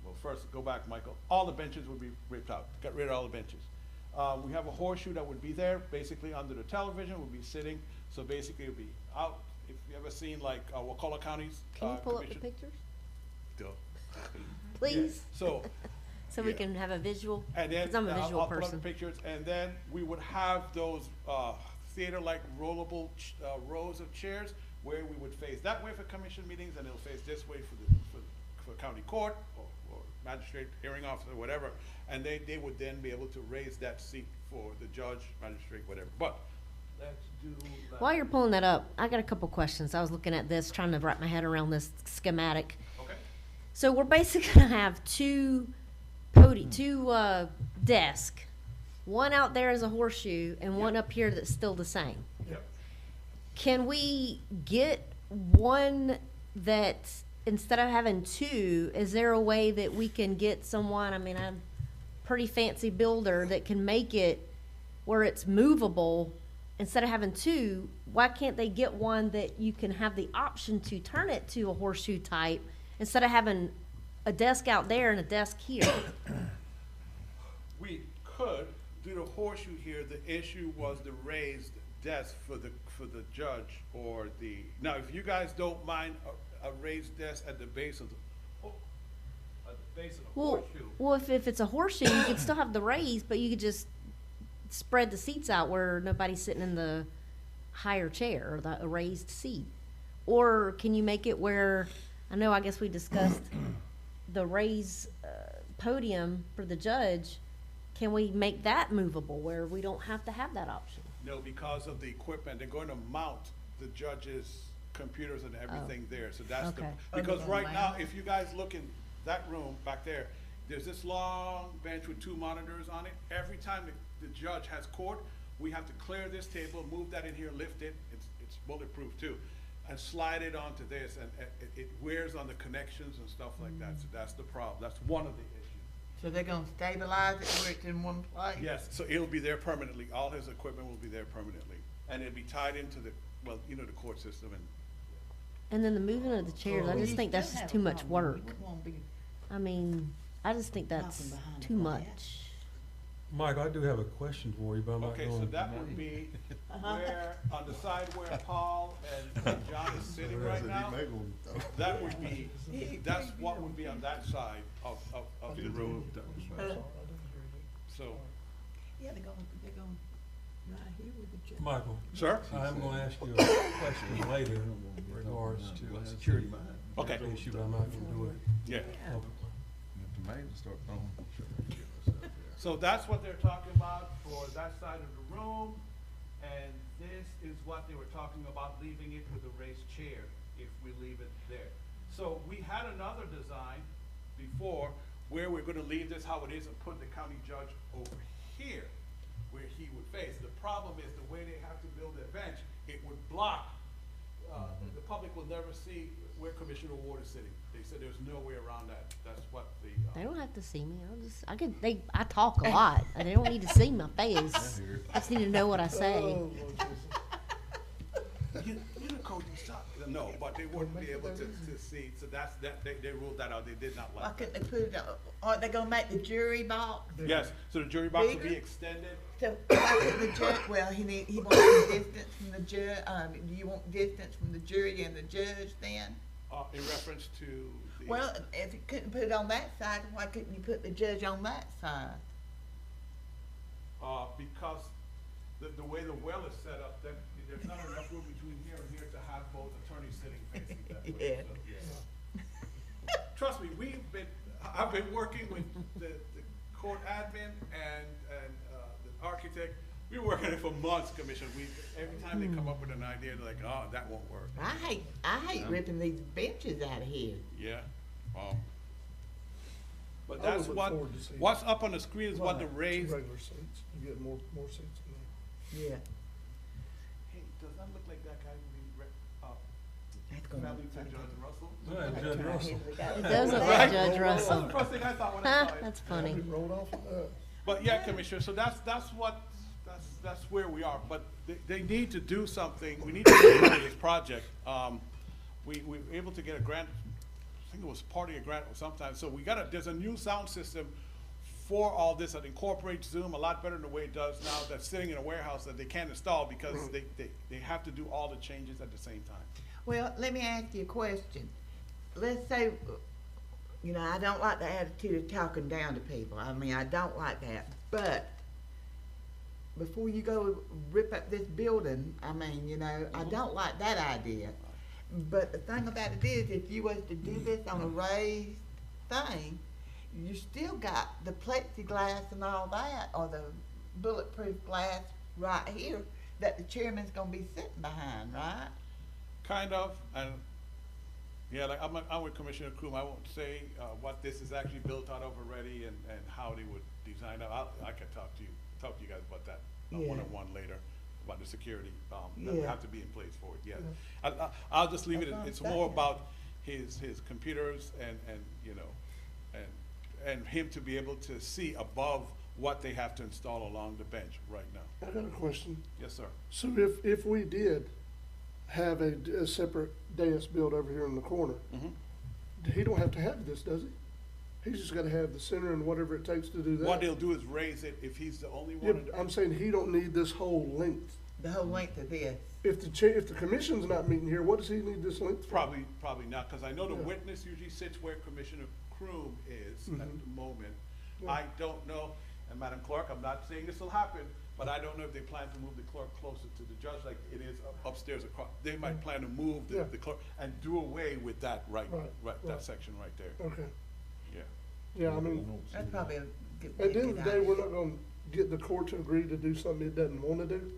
well, first, go back, Michael. All the benches would be ripped out, got rid of all the benches. We have a horseshoe that would be there, basically under the television, would be sitting. So basically it would be out, if you ever seen like Wakulla County's Can you pull up the commission. pictures, Duh. please? So, So we yeah. can have a visual, and then because I'm a visual I'll put up person. the pictures, and then we would have those theater-like rollable rows of chairs where we would face that way for commission meetings, and it'll face this way for county court or magistrate, hearing officer, whatever. And they would then be able to raise that seat for the judge, magistrate, whatever. But let's do. While you're pulling that up, I got a couple questions. I was looking at this, trying to wrap my head around this schematic. Okay. So we're basically gonna have two desk, one out there as a horseshoe and one up here that's still the same. Yep. Can we get one that, instead of having two, is there a way that we can get someone, I mean, I'm a pretty fancy builder, that can make it where it's movable? Instead of having two, why can't they get one that you can have the option to turn it to a horseshoe type, instead of having a desk out there and a desk here? We could do the horseshoe here. The issue was the raised desk for the judge or the, now, if you guys don't mind a raised desk at the base of the Well, horseshoe. if it's a horseshoe, you could still have the raise, but you could just spread the seats out where nobody's sitting in the higher chair or the raised seat. Or can you make it where, I guess we discussed the raised podium for the judge. Can we make that movable where we don't have to have that option? No, because of the equipment, they're going to mount the judge's computers and everything there, so that's the, Okay. because right now, if you guys look in that room back there, there's this long bench with 2 monitors on it. Every time the judge has court, we have to clear this table, move that in here, lift it, it's bulletproof too, and slide it onto this, and it wears on the connections and stuff like that, so that's the problem, that's one of the issues. So they're gonna stabilize it where it's in one place? Yes, so it'll be there permanently, all his equipment will be there permanently, and it'll be tied into the, well, you know, the court system, and And then the moving of the chairs, I Well, just you think that's still just have too a much problem. work. It won't be- I mean, I just think that's Nothing behind too glass. much. Mike, I do have a question for you, but I'm not okay, going. so that would be where, on the side where Paul and John is sitting right now, that would be, that's what would be on that side of the room. So, Yeah, they're gonna, right here with the judge. Michael. Sir? I'm gonna ask you a question later in regards to a security Okay. issue, but I'm not gonna do it. yeah. Okay. So that's what they're talking about for that side of the room, and this is what they were talking about, leaving it with a raised chair, if we leave it there. So we had another design before, where we're gonna leave this how it is and put the county judge over here, where he would face. The problem is the way they have to build their bench, it would block the public will never see where Commissioner Ward is sitting. They said there's no way around that. That's what the. They don't have to see me. I talk a lot. They don't need to see my face. I just need to know what I say. Oh, You know, Cody, stop. No, but they wouldn't be able to see, so they ruled that out, they did not Why like that. couldn't they put it on, aren't they gonna make the jury box? Yes, so the jury box will be Bigger? extended. So, why couldn't the judge, well, he wants the distance from the do you want distance from the jury and the judge then? In reference to the. Well, if you couldn't put it on that side, why couldn't you put the judge on that side? Because the way the well is set up, that there's not enough room between here and here to have both attorneys sitting facing that way. Yeah. So, trust me, I've been working with the court admin and the architect. We were working on it for months, Commissioner. Every time they come up with an idea, they're like, oh, that won't work. I hate ripping these benches out of here. Yeah. But I that's would look what, forward to seeing what's up on the screen is what the Two raised. regular seats, you get more seats in Yeah. Hey, does that look like that guy That's gonna family be to fun. Judge Russell? Yeah, Judge Russell. It does look Right? like Judge Russell. That's the first thing I thought when I Huh, saw it. that's funny. there. Rolled off of that. But yeah, Commissioner, so that's where we are, but they need to do something, we need to do this project. We were able to get a grant, I think it was part of a grant or sometime, so there's a new sound system for all this that incorporates Zoom a lot better than the way it does now, that's sitting in a warehouse that they can't install because they have to do all the changes at the same time. Well, let me ask you a question. Let's say, you know, I don't like the attitude of talking down to people. I mean, I don't like that. But before you go rip up this building, I mean, you know, I don't like that idea. But the thing about it is, if you was to do this on a raised thing, you still got the plexiglass and all that, or the bulletproof glass right here that the chairman's gonna be sitting behind, right? Kind of, and yeah, like I'm with Commissioner Kroom. I won't say what this is actually built out of already and how they would design it. I can talk to you guys about that Yeah. one-on-one later about the security that Yeah. have to be in place for it. Yeah, I'll just leave it. It's more about his computers and you know and him to be able to see above what they have to install along the bench right now. I got a question. Yes, sir. So if we did have a separate dais built over here in the corner, he don't have to have this, does he? He's just gotta have the center and whatever it takes to do that. What they'll do is raise it if he's the only Yeah, one. but I'm saying he don't need this whole length. The whole length of this. If the commission's not meeting here, what does he need this length for? Probably not, because I know the Yeah. witness usually sits where Commissioner Kroom is at Mhm. the moment. Yeah. I don't know, and Madam Clerk, I'm not saying this will happen, but I don't know if they plan to move the clerk closer to the judge like it is upstairs across. They might plan to move Yeah. the clerk and do away with that Right, that right. section right there. Okay, Yeah. yeah, I mean, That's probably a good. at the end of the day, idea. we're not gonna get the court to agree to do something it doesn't wanna do.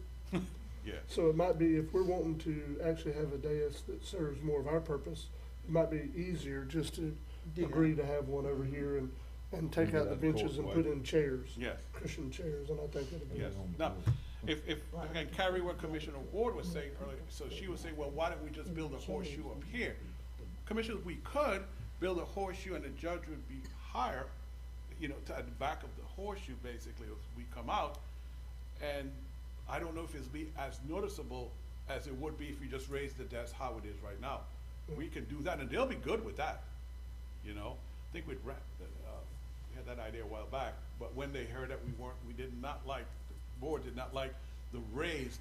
Yeah. So it might be, if we're wanting to actually have a dais that serves more of our purpose, it might be easier just to Do agree to have one over here and take out the benches and put in chairs. Yes. Cushion chairs, and I think it'd be. Yes. Now, if, and Carrie, what Commissioner Ward was saying earlier, so she was saying, well, why don't we just build a horseshoe up here? Commissioners, we could build a horseshoe and the judge would be higher, you know, at the back of the horseshoe, basically, as we come out. And I don't know if it'll be as noticeable as it would be if you just raise the desk how it is right now. We can do that, and they'll be good with that, you know? I think we had that idea a while back, but when they heard that we did not like, the board did not like the raised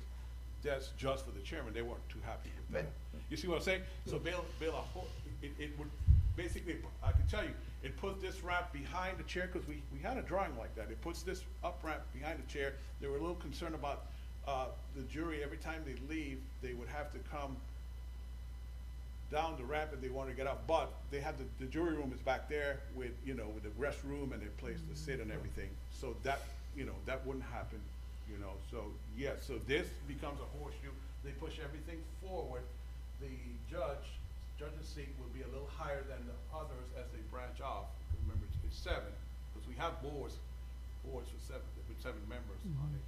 desk just for the chairman, they weren't too happy with that. You see what I'm saying? So it would, basically, I can tell you, it puts this ramp behind the chair, because we had a drawing like that. It puts this up ramp behind the chair. They were a little concerned about the jury, every time they leave, they would have to come down the ramp if they wanted to get out, but they have the jury room is back there with, you know, with the restroom and a place to sit and everything. So that, you know, that wouldn't happen, you know, so yes, so this becomes a horseshoe. They push everything forward. The judge's seat will be a little higher than the others as they branch off. Remember, it's 7, because we have boards with seven members on it.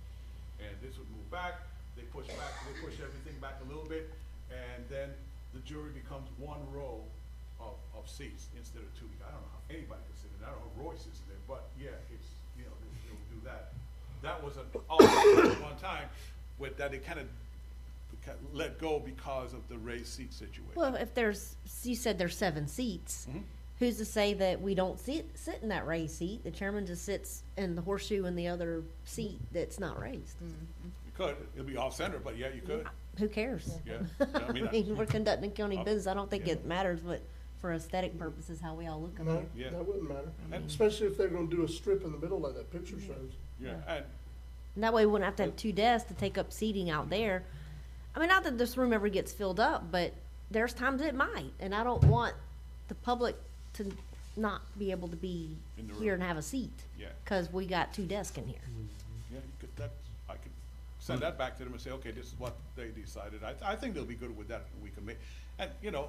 And this would move back, they push everything back a little bit, and then the jury becomes one row of seats instead of two. I don't know how anybody can sit in there. I don't know if Roy sits in there, but yeah, it's, you know, they'll do that. That was an alternative at one time with that they kind of let go because of the raised seat situation. Well, if there's, you said there's 7 seats. Mhm. Who's to say that we don't sit in that raised seat? The chairman just sits in the horseshoe in the other seat that's not raised. You could, it'll be off center, but yeah, you could. Who cares? Yeah. I I mean, mean, we're conducting county Oh, business. I don't think yeah. it matters, but for aesthetic purposes, how we all look up No, there. Yeah. that wouldn't matter, And- especially if they're gonna do a strip in the middle like that picture shows. Yeah, and And that way we wouldn't have to have 2 desks to take up seating out there. I mean, not that this room ever gets filled up, but there's times it might, and I don't want the public to not be able to be In the here room. and have a seat. Yeah. Cause we got 2 desks in here. yeah, you could, I could send that back to them and say, okay, this is what they decided. I think they'll be good with that. We can make, and, you know,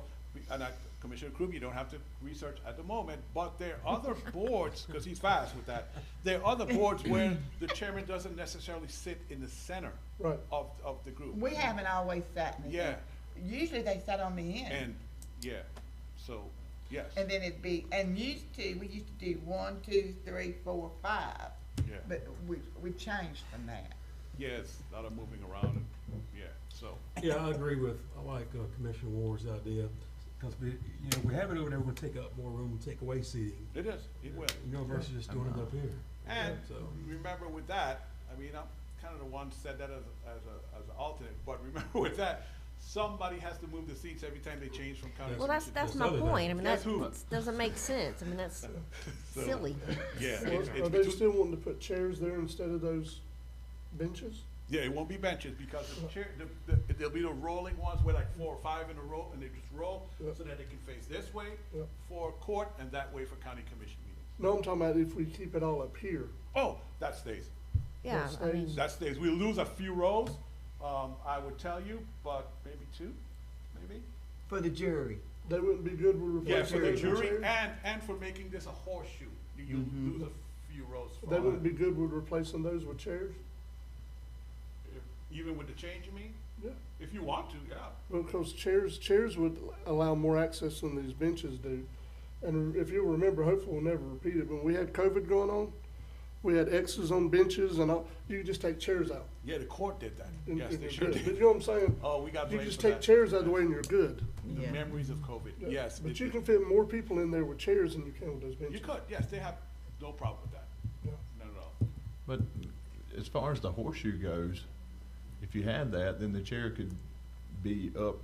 Commissioner Kruger, you don't have to research at the moment, but there are other boards, because he's fast with that. There are other boards where the chairman doesn't necessarily sit in the center Right. of the group. We haven't always sat in the. Yeah. Usually they sat on the end. And, yeah, so, yes, And then it'd be, and we used to do 1, 2, 3, 4, 5. yeah, But we changed from that. yeah, it's a lot of moving around, and, yeah, so. Yeah, I agree with, I like Commissioner Ward's idea, because we, you know, we have it over there, we're gonna take up more room and take away seating, It is, it will. you know, versus just doing it up here. And So, remember with that, I mean, I'm kind of the one said that as an alternate, but remember with that, somebody has to move the seats every time they change from county. Well, that's commission. my other point. I mean, Guess that who? doesn't make sense. I mean, that's So, silly. Yeah, Or it's Are they between- still wanting to put chairs there instead of those benches? yeah, it won't be benches because the chair, there'll be the rolling ones where like 4 or 5 in a row and they just roll Yeah. so that they can face this way Yeah. for court and that way for county commission meetings. No, I'm talking about if we keep it all up here. Oh, that stays. Yeah, That I mean, stays. That stays. We'll lose a few rows, I would tell you, but maybe 2, maybe. For the jury. They wouldn't be good with Yeah, replacing for the those with jury chairs? and for making this a horseshoe. You lose a few rows. They from wouldn't be good with replacing those with chairs? Even with the change, you mean? Yeah. If you want to, yeah. Because chairs would allow more access than these benches do. And if you'll remember, hopefully we'll never repeat it, when we had COVID going on, we had X's on benches and all, you could just take chairs out. Yeah, the court did that. and- Yes, and they you're sure good. did. But you know what I'm saying? Oh, we got You blamed just for take that. chairs out of the way and you're good. The Yeah. memories of COVID, Yeah. yes. But it- you can fit more people in there with chairs than you can with those benches. You could, yes, they have no problem with that. Yeah. Not at all. But as far as the horseshoe goes, if you had that, then the chair could be up,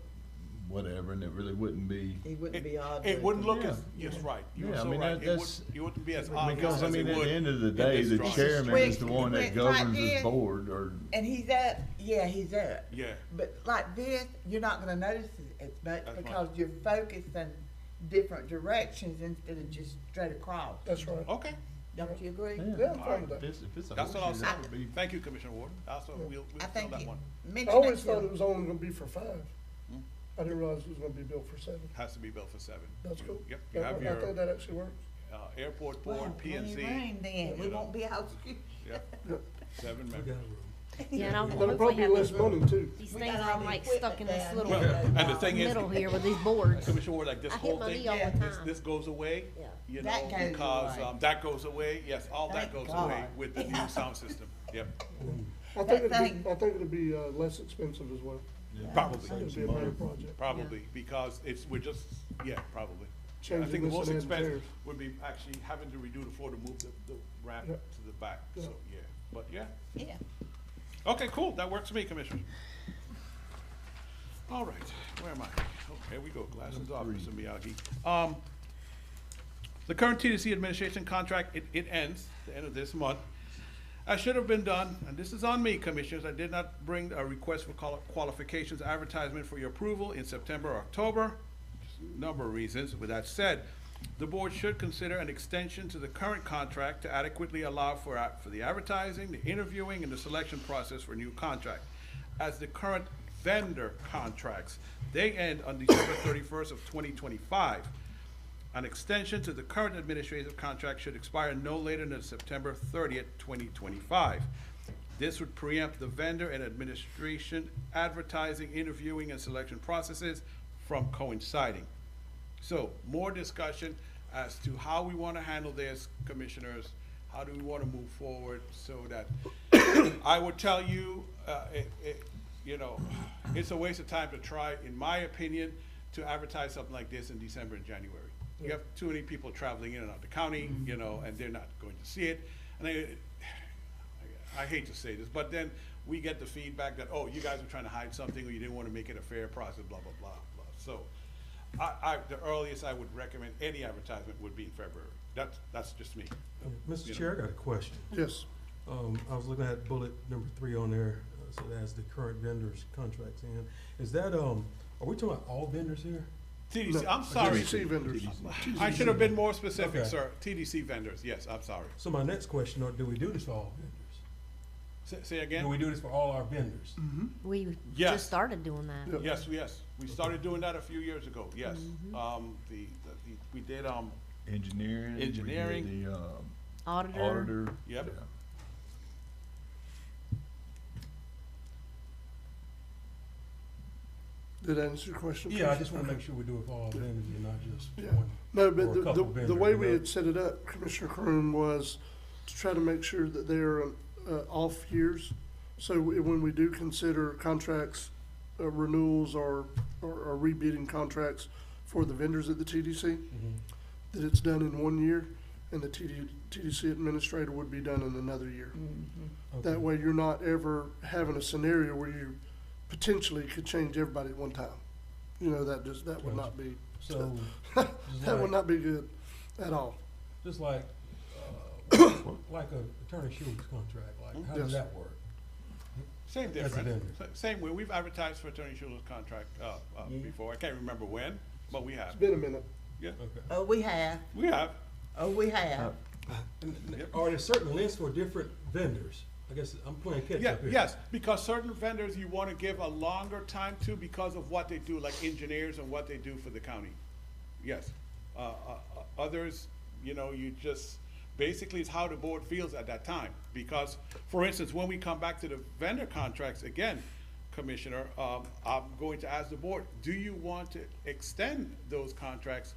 whatever, and it really wouldn't be. It wouldn't be odd. It wouldn't look Yeah. as, yes, right. You're Yeah, I so mean, right. It that's- wouldn't, it wouldn't be as obvious Because, I as it mean, at would the end of the in day, this the drawing. chairman is the one that Right governs here. this board, or, And he's up, yeah, he's up. Yeah. But like this, you're not gonna notice it as much That's right. because you're focused in different directions instead of just straight across. That's right. Okay, Don't you agree? yeah. Yeah, I'm fine with If that. if it's a that's what I'll horseshoe, say. that would be. Thank you, Commissioner Ward. Also, we'll I fill think that you one. I mentioned always that thought to it was only gonna be for 5. Hmm. I didn't realize it was gonna be built for 7. Has to be built for 7. That's cool. Yep, you have I your, think that actually works. airport Well, board, plenty PNC. room then, we you know. won't be out. Yep, Yep. 7 We got members. room. yeah, and I'll That'll hopefully probably be have less these, money too. these We things got are all the like equipment stuck in this down little here. Well, and the thing is, middle here with these boards. Commissioner Ward, like this I hit whole my thing, knee all the Yeah. time. this goes away. Yeah. You That know, goes because, away. that goes away, yes, all that Thank goes God. away with the new sound system. Yep, I think it'll be less expensive as well. probably, It'll be a better project. probably, because we're just, yeah, probably. I Changing think the this most and adding expensive chairs. would be actually having to redo the floor to move the ramp Yeah. to the back, Yeah. so, yeah, but, yeah. Yeah. Okay, cool, that works for me, Commissioner. All right, where am I? Oh, here we go, glasses off, Mr. Miyagi. The current TDC administration contract, it ends the end of this month. I should have been done, and this is on me, Commissioners, I did not bring a request for qualifications advertisement for your approval in September or October. Number of reasons. With that said, the board should consider an extension to the current contract to adequately allow for the advertising, the interviewing, and the selection process for a new contract. As the current vendor contracts, they end on December 31st of 2025. An extension to the current administrative contract should expire no later than September 30th, 2025. This would preempt the vendor and administration advertising, interviewing, and selection processes from coinciding. So more discussion as to how we want to handle this, commissioners. How do we want to move forward so that, I would tell you, you know, it's a waste of time to try, in my opinion, to advertise something like this in December and January. You have too many people traveling in and out of the county, you know, and they're not going to see it. And I hate to say this, but then we get the feedback that, oh, you guys were trying to hide something, or you didn't want to make it a fair process, blah, blah, blah, blah. So, the earliest I would recommend any advertisement would be in February. That's just me. Mr. Chair, I got a question. Yes. I was looking at bullet number 3 on there, so it has the current vendors' contracts in. Is that, are we talking about all vendors here? TDC, No, I'm sorry. TDC vendors. I should have been more specific, Okay. sir. TDC vendors, yes, I'm sorry. So my next question, do we do this for all vendors? Say again? Do we do this for all our vendors? We Yes. just started doing that. Yes, yes. We started doing that a few years ago, yes. We did, Engineering. we did Engineering. The, Auditor. auditor. Yep. Yeah. Did that answer your question? Yeah, I Commissioner? just wanna make sure we do it for all vendors and not just Yeah. one. No, or but a the couple the vendors, way you we know? had set it up, Commissioner Croom, was to try to make sure that they're off years. So when we do consider contracts, renewals or rebidding contracts for the vendors at the TDC, that it's done in 1 year, and the TDC administrator would be done in another year. Okay. That way, you're not ever having a scenario where you potentially could change everybody at one time. You know, that would not be, So, that would not be good at all. just like, like a Attorney Schuler's contract, like, how does Yes. that work? same As a difference. vendor. Same way. We've advertised for Attorney Schuler's contract, before. I can't remember when, but we It's have. been a minute. Yeah, Okay. Oh, we have. we have. Oh, we have. Are there certain lists for different vendors? I guess I'm playing catch Yeah, up here. yes, because certain vendors you want to give a longer time to because of what they do, like engineers and what they do for the county. Yes. Others, you know, you just, basically it's how the board feels at that time. Because, for instance, when we come back to the vendor contracts, again, Commissioner, I'm going to ask the board, do you want to extend those contracts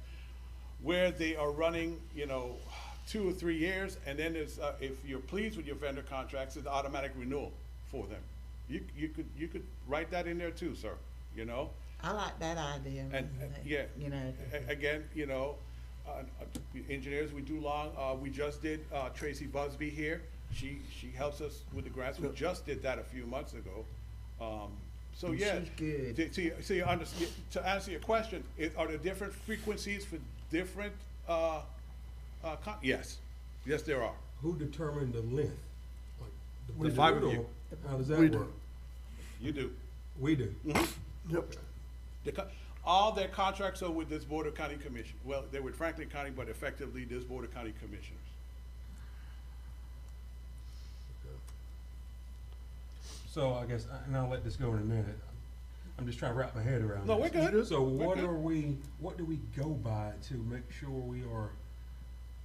where they are running, you know, 2 or 3 years, and then there's, if you're pleased with your vendor contracts, it's automatic renewal for them. You could write that in there too, sir, you know? I like that idea. And, yeah. You know. Again, you know, engineers, we do long, we just did, Tracy Busby here. She helps us with the grants. We just did that a few months ago. So And yeah. she's good. So you understand, to answer your question, are there different frequencies for different, yes, there are. Who determined the length? Like, The 5 of board, you. or How does that We do. work? You do. We do. Yep. All their contracts are with this Board of County Commission. Well, they're with Franklin County, but effectively this Board of County Commissioners. So I guess, and I'll let this go in a minute. I'm just trying to wrap my head around No, this. we're good. So what We're good. what do we go by to make sure we are,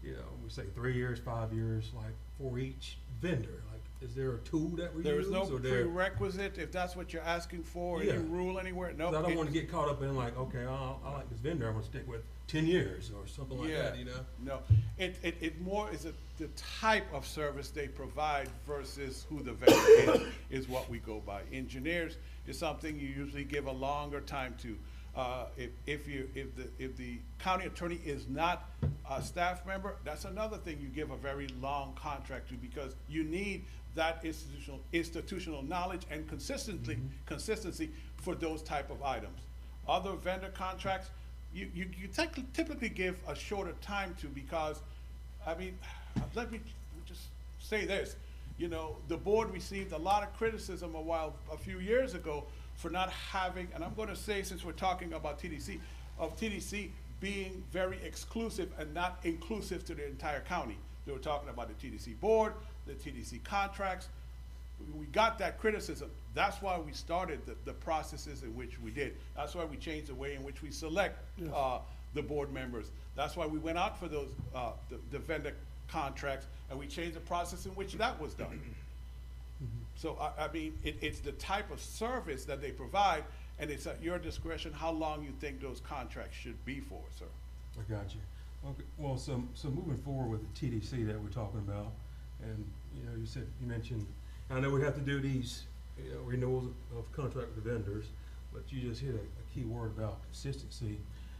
you know, we say 3 years, 5 years, like for each vendor? Like, is there a tool that we There use? is no or there- prerequisite, if that's what you're asking for, Yeah. any rule anywhere, no. 'Cause I don't wanna get caught up in like, okay, I like this vendor, I'm gonna stick with 10 years or something like that, you know? No, it more is the type of service they provide versus who the vendor is what we go by. Engineers is something you usually give a longer time to. If the county attorney is not a staff member, that's another thing you give a very long contract to, because you need that institutional knowledge and consistency for those type of items. Other vendor contracts, you typically give a shorter time to, because, I mean, let me just say this. You know, the board received a lot of criticism a few years ago for not having, and I'm gonna say, since we're talking about TDC, of TDC being very exclusive and not inclusive to the entire county. They were talking about the TDC board, the TDC contracts. We got that criticism. That's why we started the processes in which we did. That's why we changed the way in which we select the board members. That's why we went out for those the vendor contracts, and we changed the process in which that was done. So, I mean, it's the type of service that they provide, and it's at your discretion how long you think those contracts should be for, sir. I got you. Okay, well, so moving forward with the TDC that we're talking about, and, you know, you mentioned, I know we have to do these, you know, renewals of contract with the vendors, but you just hit a key word about consistency.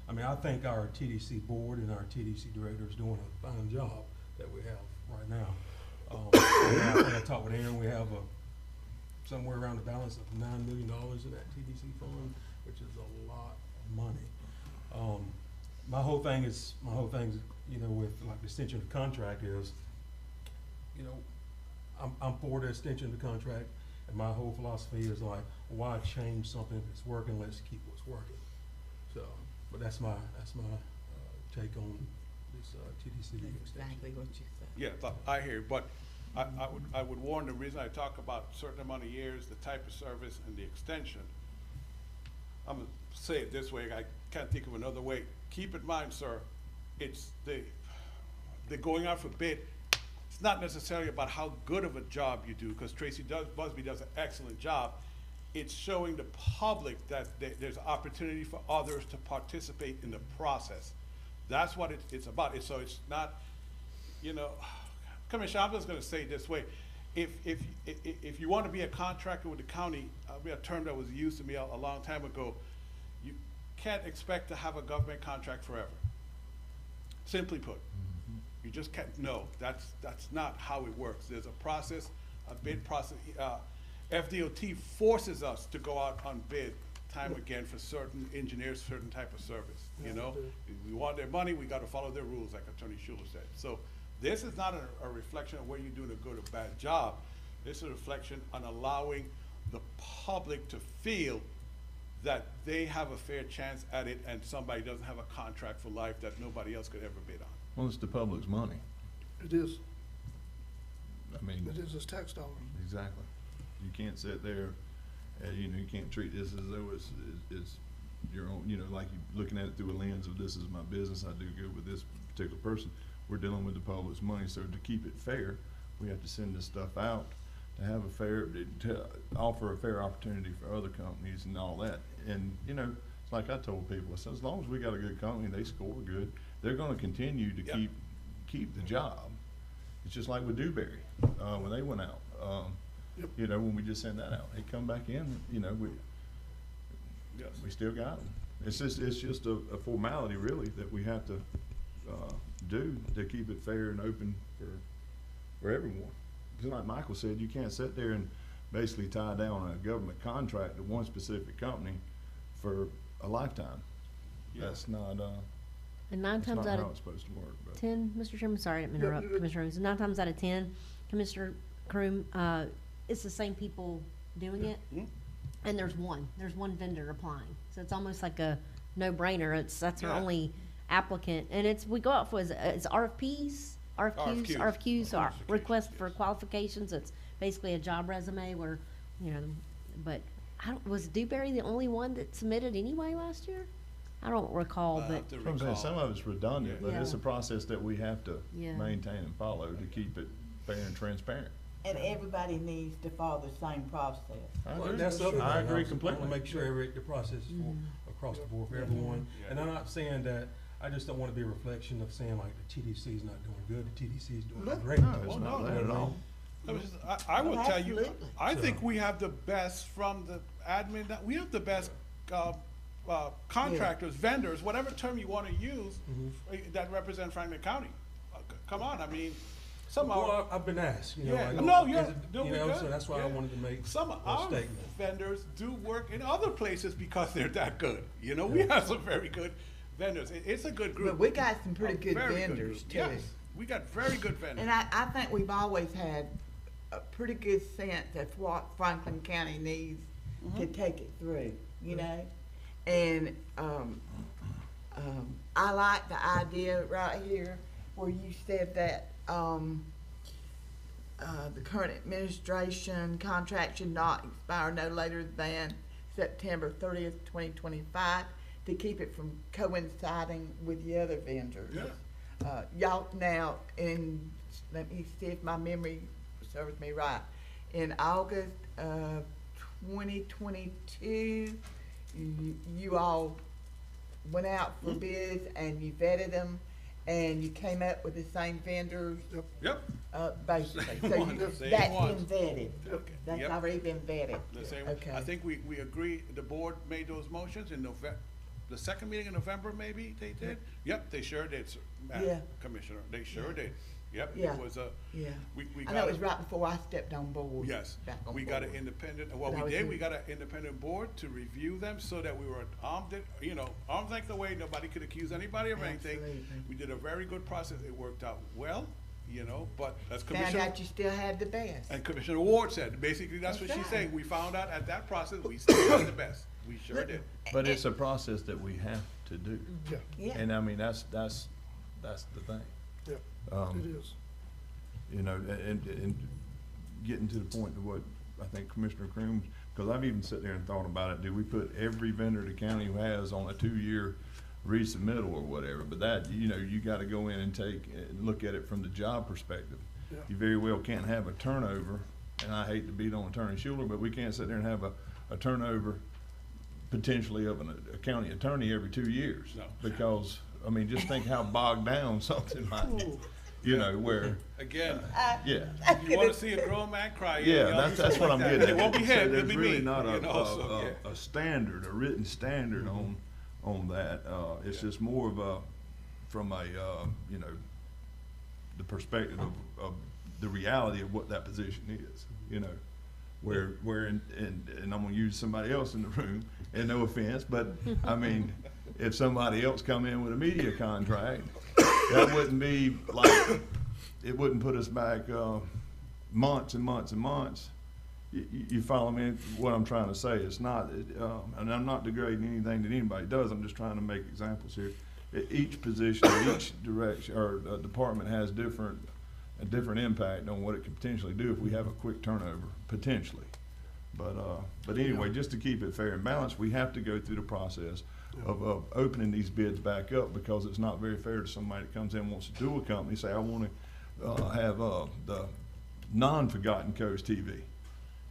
I mean, I think our TDC board and our TDC director is doing a fine job that we have right now. When I talked with Aaron, we have somewhere around the balance of $9 million in that TDC fund, which is a lot of money. My whole thing is, you know, with like the extension of the contract is, you know, I'm for the extension of the contract, and my whole philosophy is like, why change something that's working? Let's keep what's working. So, but that's my take on this TDC extension. Exactly what you said. Yeah, I hear you, but I would warn, the reason I talk about certain amount of years, the type of service, and the extension, I'm gonna say it this way, I can't think of another way. Keep in mind, sir, it's the going out for bid, it's not necessarily about how good of a job you do, because Tracy Busby does an excellent job. It's showing the public that there's opportunity for others to participate in the process. That's what it's about. So it's not, you know, Commissioner, I'm just gonna say it this way. If you want to be a contractor with the county, a term that was used to me a long time ago, you can't expect to have a government contract forever. Simply put, you just can't. No, that's not how it works. There's a process, a bid process. FDOT forces us to go out on bid time again for certain engineers, certain type of service. You know, if we want their money, we got to follow their rules, like Attorney Schuler said. So this is not a reflection of whether you're doing a good or bad job. This is a reflection on allowing the public to feel that they have a fair chance at it, and somebody doesn't have a contract for life that nobody else could ever bid on. Well, it's the public's money. It is, I mean, it is, it's tax dollars. exactly. You can't sit there, you know, you can't treat this as though it's your own, you know, like you looking at it through a lens of this is my business, I do good with this particular person. We're dealing with the public's money, so to keep it fair, we have to send this stuff out to have a fair, to offer a fair opportunity for other companies and all that. And, you know, it's like I told people, I said, as long as we got a good company, they score good, they're gonna continue to keep the job. It's just like with Dewberry, when they went out, you know, when we just sent that out, they come back in, you know, we still got them. It's just a formality really that we have to do to keep it fair and open for everyone. Because like Michael said, you can't sit there and basically tie down a government contract to one specific company for a lifetime. That's not and 9 that's times not out how of it's supposed to work. But 10, Mr. Chairman, sorry, I didn't mean to interrupt, Commissioner Rhodes. 9 times out of 10, Commissioner Croom, it's the same people doing it, and there's one vendor applying. So it's almost like a no-brainer. That's our only applicant, and we go out for it's RFPs, our request for qualifications. It's basically a job resume where, you know, but was Dewberry the only one that submitted anyway last year? I don't recall, but I'm saying some of it's redundant, but it's a process that we have to Yeah. maintain and follow to keep it fair and transparent. And everybody needs to follow the same process. Well, that's the other I thing. agree I completely. want to make sure the process is across the board for everyone. And I'm not saying that, I just don't want to be a reflection of saying like the TDC is not doing good, the TDC is doing great. No, it's not that at all. I will tell you, Absolutely. I think we have the best from the admin, that we have the best contractors, vendors, whatever term you want to use, that represent Franklin County. Come on, I mean, some of Well, I've been asked, you know. Yeah, I no, know, you're is it- doing you know, good. so that's why I Yeah. wanted to make some of a our statement. vendors do work in other places because they're that good. You know, we have some very good vendors. It's a good group. But we got some pretty A good very vendors group. too. Yes, we got very good vendors. And I think we've always had a pretty good sense of what Franklin County needs to take it through, you know? And, I like the idea right here where you said that, the current administration contract should not expire no later than September 30th, 2025, to keep it from coinciding with the other vendors. Yeah. Y'all now, let me see if my memory serves me right. in August of 2022, you all went out for bids and you vetted them and you came up with the same vendors, Yep. basically. Same So ones, you- same that's ones. been vetted. Okay, That's yep. already been vetted. The same, Okay. I think we agree, the board made those motions in the second meeting in November, maybe they did? Yep, they sure did, Yeah. Commissioner, they sure Yeah. did. Yep, Yeah. it was Yeah. we I got know it was right before I stepped on board. Yes, back on we got an board. independent, well, But I we was did, in- we got an independent board to review them so that we were armed, arm's length away, nobody could accuse anybody of anything. Absolutely. We did a very good process, it worked out well, but as Found Commissioner, out you still had the best. and Commissioner Ward said, basically, that's what That's she's right. saying, we found out at that process, we still had the best, we sure did. But it's a process that we have to do. Yeah, Yeah. And I mean, that's the thing. yeah, Um, it is. You know, and getting to the point of what I think Commissioner Crooms, because I've even sat there and thought about it, do we put every vendor the county has on a 2-year resubmittal or whatever? But that, you gotta go in and look at it from the job perspective. Yeah. You very well can't have a turnover, and I hate to beat on Attorney Schuler, but we can't sit there and have a turnover potentially of a county attorney every 2 years. No. Because, I mean, just think how bogged down something might be, where, Again, yeah. you wanna see a grown man cry, Yeah, y'all do that's something what like I'm that. getting at. It won't be So him, it'll there's be really me, not so, yeah. a standard, a written standard on that. It's just more of from the perspective of the reality of what that position is, where, and I'm gonna use somebody else in the room, and no offense, but, I mean, if somebody else come in with a media contract, that wouldn't be like, it wouldn't put us back, months and months and months. You follow me, what I'm trying to say? It's not, and I'm not degrading anything that anybody does, I'm just trying to make examples here. Each position, each direction, or department has a different impact on what it could potentially do if we have a quick turnover, potentially. But anyway, just to keep it fair and balanced, we have to go through the process of opening these bids back up, because it's not very fair to somebody that comes in and wants to do a company, say, I wanna have the non-Forgotten Coast TV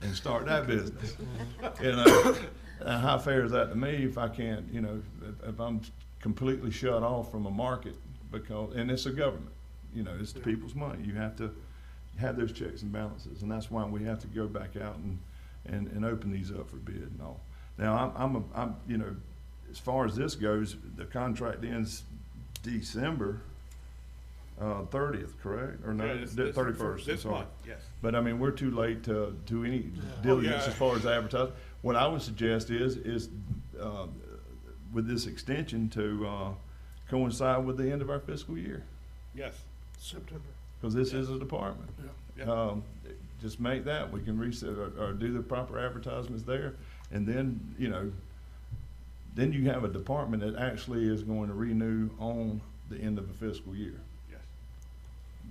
and start that business. And how fair is that to me if I can't, if I'm completely shut off from a market, and it's a government, it's the people's money. You have to have those checks and balances, and that's why we have to go back out and open these up for bid and all. Now, I'm as far as this goes, the contract ends December 30th, correct? Or no, Yeah, this- 31st, this I'm sorry. month, yes. But I mean, we're too late to do any Oh, diligence yeah. as far as advertising. What I would suggest is with this extension to coincide with the end of our fiscal year, Yes, September. because this is a department. yeah. Just make that, we can reset or do the proper advertisements there, and then, then you have a department that actually is going to renew on the end of a fiscal year, Yes.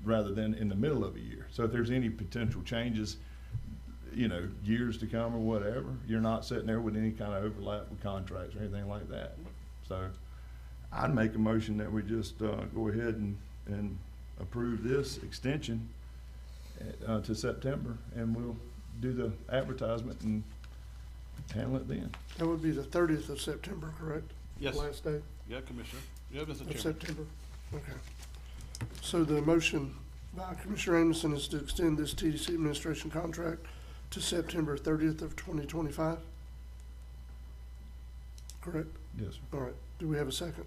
rather than in the middle of a year. So if there's any potential changes, years to come or whatever, you're not sitting there with any kind of overlap with contracts or anything like that. So I'd make a motion that we just, go ahead and approve this extension to September, and we'll do the advertisement and handle it then. That would be the 30th of September, correct? Yes. Last day Yeah, Commissioner. Yeah, Mr. of Chairman. September? Okay. So the motion by Commissioner Amison is to extend this TDC administration contract to September 30th of 2025? Correct? Yes, sir. All right. Do we have a second?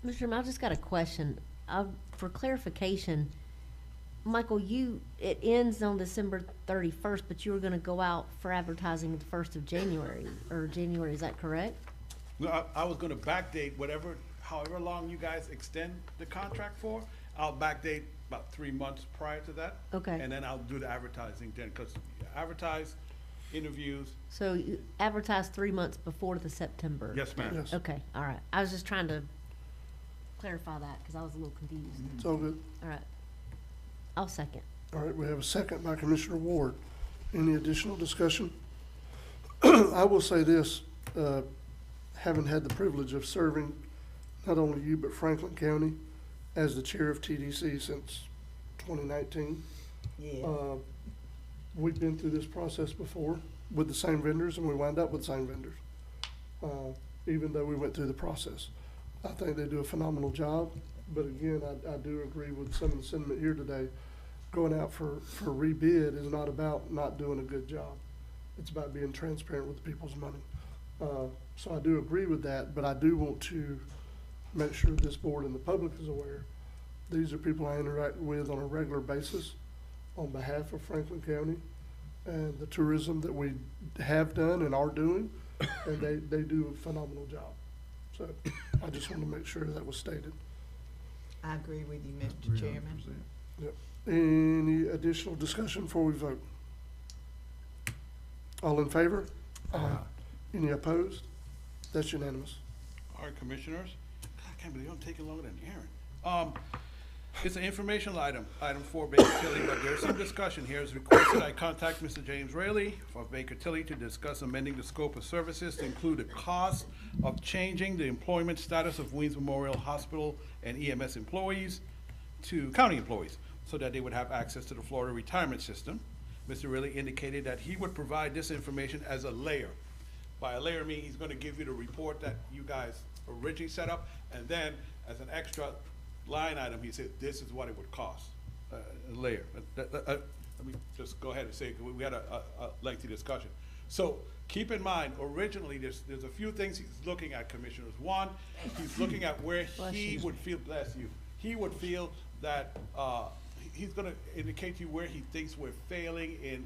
Mr. Chairman, I just got a question. For clarification, Michael, it ends on December 31st, but you were gonna go out for advertising the 1st of January, is that correct? No, I was gonna backdate however long you guys extend the contract for, I'll backdate about 3 months prior to that. Okay. And then I'll do the advertising then, because advertise, interviews, So you advertise 3 months before the September? yes, ma'am. Yes. Okay, all right. I was just trying to clarify that, because I was a little confused. It's all good. All right. I'll second. All right, we have a second by Commissioner Ward. Any additional discussion? I will say this, having had the privilege of serving not only you, but Franklin County as the chair of TDC since 2019. Yeah. We've been through this process before with the same vendors, and we wind up with the same vendors, even though we went through the process. I think they do a phenomenal job, but again, I do agree with some of the sentiment here today. Going out for rebid is not about not doing a good job. It's about being transparent with people's money. So I do agree with that, but I do want to make sure this board and the public is aware. These are people I interact with on a regular basis on behalf of Franklin County and the tourism that we have done and are doing, and they do a phenomenal job. So I just want to make sure that was stated. I agree with you, Mr. Chairman. Yep. Any additional discussion before we vote? All in favor? Aye. Any opposed? That's unanimous. All right, commissioners. God, I can't believe I'm taking longer than Aaron. It's an informational item, item 4, Baker Tilly, but there's some discussion here. It's requested I contact Mr. James Raley of Baker Tilly to discuss amending the scope of services to include the cost of changing the employment status of Weems Memorial Hospital and EMS employees to county employees, so that they would have access to the Florida retirement system. Mr. Raley indicated that he would provide this information as a layer. By a layer, meaning he's gonna give you the report that you guys originally set up, and then as an extra line item, he said, this is what it would cost, a layer. Let me just go ahead and say, we had a lengthy discussion. So keep in mind, originally, there's a few things he's looking at, commissioners. One, he's looking at where he would feel, bless you, he would feel that, he's gonna indicate to you where he thinks we're failing in,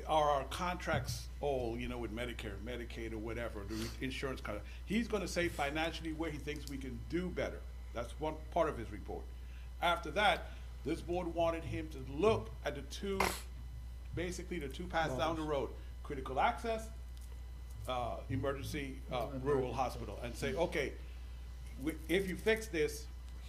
are our contracts all, you know, with Medicare, Medicaid, or whatever, the insurance contract. He's gonna say financially where he thinks we can do better. That's one part of his report. After that, this board wanted him to look at the two paths down the road, critical access, emergency rural hospital, and say, okay, if you fix this,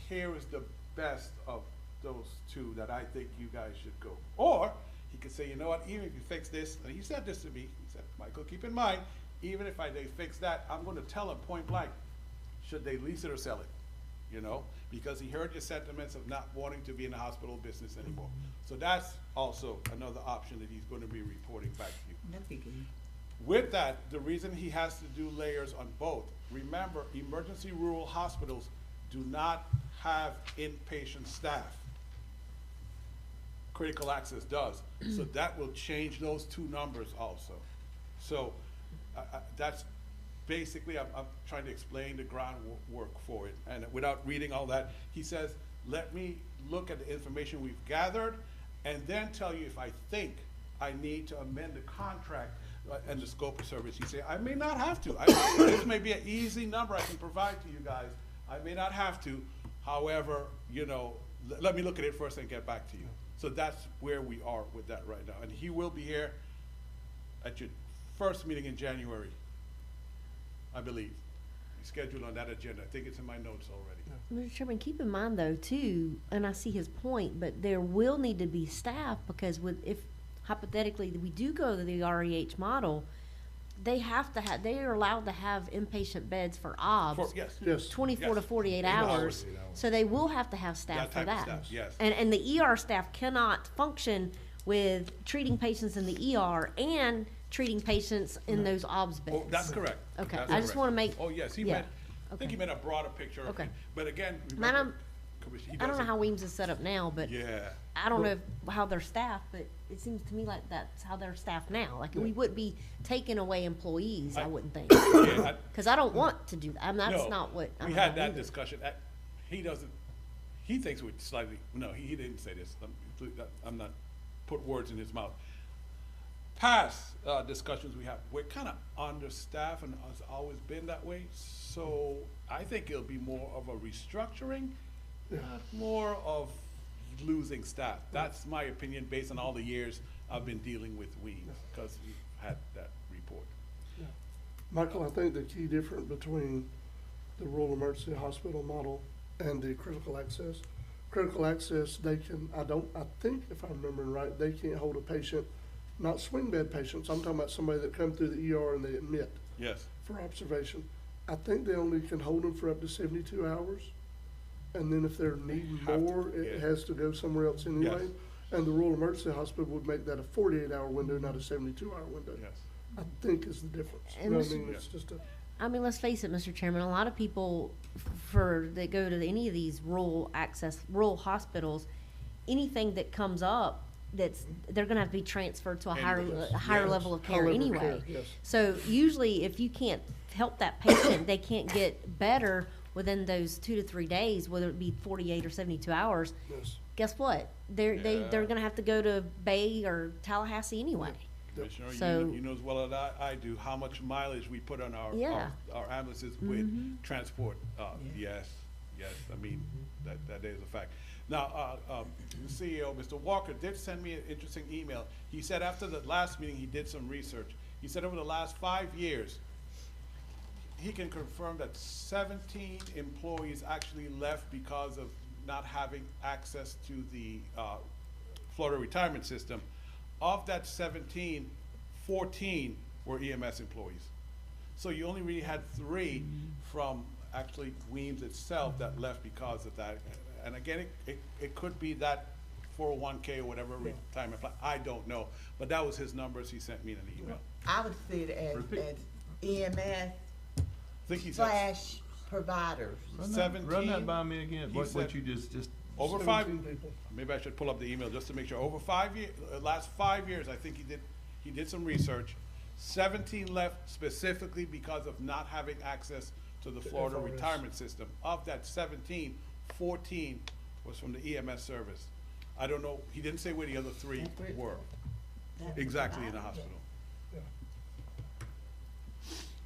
here is the best of those two that I think you guys should go. Or he could say, you know what, even if you fix this, and he said this to me, he said, Michael, keep in mind, even if they fix that, I'm gonna tell them point blank, should they lease it or sell it? You know, because he heard your sentiments of not wanting to be in the hospital business anymore. So that's also another option that he's gonna be reporting back to you. That'd be good. With that, the reason he has to do layers on both, remember, emergency rural hospitals do not have inpatient staff. Critical access does. So that will change those two numbers also. So that's basically, I'm trying to explain the groundwork for it. And without reading all that, he says, let me look at the information we've gathered and then tell you if I think I need to amend the contract and the scope of service. You say, I may not have to. This may be an easy number I can provide to you guys. I may not have to. However, you know, let me look at it first and get back to you. So that's where we are with that right now. And he will be here at your first meeting in January, I believe. He's scheduled on that agenda. I think it's in my notes already. Mr. Chairman, keep in mind though too, and I see his point, but there will need to be staff because if hypothetically we do go to the REH model, they are allowed to have inpatient beds for OBS. Yes. 24 to 48 hours. So they will have to have staff for type of that. staff, yes. And the ER staff cannot function with treating patients in the ER and treating patients in those OBS beds. Oh, that's correct. Okay, That's I just correct. wanna make. Oh, yes, he yeah. meant, I think he meant a broader picture. Okay. But again, Man, remember, Commissioner, he I don't know doesn't- how Weems is set up now, but Yeah. I don't know how they're staffed, but it seems to me like that's how they're staffed now. Like, we wouldn't be taking away employees, I wouldn't think. Yeah, Cause I don't want to do that, that's No, not what. we had that discussion. He doesn't, he thinks we're slightly, no, he didn't say this. I'm not put words in his mouth. Past discussions we have, we're kind of understaffed and has always been that way. So I think it'll be more of a restructuring, not more of losing staff. That's my opinion based on all the years I've been dealing with Weems, because we've had that report. Michael, I think the key difference between the rural emergency hospital model and the critical access, they can, I think if I'm remembering right, they can't hold a patient, not swing bed patients, I'm talking about somebody that come through the ER and they admit. Yes. For observation. I think they only can hold them for up to 72 hours. and then if they're needing more, it has to go somewhere else anyway. Yes. And the Rural Emergency Hospital would make that a 48-hour window, not a 72-hour window. Yes. I think is the difference. You And know what I Mr. mean? It's just a, I mean, let's face it, Mr. Chairman, a lot of people that go to any of these rural hospitals, anything that comes up, they're gonna have to be transferred to a higher Yes. level of High care level of anyway. care, yes. So usually, if you can't help that patient, they can't get better within those 2 to 3 days, whether it be 48 or 72 hours. yes. Guess what? They're gonna have to go to Bay or Tallahassee anyway. Commissioner, So- you know as well as I do how much mileage we put on Yeah. our ambulances with transport. Yes, I mean, that is a fact. Now, the CEO, Mr. Walker, did send me an interesting email. He said after the last meeting, he did some research. He said over the last 5 years, he can confirm that 17 employees actually left because of not having access to the Florida retirement system. Of that 17, 14 were EMS employees. So you only really had 3 from actually Weems itself that left because of that. And again, it could be that 401k or whatever retirement plan, I don't know. But that was his numbers he sent me in an email. I would see it as EMS I think he said slash providers. Run 17. that by me again, He what said- you just. over 17 5, people. maybe I should pull up the email just to make sure. Over 5 years, last 5 years, I think he did some research. 17 left specifically because of not having access to the Florida FRS. retirement system. Of that 17, 14 was from the EMS service. I don't know, he didn't say where the other 3 were, exactly in the hospital.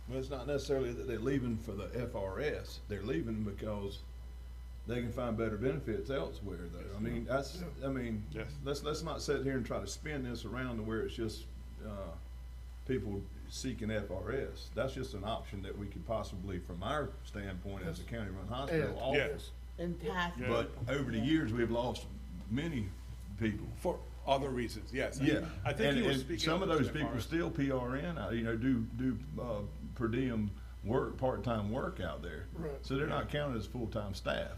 Well, it's not necessarily that they're leaving for the FRS, they're leaving because they can find better benefits elsewhere though. I mean, Yes. let's not sit here and try to spin this around to where it's just, people seeking FRS. That's just an option that we could possibly, from our standpoint as a county-run hospital, And- offer. Yes. Entice. Yeah. But over the years, we've lost many people. For other reasons, yes. Yeah, I think he was and speaking. some of the those people FRS. still PRN, do per diem work, part-time work out there. Right. So they're not counted as full-time staff.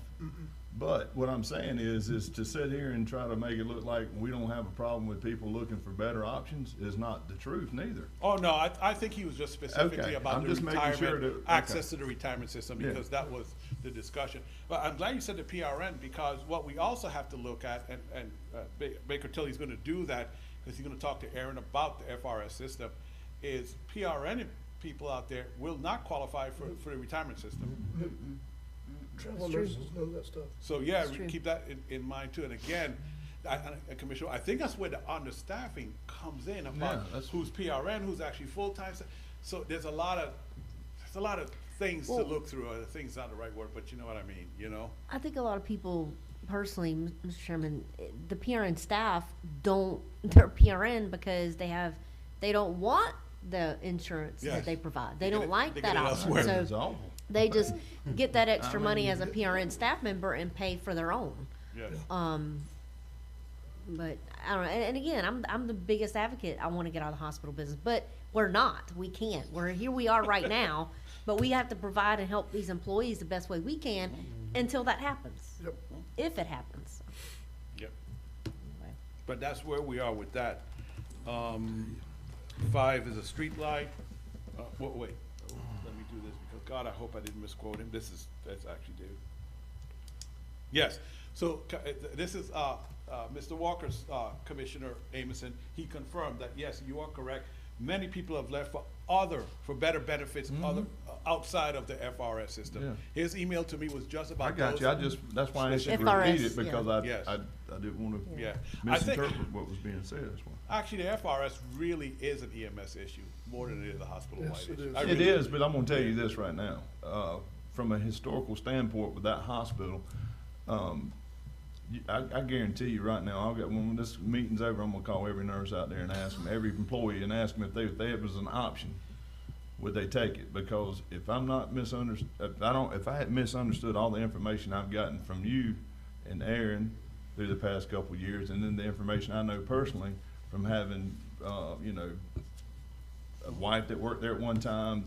But what I'm saying is to sit here and try to make it look like we don't have a problem with people looking for better options is not the truth neither. Oh, no, I think he was just specifically Okay, about I'm the just making sure retirement, that- access okay. to the retirement system, Yeah. because that was the discussion. But I'm glad you said the PRN, because what we also have to look at, and Baker Tilly's gonna do that, because he's gonna talk to Aaron about the FRS system, is PRN people out there will not qualify for the retirement system. Travel nurses know that stuff. So, yeah, It's true. keep that in mind too. And again, Commissioner, I think that's where the understaffing comes in about Yeah, that's- who's PRN, who's actually full-time. So there's a lot of things to Well- look through. Things not the right word, but you know what I mean, you know? I think a lot of people, personally, Mr. Chairman, the PRN staff they're PRN because they don't want the insurance Yes. that they provide. They They get don't it- like they that get it option. elsewhere. It's So awful. they just get that extra I money mean, as a PRN staff member and pay for their own. Yes. But I don't know. And again, I'm the biggest advocate. I want to get out of the hospital business, but we're not. We can't. We are right now, but we have to provide and help these employees the best way we can until that happens. Yep. If it happens. Yep. Anyway. But that's where we are with that. 5 is a street light. Wait, let me do this, because God, I hope I didn't misquote him. That's actually David. Yes, so this is Mr. Walker's, Commissioner Amison. He confirmed that, yes, you are correct. Many people have left for better benefits, outside of the FRS system. Yeah. His email to me was just about I got those. you, that's why I said FRS, repeat it, because yeah. Yes. I didn't wanna Yeah. I think- misinterpret what was being said, that's why. Actually, the FRS really is an EMS issue, more than it is a hospital-wide Yes, it issue. is. I It really- is, but I'm gonna tell you this right now, from a historical standpoint with that hospital, I guarantee you right now, when this meeting's over, I'm gonna call every nurse out there and ask them, every employee, and ask them if it was an option, would they take it? Because if I'm not if I had misunderstood all the information I've gotten from you and Aaron through the past couple of years, and then the information I know personally from having, a wife that worked there at one time,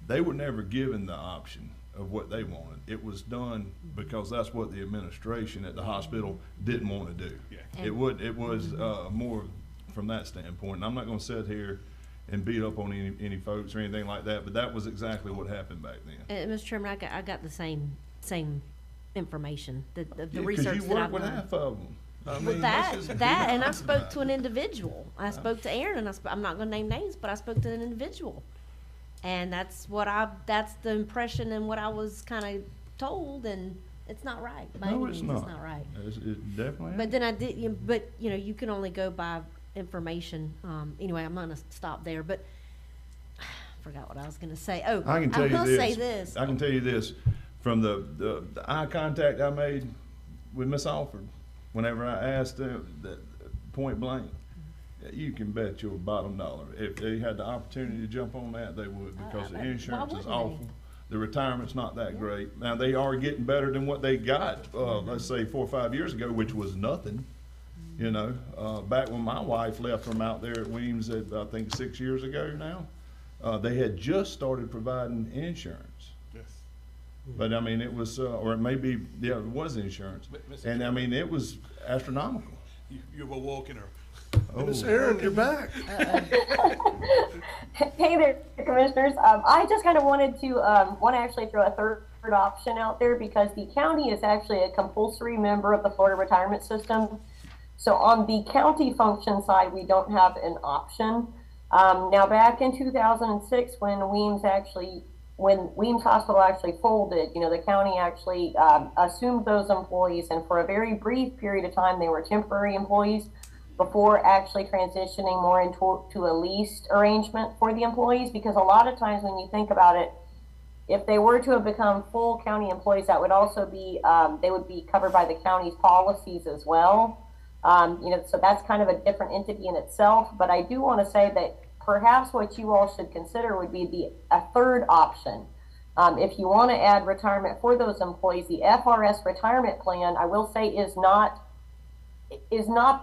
they were never given the option of what they wanted. It was done because that's what the administration at the hospital didn't want to do. Yeah. It was more from that standpoint. And I'm not gonna sit here and beat up on any folks or anything like that, but that was exactly what happened back then. And Mr. Chairman, I got the same information, the Yeah, 'cause research you that work I've with done. half of them. I Well, mean, that, let's just- and I spoke to an individual. I spoke to Aaron, and I'm not gonna name names, but I spoke to an individual. And that's the impression and what I was kinda told, and it's not right. By No, any it's means, not. It's not right. It definitely But is. then I did, you can only go by information. Anyway, I'm gonna stop there, but I forgot what I was gonna say. Oh, I can tell you will this. say this. I can tell you this, from the eye contact I made with Miss Alford, whenever I asked them that point blank, you can bet your bottom dollar, if they had the opportunity to jump on that, they would, because the why insurance is wouldn't they? awful. The retirement's not that great. Now, they are getting better than what they got, let's say 4 or 5 years ago, which was nothing. You know, back when my wife left from out there at Weems, I think 6 years ago now, they had just started providing insurance. Yes. But I mean, it was, or it may be, yeah, it was insurance. Mr. And I mean, it was astronomical. You've awoken her. Miss Aaron, you're back. Hey there, Commissioners. I just kind of wanted to want to actually throw a third option out there, because the county is actually a compulsory member of the Florida retirement system. So on the county function side, we don't have an option. Now, back in 2006, when Weems Hospital actually folded, the county actually assumed those employees, and for a very brief period of time, they were temporary employees before actually transitioning more into a leased arrangement for the employees. Because a lot of times when you think about it, if they were to have become full county employees, that would also be, they would be covered by the county's policies as well. So that's kind of a different entity in itself. But I do want to say that perhaps what you all should consider would be a third option. If you want to add retirement for those employees, the FRS retirement plan, I will say, is not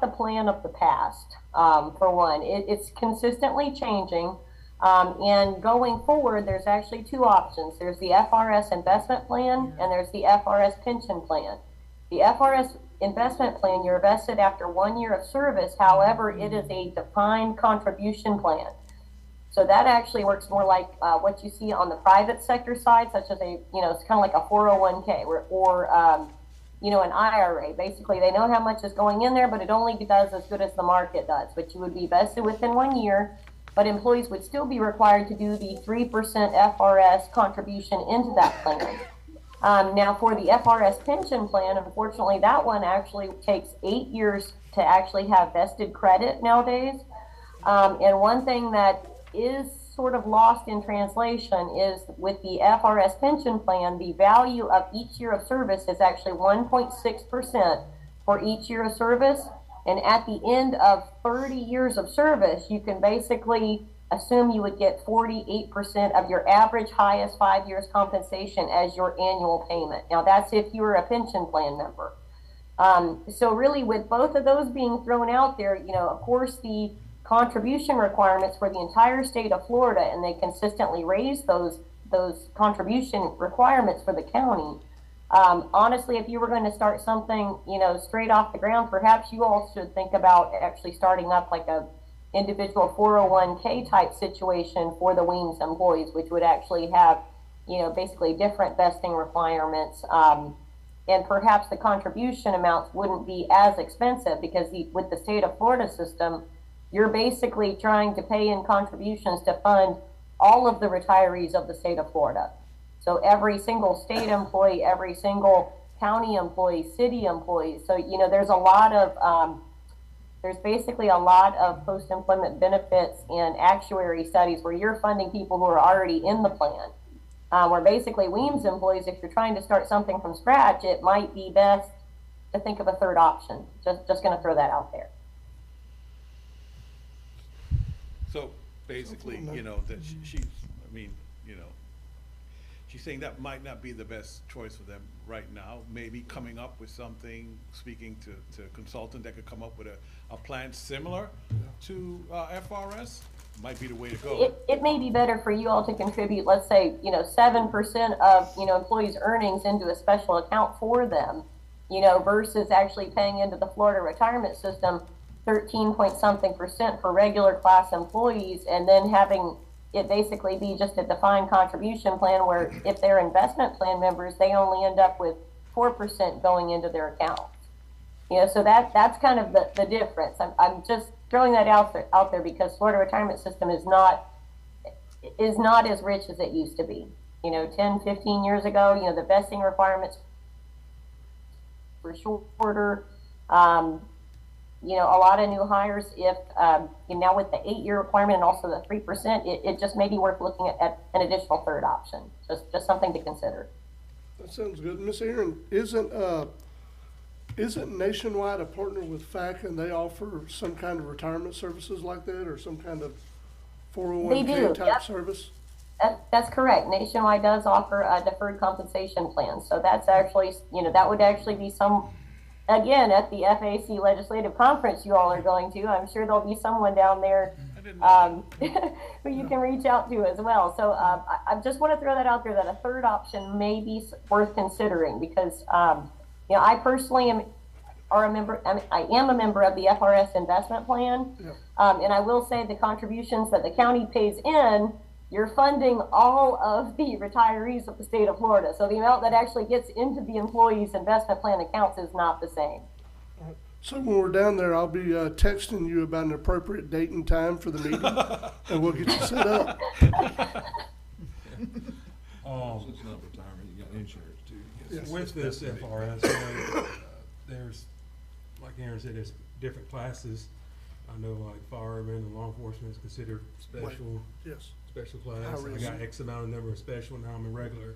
the plan of the past. For one, it's consistently changing. And going forward, there's actually two options. There's the FRS investment plan, and there's the FRS pension plan. The FRS investment plan, you're vested after 1 year of service. However, it is a defined contribution plan. So that actually works more like what you see on the private sector side, such as it's kind of like a 401k or an IRA. Basically, they know how much is going in there, but it only does as good as the market does. But you would be vested within 1 year, but employees would still be required to do the 3% FRS contribution into that plan. Now, for the FRS pension plan, unfortunately, that one actually takes 8 years to actually have vested credit nowadays. And one thing that is sort of lost in translation is with the FRS pension plan, the value of each year of service is actually 1.6% for each year of service. And at the end of 30 years of service, you can basically assume you would get 48% of your average highest 5 years compensation as your annual payment. Now, that's if you were a pension plan member. So really, with both of those being thrown out there, of course, the contribution requirements for the entire state of Florida, and they consistently raise those contribution requirements for the county. Honestly, if you were going to start something, straight off the ground, perhaps you all should think about actually starting up like a individual 401k type situation for the Weems employees, which would actually have, basically different vesting requirements. And perhaps the contribution amounts wouldn't be as expensive, because with the state of Florida system, you're basically trying to pay in contributions to fund all of the retirees of the state of Florida. So every single state employee, every single county employee, city employees. So, there's basically a lot of post-employment benefits and actuary studies where you're funding people who are already in the plan. Where basically Weems employees, if you're trying to start something from scratch, it might be best to think of a third option. Just going to throw that out there. So basically, that she's saying that might not be the best choice for them right now. Maybe coming up with something, speaking to a consultant that could come up with a plan similar to FRS. might be the way to go. It may be better for you all to contribute, let's say, 7% of, employees' earnings into a special account for them, versus actually paying into the Florida retirement system 13 point something % for regular class employees, and then having it basically be just a defined contribution plan where if they're investment plan members, they only end up with 4% going into their account. So that's kind of the difference. I'm just throwing that out there because Florida retirement system is not as rich as it used to be. 10, 15 years ago, the vesting requirements were shorter. A lot of new hires, if now with the 8-year requirement and also the 3%, it just may be worth looking at an additional third option. Just something to consider. That sounds good. Miss Aaron, isn't Nationwide a partner with FAC and they offer some kind of retirement services like that or some kind of 401k type service? That's correct. Nationwide does offer a deferred compensation plan. So that's actually, that would actually be again, at the FAC legislative conference you all are going to, I'm sure there'll be someone down there who you can reach out to as well. So I just want to throw that out there that a third option may be worth considering because, I personally am a member of the FRS investment plan. And I will say the contributions that the county pays in, you're funding all of the retirees of the state of Florida. So the amount that actually gets into the employees' investment plan accounts is not the same. So when we're down there, I'll be texting you about an appropriate date and time for the meeting, and we'll get you set up. It's not retirement, you got insurance too. Yes. With this FRS, there's, like Aaron said, there's different classes. I know like firemen and law enforcement is considered special. Yes. Special class. I got X amount of number of special, now I'm in regular.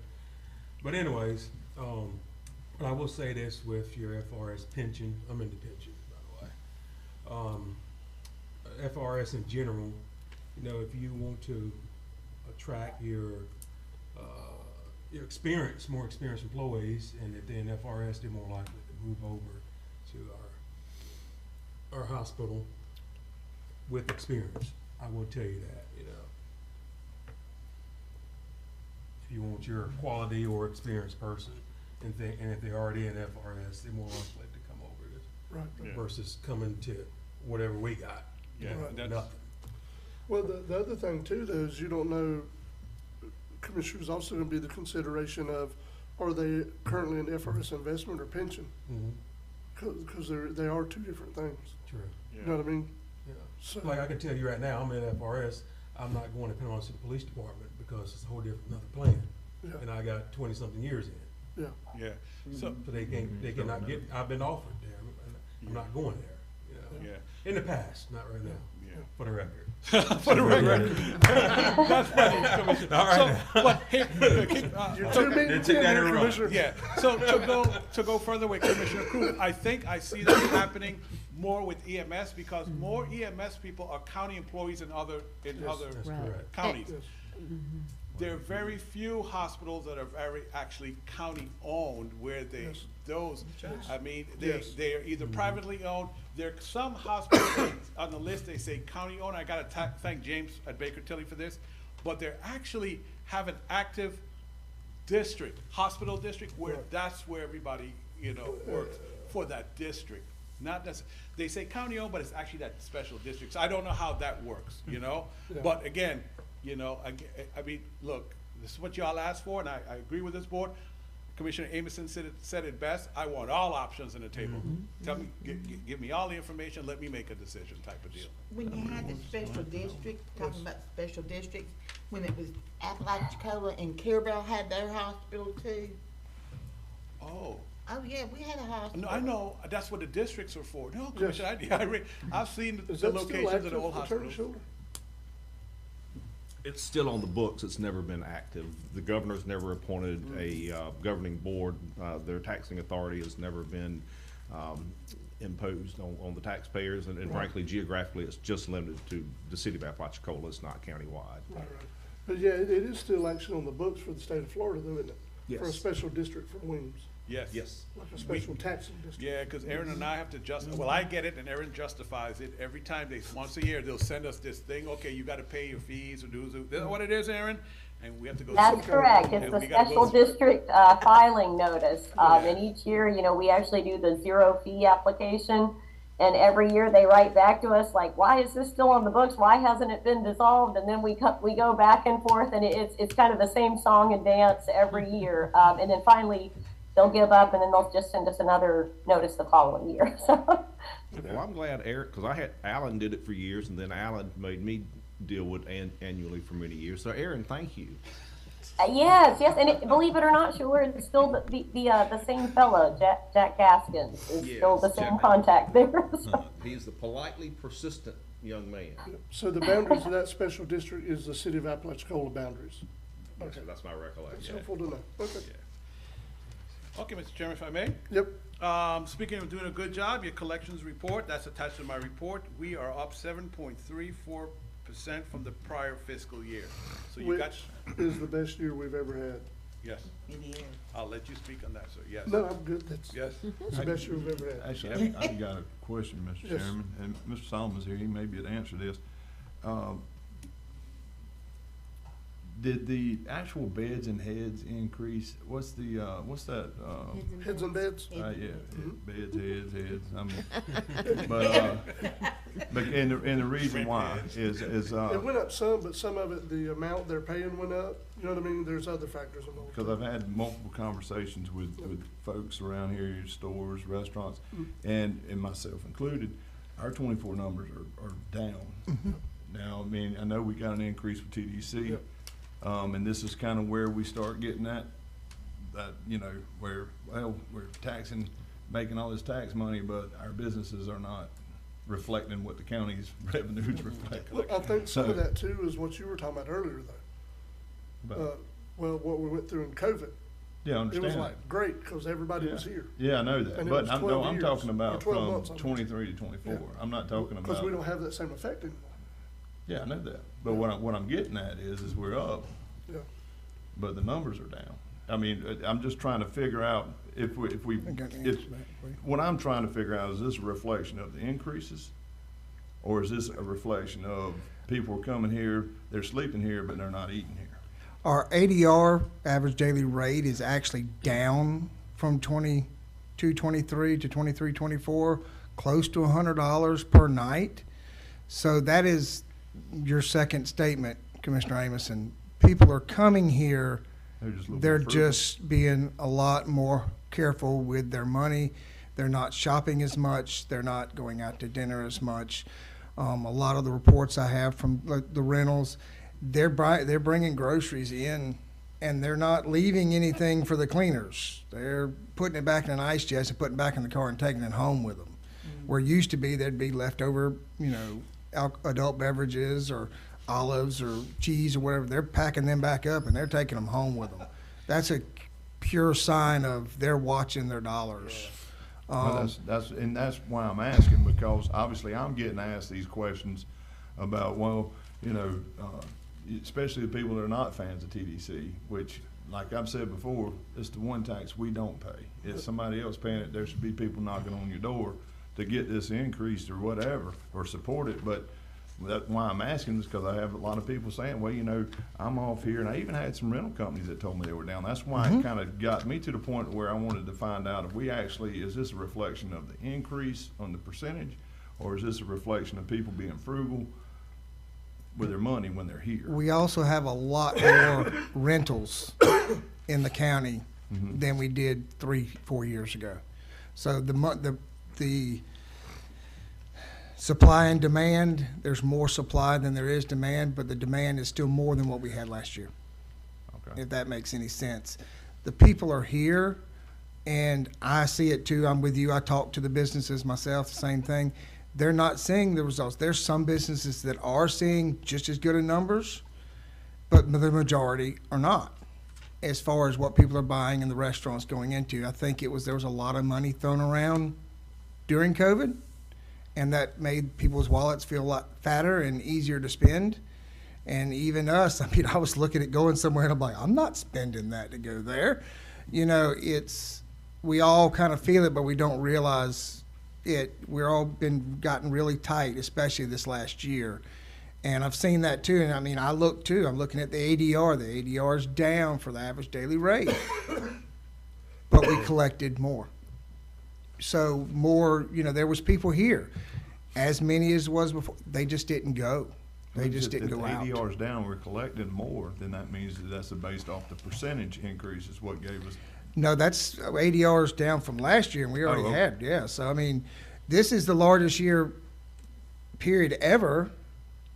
But anyways, but I will say this with your FRS pension, I'm into pension, by the way. FRS in general, if you want to attract your more experienced employees, and then FRS, they're more likely to move over to our hospital with experience. I will tell you that, If you want your quality or experienced person, and if they're already in FRS, they're more likely to come over versus coming to whatever we got. Nothing. Well, the other thing too, though, is you don't know, Commissioner's also going to be the consideration of, are they currently in FRS investment or pension? Because they are two different things. True. You know what I mean? Yeah. So, Like I can tell you right now, I'm in FRS. I'm not going to Panama City Police Department because it's a whole different another plan, and I got 20-something years in. Yeah. So they cannot get. I've been offered there. I'm not going there. In the past, not right now. For the record. For the record. That's funny, Commissioner. All right. So, but here, Commissioner. Yeah. So to go further with Commissioner Cruz, I think I see that happening more with EMS because more EMS people are county employees in other counties. There are very few hospitals that are actually county owned where they are either privately owned. There are some hospitals on the list, they say county owned. I gotta thank James at Baker Tilly for this, but they actually have an active hospital district where that's where everybody, works for that district. Not necessarily, they say county owned, but it's actually that special district. So I don't know how that works, But again, I mean, look, this is what y'all asked for, and I agree with this board. Commissioner Amison said it best. I want all options on the table. Tell me, give me all the information, let me make a decision type of deal. When you had the special district, talking about special districts, when it was Apalachicola and Carabel had their hospital too. Oh, yeah, we had a hospital. No, I know, that's what the districts are for. No, Commissioner, I've seen the locations of the old hospitals. It's still on the books. It's never been active. The governor's never appointed a governing board. Their taxing authority has never been imposed on the taxpayers. And frankly, geographically, it's just limited to the city of Apalachicola. It's not countywide. Right. But yeah, it is still actually on the books for the state of Florida, though, isn't it? Yes. For a special district for Williams. Yes. Yes. Like a special taxing district. Yeah, because Aaron and I have to well, I get it and Aaron justifies it. Every time once a year, they'll send us this thing, okay, you gotta pay your fees or dues. Is that what it is, Aaron? And we have to go. That's correct. and It's the we gotta special go- district filing notice. And each year, we actually do the zero fee application. And every year they write back to us like, why is this still on the books? Why hasn't it been dissolved? And then we go back and forth, and it's kind of the same song and dance every year. And then finally they'll give up, and then they'll just send us another notice the following year. So. Well, I'm glad Eric, because Alan did it for years, and then Alan made me deal with annually for many years. So Aaron, thank you. Yes, and believe it or not, sure, it's still the same fellow, Jack Gaskins, is still the same Jack. contact there. He's the politely persistent young man. So the boundaries of that special district is the city of Apalachicola boundaries. Okay, that's my That's recollection. helpful to know. Okay. Okay, Mr. Chairman, if I may? Yep. Speaking of doing a good job, your collections report, that's attached to my report. We are up 7.34% from the prior fiscal year. So you got, Which is the best year we've ever had. yes, It is. I'll let you speak on that, sir, yes. No, I'm good. That's Yes. it's the best year we've ever had. Actually, I've got a question, Mr. Yes. Chairman, and Mr. Solomon's here, he may be able to answer this. Did the actual beds and heads increase? What's that? Heads and beds. Yeah, beds, heads, I mean, but and the reason why is, It went up some, but some of it, the amount they're paying went up. You know what I mean? There's other factors involved. because I've had multiple conversations with folks around here, stores, restaurants, and myself included, our 24 numbers are down. Now, I mean, I know we got an increase with TDC. Yep. And this is kind of where we start getting that, where, well, we're taxing, making all this tax money, but our businesses are not reflecting what the county's revenues reflect. Look, I think some of So- that too is what you were talking about earlier though. But- Well, what we went through in COVID. Yeah, I It understand. was like great because everybody was here. Yeah, I know that, And it but was I'm 12 years, talking or about 12 from months, I mean. 23 to 24. Yeah. I'm not talking Because we about, don't have that same effect anymore. yeah, I know that. But what I'm getting at is we're up, Yeah. but the numbers are down. I mean, I'm just trying to figure out if what I'm trying to figure out, is this a reflection of the increases? Or is this a reflection of people are coming here, they're sleeping here, but they're not eating here? Our ADR, average daily rate, is actually down from 22-23 to 23-24, close to $100 per night. So that is your second statement, Commissioner Amison. People are coming here, they're just being a lot more careful with their money. They're not shopping as much, they're not going out to dinner as much. A lot of the reports I have from the rentals, they're bringing groceries in, and they're not leaving anything for the cleaners. They're putting it back in an ice chest and putting it back in the car and taking it home with them. Where it used to be, there'd be leftover, adult beverages or olives or cheese or whatever. They're packing them back up and they're taking them home with them. That's a pure sign of they're watching their dollars. Well, that's why I'm asking, because obviously I'm getting asked these questions about, well, especially the people that are not fans of TDC, which, like I've said before, it's the one tax we don't pay. If somebody else paying it, there should be people knocking on your door to get this increased or whatever, or support it. But that's why I'm asking, is because I have a lot of people saying, well, I'm off here, and I even had some rental companies that told me they were down. That's why it kind of got me to the point where I wanted to find out if is this a reflection of the increase on the percentage, or is this a reflection of people being frugal with their money when they're here? We also have a lot more rentals in the county than we did 3-4 years ago. So the supply and demand, there's more supply than there is demand, but the demand is still more than what we had last year. Okay. If that makes any sense. The people are here, and I see it too. I'm with you. I talk to the businesses myself, the same thing. They're not seeing the results. There's some businesses that are seeing just as good a numbers, but the majority are not. As far as what people are buying in the restaurants going into, I think there was a lot of money thrown around during COVID, and that made people's wallets feel a lot fatter and easier to spend. And even us, I was looking at going somewhere and I'm like, I'm not spending that to go there. we all kind of feel it, but we don't realize it. We're all been gotten really tight, especially this last year. And I've seen that too. And I mean, I look too, I'm looking at the ADR. The ADR is down for the average daily rate, but we collected more. So more, you know, there was people here, as many as was before. They just didn't go. They just didn't go out. If the ADR's down, we're collecting more, then that means that that's based off the percentage increase is what gave us. No, that's ADR's down from last year, and we already Oh, okay. had, yeah. So, I mean, this is the largest year period ever,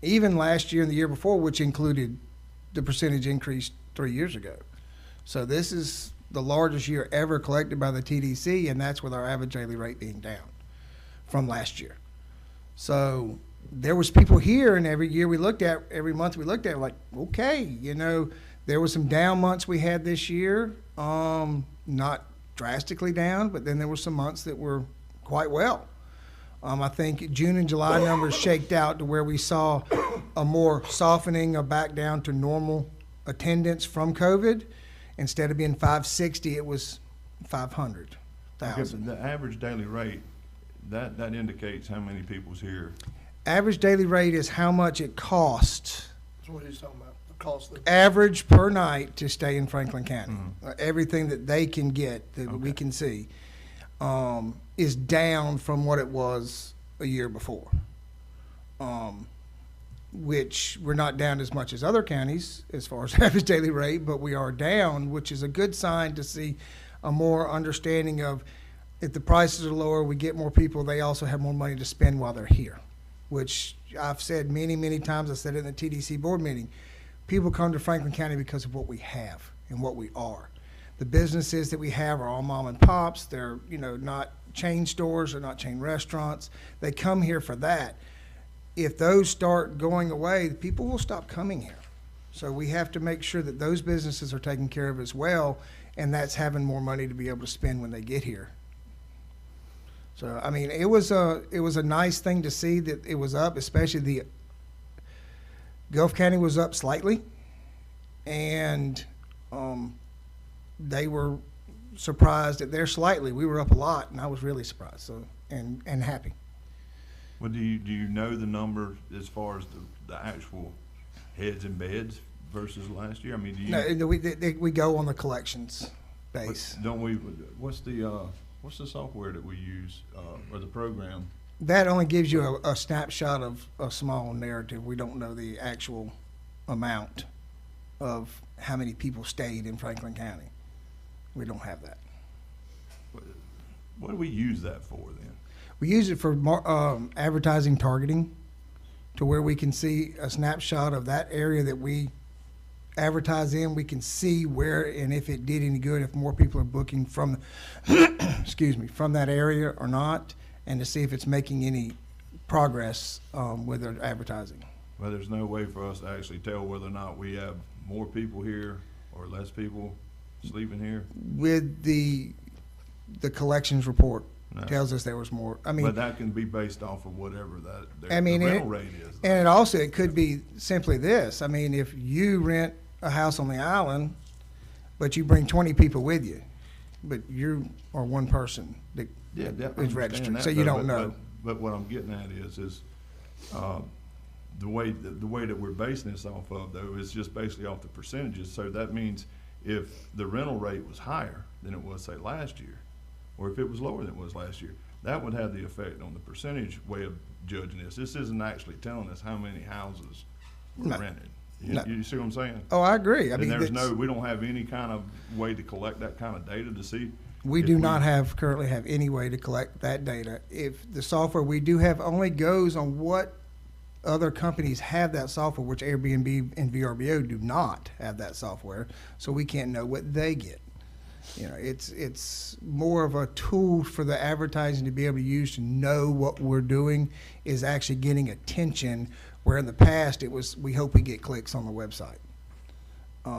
even last year and the year before, which included the percentage increase 3 years ago. So this is the largest year ever collected by the TDC, and that's with our average daily rate being down from last year. So there was people here, and every month we looked at, like, okay, you know, there was some down months we had this year, not drastically down, but then there were some months that were quite well. I think June and July numbers shaked out to where we saw a more softening of back down to normal attendance from COVID. Instead of being 560, it was 500,000. Okay, but the average daily rate, that indicates how many people's here. Average daily rate is how much it costs, That's what he's talking about, the cost. average per night, to stay in Franklin County. Mm-hmm. Everything that they can get, that we can see, is down from what it was a year before. Which we're not down as much as other counties as far as average daily rate, but we are down, which is a good sign to see a more understanding of if the prices are lower, we get more people, they also have more money to spend while they're here, which I've said many, many times. I said it in the TDC board meeting. People come to Franklin County because of what we have and what we are. The businesses that we have are all mom and pops. They're, you know, not chain stores, they're not chain restaurants. They come here for that. If those start going away, people will stop coming here. So we have to make sure that those businesses are taken care of as well, and that's having more money to be able to spend when they get here. So, I mean, it was a nice thing to see that it was up, especially the Gulf County was up slightly, and they were surprised that they're slightly. We were up a lot, and I was really surprised, so and happy. Well, do you know the number as far as the actual heads and beds versus last year? I mean, do you? No, we go on the collections base. Don't we? What's the software that we use or the program? That only gives you a snapshot of a small narrative. We don't know the actual amount of how many people stayed in Franklin County. We don't have that. What do we use that for then? We use it for advertising targeting, to where we can see a snapshot of that area that we advertise in. We can see where and if it did any good, if more people are booking from, excuse me, from that area or not, and to see if it's making any progress with our advertising. Well, there's no way for us to actually tell whether or not we have more people here or less people sleeping here. With the collections report No. tells us there was more. I mean, But that can be based off of whatever the I mean, rental rate is. And it could be simply this. I mean, if you rent a house on the island, but you bring 20 people with you, but you are one person that Yeah, I is understand registered, that, so you though, don't know. But what I'm getting at is the way that we're basing this off of, though, is just basically off the percentages. So that means if the rental rate was higher than it was, say, last year, or if it was lower than it was last year, that would have the effect on the percentage way of judging this. This isn't actually telling us how many houses were No. rented. No. You see what I'm saying? Oh, I agree. I And mean, we don't have any kind of way to collect that kind of data to see. we if do not currently have any way to collect that data. If the software we do have only goes on what other companies have that software, which Airbnb and VRBO do not have that software, so we can't know what they get. You know, it's more of a tool for the advertising to be able to use to know what we're doing is actually getting attention, where in the past it was, we hope we get clicks on the website.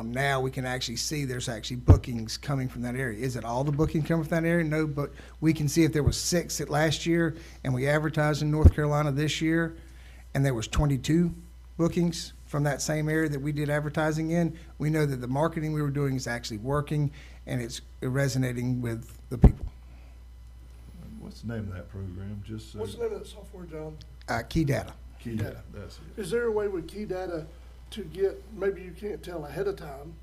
Now we can actually see there's actually bookings coming from that area. Is it all the bookings coming from that area? No, but we can see if there was 6 at last year and we advertised in North Carolina this year and there was 22 bookings from that same area that we did advertising in, we know that the marketing we were doing is actually working and it's resonating with the people. What's the name of that program? Just so. What's the name of that software, John? Key data. Key data, that's it. Is there a way with key data to get, maybe you can't tell ahead of time,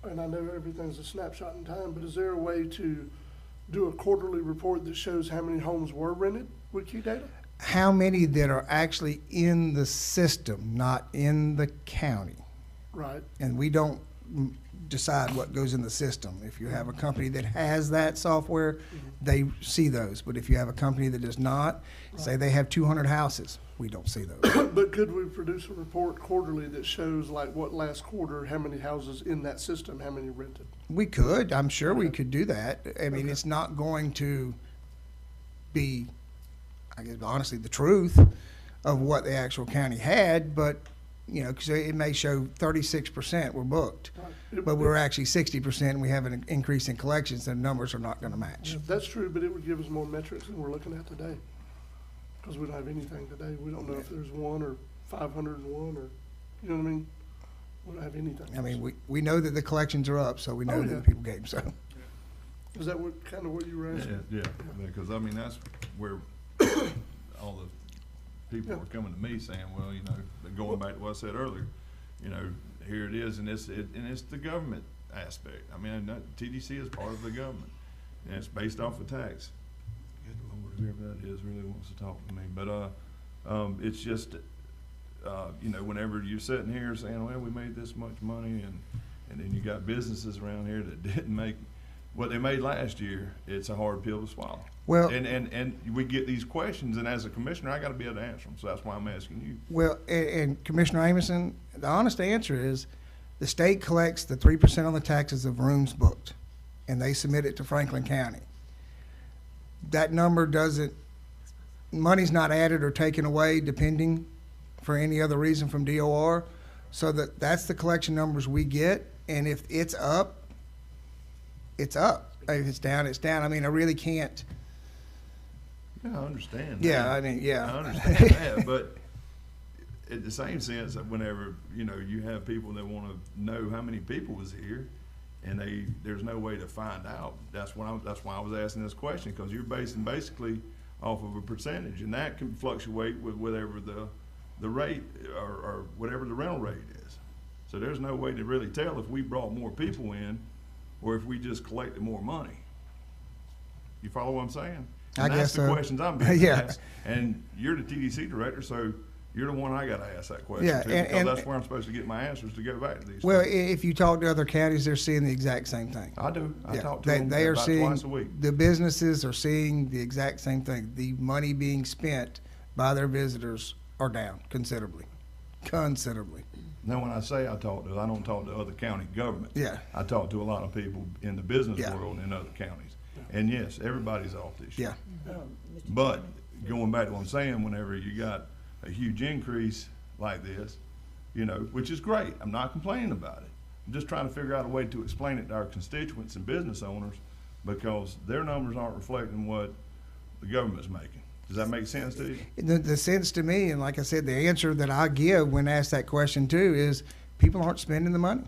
and I know everything's a snapshot in time, but is there a way to do a quarterly report that shows how many homes were rented with key data? How many that are actually in the system, not in the county? Right. And we don't decide what goes in the system. If you have a company that has that software, they see those. But if you have a company that does not, say they have 200 houses, we don't see those. But could we produce a report quarterly that shows like what last quarter, how many houses in that system, how many rented? We could, I'm sure we could do that. I mean, it's not going to be, I guess, honestly, the truth of what the actual county had, but, you know, because it may show 36% were booked, but we're actually 60% and we have an increase in collections, the numbers are not going to match. That's true, but it would give us more metrics than we're looking at today. Because we don't have anything today. We don't know if there's 1 or 501 or, you know what I mean? We don't have anything. I mean, we know that the collections are up, so we know Oh, that yeah. the people gave, so. Is that what, kind of what you were asking? Yeah, because I mean, that's where all the people are coming to me saying, well, you know, going back to what I said earlier, you know, here it is, and it's the government aspect. I mean, TDC is part of the government, and it's based off of tax. Good Lord, whoever that is really wants to talk to me, but it's just, you know, whenever you're sitting here saying, well, we made this much money, and then you got businesses around here that didn't make what they made last year, it's a hard pill to swallow. Well, and we get these questions, and as a commissioner, I got to be able to answer them. So that's why I'm asking you. Well, and Commissioner Amison, the honest answer is the state collects the 3% on the taxes of rooms booked, and they submit it to Franklin County. That number doesn't, money's not added or taken away depending for any other reason from DOR. So that's the collection numbers we get, and if it's up, it's up. If it's down, it's down. I mean, I really can't. Yeah, I understand. Yeah, that. I mean, yeah. I understand that, but in the same sense that whenever, you know, you have people that want to know how many people was here, and there's no way to find out. That's why I was asking this question, because you're basing basically off of a percentage, and that can fluctuate with whatever the rate or whatever the rental rate is. So there's no way to really tell if we brought more people in or if we just collected more money. You follow what I'm saying? I guess that's the so. questions I'm being Yeah. asked. And you're the TDC director, so you're the one I got to ask that question Yeah, to, and- because and- that's where I'm supposed to get my answers to go back to these. Well, things. if you talk to other counties, they're seeing the exact same thing. I do. I Yeah, talk to they, them they are about seeing, twice a week. the businesses are seeing the exact same thing. The money being spent by their visitors are down considerably. Now, when I say I don't talk to other county governments. Yeah. I talk to a lot of people in the business Yeah. world in other counties. And yes, everybody's off this year. Yeah. But going back to what I'm saying, whenever you got a huge increase like this, you know, which is great, I'm not complaining about it. I'm just trying to figure out a way to explain it to our constituents and business owners, because their numbers aren't reflecting what the government's making. Does that make sense to you? The sense to me, and like I said, the answer that I give when asked that question too, is people aren't spending the money.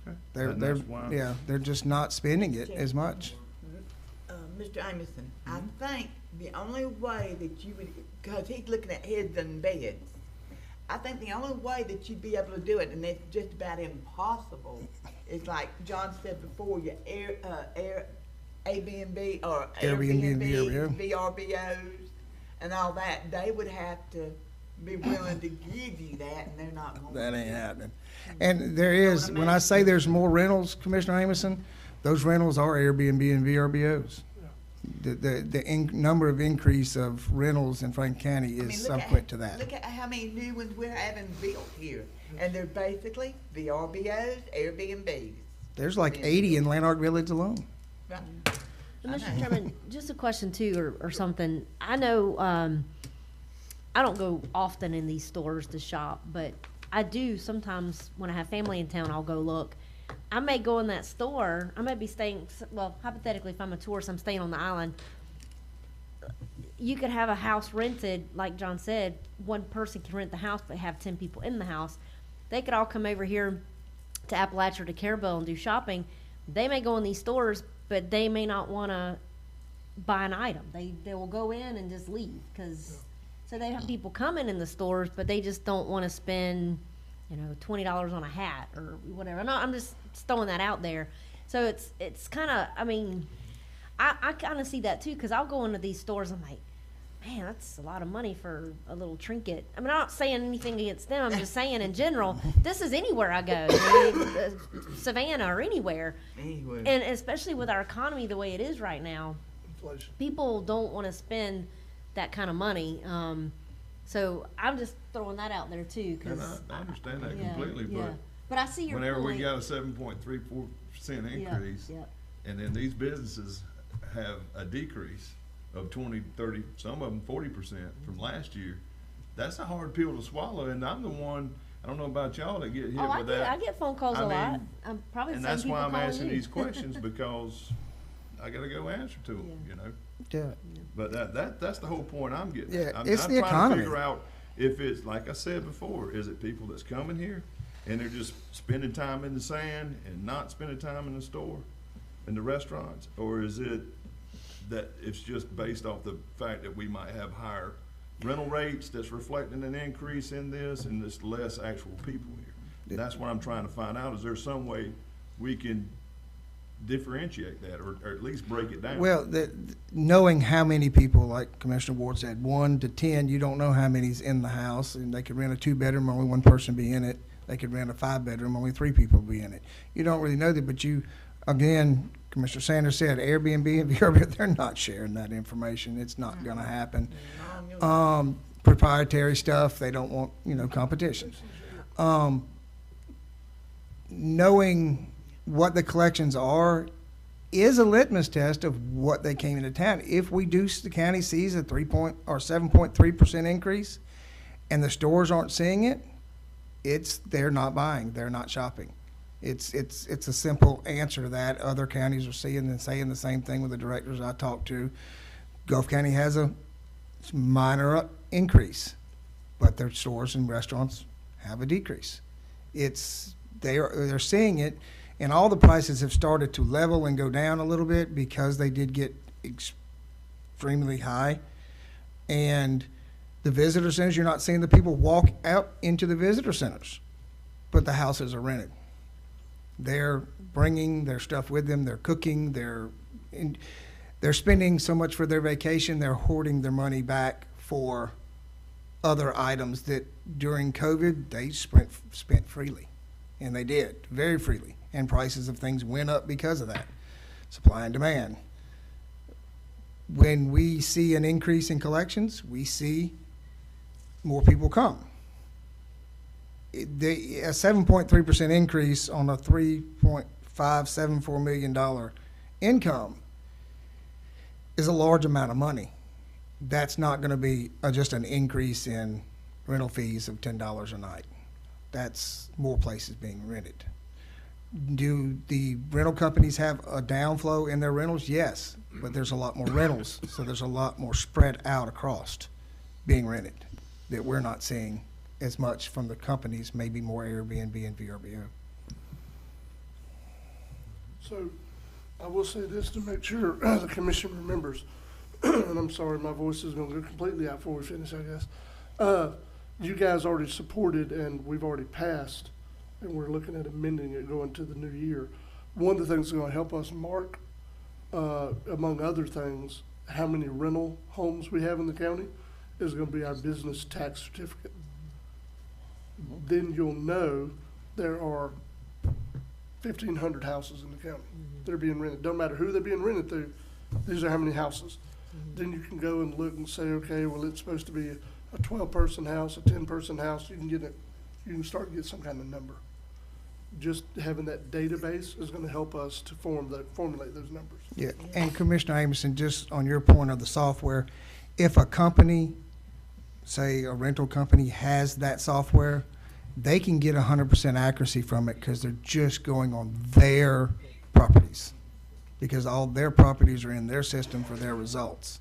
Okay. They're, And they're, that's why- yeah, they're just not spending it as much. Mr. Amison, I think the only way that you would, because he's looking at heads and beds, I think the only way that you'd be able to do it, and it's just about impossible, is like John said before, your Airbnb or Airbnb, Airbnb, VRBOs, and all that. They would have to be willing to give you that, and they're not going to. That ain't happening. And there is, when I say there's more rentals, Commissioner Amison, those rentals are Airbnb and VRBOs. The number of increase of rentals in Franklin County I mean, is look subsequent to that. Look at how many new ones we're having built here, and they're basically VRBOs, Airbnbs. There's like 80 in Lanark Village alone. Right. And Mr. Chairman, just a question too, or something. I know, I don't go often in these stores to shop, but I do sometimes when I have family in town, I'll go look. I may go in that store, I may be staying, well, hypothetically, if I'm a tourist, I'm staying on the island. You could have a house rented, like John said, one person can rent the house, but have 10 people in the house. They could all come over here to Appalachia or to Carabel and do shopping, they may go in these stores, but they may not want to buy an item. They will go in and just leave, because so they have people coming in the stores, but they just don't want to spend, you know, $20 on a hat or whatever. No, I'm just throwing that out there. So it's kind of, I mean, I kind of see that too, because I'll go into these stores, I'm like, man, that's a lot of money for a little trinket. I mean, I'm not saying anything against them. I'm just saying in general, this is anywhere I go, Savannah or anywhere. And especially with our economy the way it is right now, Inflation. people don't want to spend that kind of money. So I'm just throwing that out there too. And Cause I understand that yeah, completely, yeah. but But I see your whenever we point. got a 7.34% increase, Yep. and then these businesses have a decrease of 20, 30, some of them 40% from last year, that's a hard pill to swallow, and I'm the one, I don't know about y'all, that get hit Oh, with that. I get phone calls I a lot. mean, I'm probably the And same that's people why I'm calling asking you. these questions, because I gotta go answer to them, you know? Yeah. But that's the whole point I'm getting Yeah, at. I'm it's the trying to economy. figure out if it's, like I said before, is it people that's coming here and they're just spending time in the sand and not spending time in the store, in the restaurants? Or is it that it's just based off the fact that we might have higher rental rates that's reflecting an increase in this, and there's less actual people here? And that's what I'm trying to find out. Is there some way we can differentiate that, or at least break it down? Well, knowing how many people, like Commissioner Ward said, 1 to 10, you don't know how many's in the house, and they could rent a 2-bedroom, only one person be in it. They could rent a 5-bedroom, only 3 people be in it. You don't really know that, but you, again, Commissioner Sanders said, Airbnb and VRBO, they're not sharing that information. It's not gonna happen. Proprietary stuff, they don't want, competition. Knowing what the collections are is a litmus test of what they came into town. If the county sees a 7.3% increase, and the stores aren't seeing it, they're not buying, they're not shopping. It's a simple answer to that. Other counties are seeing and saying the same thing with the directors I talked to. Gulf County has a minor increase, but their stores and restaurants have a decrease. They're seeing it, and all the prices have started to level and go down a little bit because they did get extremely high. And the visitor centers, you're not seeing the people walk out into the visitor centers, but the houses are rented. They're bringing their stuff with them. They're cooking. They're spending so much for their vacation. They're hoarding their money back for other items that during COVID they spent freely, and they did very freely. And prices of things went up because of that. Supply and demand. When we see an increase in collections, we see more people come. A 7.3% increase on a $3.574 million income is a large amount of money. That's not going to be just an increase in rental fees of $10 a night. That's more places being rented. Do the rental companies have a downflow in their rentals? Yes, but there's a lot more rentals, so there's a lot more spread out across being rented that we're not seeing as much from the companies, maybe more Airbnb and VRBO. So I will say this to make sure the commission remembers, and I'm sorry, my voice is gonna go completely out before we finish, I guess. You guys already supported and we've already passed, and we're looking at amending it going to the new year. One of the things that's gonna help us mark, among other things, how many rental homes we have in the county is gonna be our business tax certificate. Then you'll know there are 1,500 houses in the county that are being rented. Don't matter who they're being rented through, these are how many houses. Then you can go and look and say, okay, well, it's supposed to be a 12-person house, a 10-person house. You can start to get some kind of number. Just having that database is gonna help us to formulate those numbers. Yeah, and Commissioner Amison, just on your point of the software, if a company, say a rental company, has that software, they can get 100% accuracy from it because they're just going on their properties, because all their properties are in their system for their results.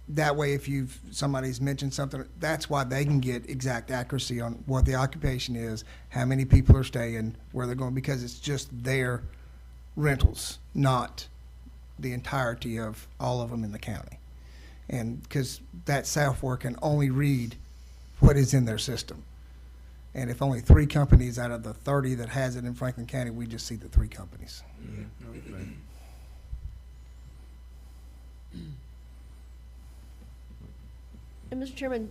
That way, if somebody's mentioned something, that's why they can get exact accuracy on what the occupation is, how many people are staying, where they're going, because it's just their rentals, not the entirety of all of them in the county. And because that software can only read what is in their system. And if only 3 companies out of the 30 that has it in Franklin County, we just see the 3 companies. And Mr. Chairman,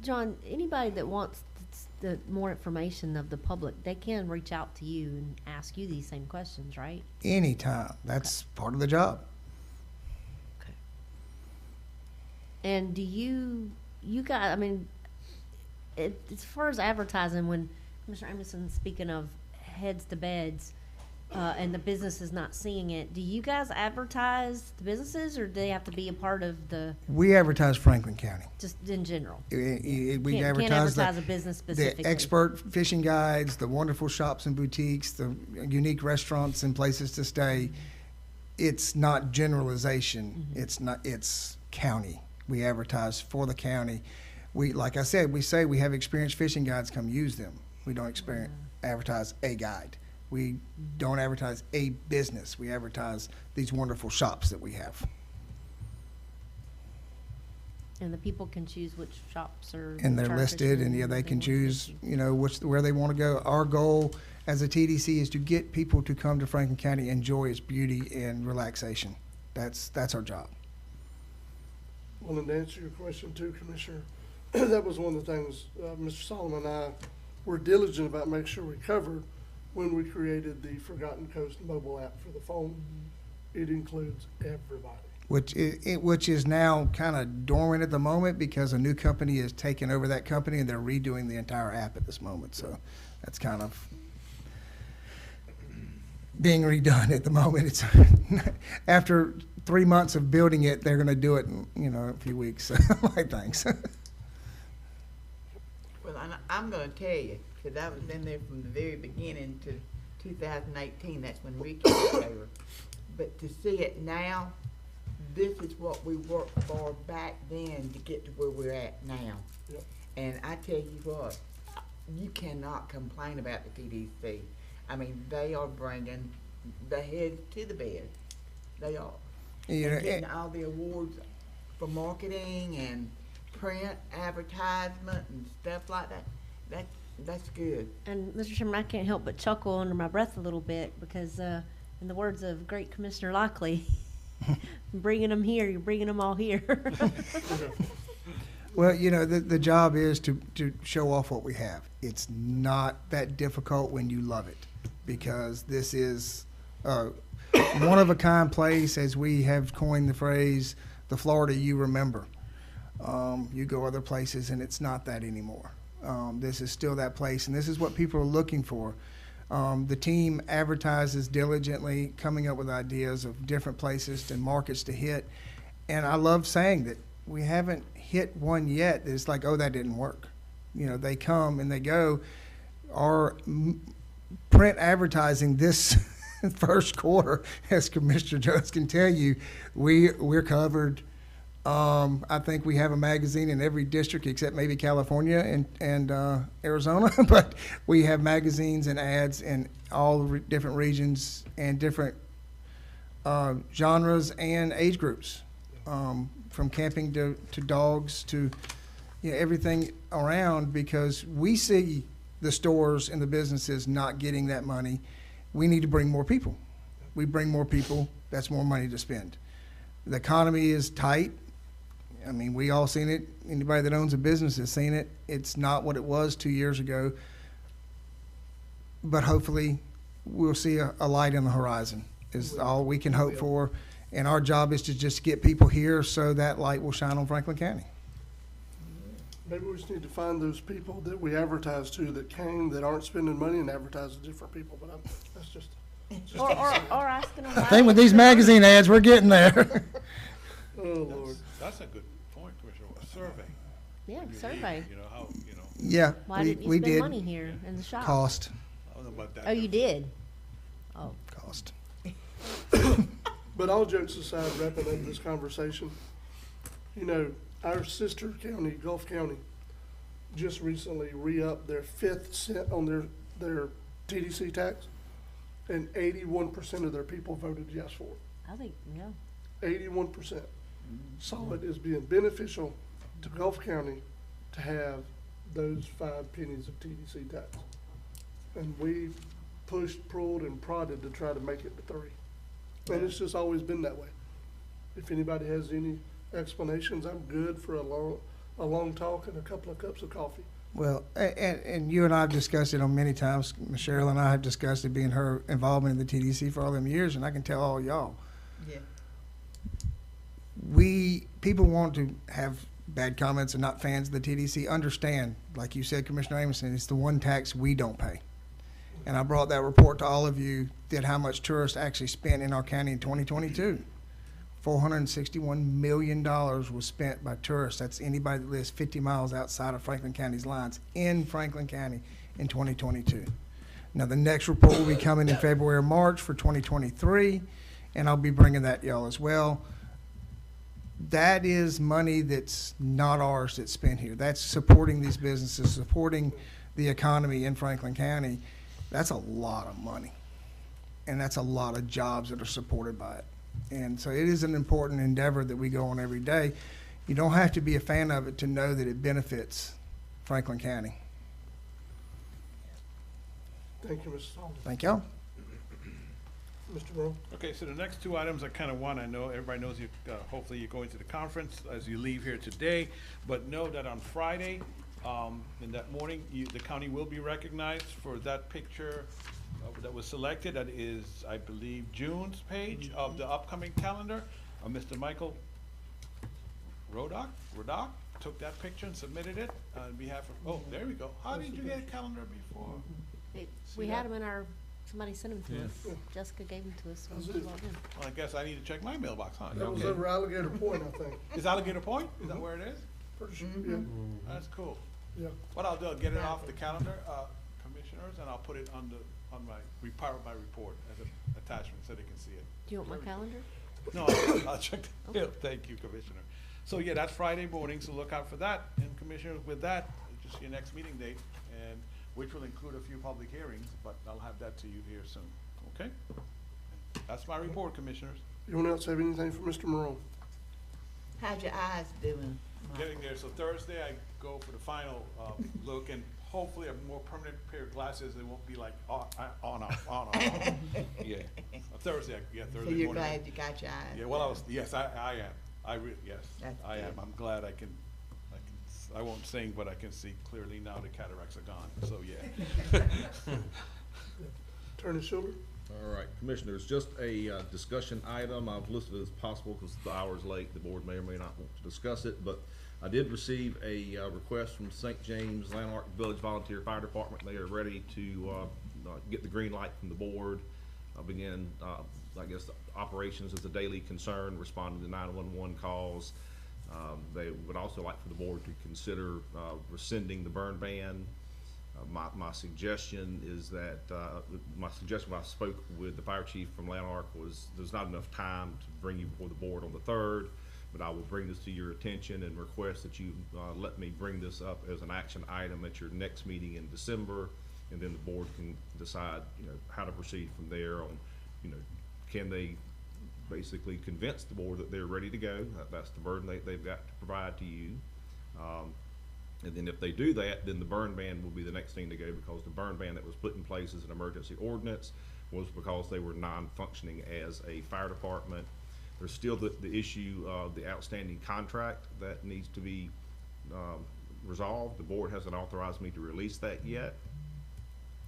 John, anybody that wants the more information of the public, they can reach out to you and ask you these same questions, right? Anytime. That's part of the job. And do you guys, I mean, as far as advertising, when Commissioner Amoson's speaking of heads to beds, and the business is not seeing it, do you guys advertise the businesses, or do they have to be a part of the, We advertise Franklin County. just in general? We Can't advertise advertise a business specifically. the expert fishing guides, the wonderful shops and boutiques, the unique restaurants and places to stay. It's not generalization. It's county. We advertise for the county. Like I said, we say we have experienced fishing guides, come use them. We don't advertise a guide. We don't advertise a business. We advertise these wonderful shops that we have. And the people can choose which shops are. And they're charge listed, fishing and yeah, they can want to choose, fish. where they want to go. Our goal as a TDC is to get people to come to Franklin County, enjoy its beauty and relaxation. That's our job. Well, and to answer your question too, Commissioner, that was one of the things, Mr. Solomon and I were diligent about making sure we covered when we created the Forgotten Coast mobile app for the phone. It includes everybody. Which is now kind of dormant at the moment because a new company is taking over that company and they're redoing the entire app at this moment. So that's kind of being redone at the moment. It's after 3 months of building it, they're going to do it in, a few weeks. So like, thanks. Well, I'm gonna tell you, because I was in there from the very beginning to 2018, that's when Ricky took over. But to see it now, this is what we worked for back then to get to where we're at now. Yep. And I tell you what, you cannot complain about the TDC. I mean, they are bringing the head to the bed. They are. And getting all the awards for marketing and print advertisement and stuff like that. That's good. And Mr. Chairman, I can't help but chuckle under my breath a little bit because, in the words of great Commissioner Lockley, bringing them here, you're bringing them all here. Well, the job is to show off what we have. It's not that difficult when you love it, because this is a one-of-a-kind place, as we have coined the phrase, the Florida you remember. You go other places and it's not that anymore. This is still that place, and this is what people are looking for. The team advertises diligently, coming up with ideas of different places and markets to hit. And I love saying that we haven't hit one yet that's like, oh, that didn't work. They come and they go. Our print advertising this first quarter, as Commissioner Jones can tell you, we're covered. I think we have a magazine in every district except maybe California and Arizona, but we have magazines and ads in all the different regions and different genres and age groups, from camping to dogs to everything around, because we see the stores and the businesses not getting that money. We need to bring more people. We bring more people, that's more money to spend. The economy is tight. I mean, we all seen it. Anybody that owns a business has seen it. It's not what it was 2 years ago. But hopefully, we'll see a light in the horizon is all we can hope for. And our job is to just get people here so that light will shine on Franklin County. Maybe we just need to find those people that we advertise to that came, that aren't spending money, and advertise to different people, but that's just. Or asking them. I think with these magazine ads, we're getting there. Oh, Lord. That's a good point, Commissioner, a survey. Yeah, survey. How. Yeah, Why didn't you we spend did. money here in the shop? Cost. I don't know about that. Oh, you did? Oh. Cost. But all jokes aside, wrapping up this conversation, our sister county, Gulf County, just recently re-upped their 5th cent on their TDC tax. and 81% of their people voted yes for it. I think, yeah. 81%. So it is being beneficial to Gulf County to have those 5 pennies of TDC tax. And we pushed, pulled, and prodded to try to make it to 3. And it's just always been that way. If anybody has any explanations, I'm good for a long talk and a couple of cups of coffee. Well, and you and I have discussed it on many times. Cheryl and I have discussed it, being her involvement in the TDC for all them years, and I can tell all y'all. Yeah. People want to have bad comments and not fans of the TDC. Understand, like you said, Commissioner Amison, it's the one tax we don't pay. And I brought that report to all of you that how much tourists actually spent in our county in 2022. $461 million was spent by tourists. That's anybody that lives 50 miles outside of Franklin County's lines in Franklin County in 2022. Now, the next report will be coming in February or March for 2023, and I'll be bringing that to y'all as well. That is money that's not ours that's spent here. That's supporting these businesses, supporting the economy in Franklin County. That's a lot of money, and that's a lot of jobs that are supported by it. And so it is an important endeavor that we go on every day. You don't have to be a fan of it to know that it benefits Franklin County. Thank you, Mr. Sullivan. Thank y'all. Mr. Rowe? Okay, so the next 2 items are kind of one, I know everybody knows you, hopefully you're going to the conference as you leave here today, but know that on Friday, in that morning, the county will be recognized for that picture that was selected. That is, I believe, June's page of the upcoming calendar. Mr. Michael Rodock took that picture and submitted it on behalf of, oh, there we go. How did you get a calendar before? We See had that? them in our, somebody sent them to us. Jessica gave them to us. So we logged in. Well, I guess I need to check my mailbox, huh? That was Okay. over Alligator Point, I think. Is Alligator Point? Is that where it is? Pretty sure, yeah. That's cool. Yeah. What I'll do, I'll get it off the calendar, commissioners, and I'll put it on part of my report as an attachment so they can see it. Do you want my calendar? No, I'll check the, yeah, thank you, Commissioner. So, yeah, that's Friday morning, so look out for that. And Commissioners, with that, just your next meeting date, and which will include a few public hearings, but I'll have that to you here soon, okay? That's my report, Commissioners. Anyone else have anything for Mr. Morone? How's your eyes doing? Michael? Getting there, so Thursday I go for the final, look, and hopefully a more permanent pair of glasses, it won't be like on, off. Yeah, Thursday, Thursday So morning. you're glad you got your eyes? Yeah, well, yes, I am. Yes, That's I am. good. I'm glad I won't sing, but I can see clearly now the cataracts are gone, so yeah. Attorney Schuler? All right, Commissioners, just a discussion item. I've listed it as possible because the hour's late. The board may or may not want to discuss it, but I did receive a request from St. James Lanark Village Volunteer Fire Department. They are ready to get the green light from the board. Begin, I guess, operations as a daily concern, responding to 911 calls. They would also like for the board to consider rescinding the burn ban. My suggestion is that, when I spoke with the fire chief from Lanark was there's not enough time to bring you before the board on the 3rd, but I will bring this to your attention and request that you let me bring this up as an action item at your next meeting in December, and then the board can decide, how to proceed from there on, can they basically convince the board that they're ready to go. That's the burden they've got to provide to you. And then if they do that, then the burn ban will be the next thing to go, because the burn ban that was put in place as an emergency ordinance was because they were non-functioning as a fire department. There's still the issue of the outstanding contract that needs to be resolved. The board hasn't authorized me to release that yet.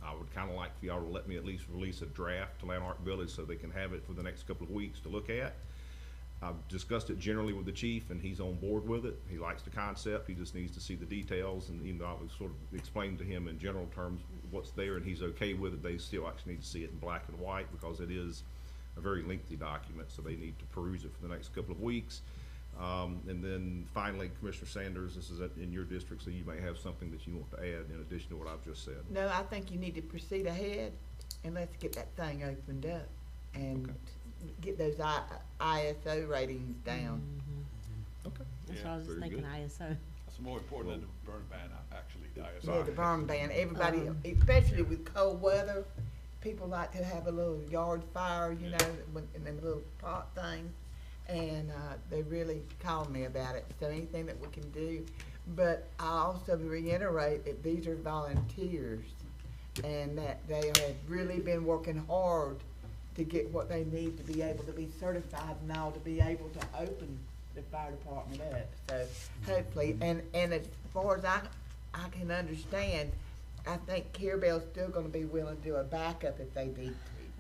I would kind of like for y'all to let me at least release a draft to Lanark Village so they can have it for the next couple of weeks to look at. I've discussed it generally with the chief, and he's on board with it. He likes the concept. He just needs to see the details, and even though I was sort of explained to him in general terms what's there, and he's okay with it, they still actually need to see it in black and white because it is a very lengthy document, so they need to peruse it for the next couple of weeks. And then finally, Commissioner Sanders, this is in your district, so you may have something that you want to add in addition to what I've just said. No, I think you need to proceed ahead and let's get that thing opened up and get those ISO ratings down. Okay. That's Yeah, what I was just very thinking, good. ISO. That's more important than the burn ban, actually, the ISO. Yeah, the burn ban, everybody, especially with cold weather, people like to have a little yard fire, you know, in them little pot things. And, they really called me about it, so anything that we can do. But I also reiterate that these are volunteers and that they have really been working hard to get what they need to be able to be certified and all to be able to open the fire department up. So hopefully, and as far as I can understand, I think Carabelle's still gonna be willing to do a backup if they need to.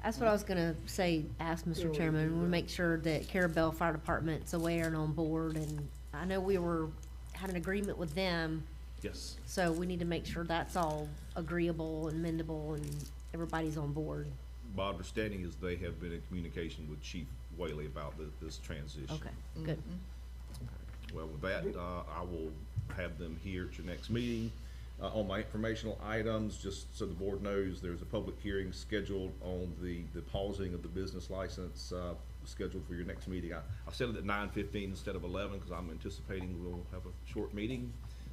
That's what I was gonna say, ask Mr. Chairman, we'll make sure that Carabelle Fire Department's aware and on board, and I know had an agreement with them, Yes. so we need to make sure that's all agreeable and mendable and everybody's on board. My understanding is they have been in communication with Chief Whaley about this transition. Okay, good. Well, with that, I will have them here at your next meeting. On my informational items, just so the board knows, there's a public hearing scheduled on the pausing of the business license, scheduled for your next meeting. I set it at 9:15 instead of 11 because I'm anticipating we'll have a short meeting.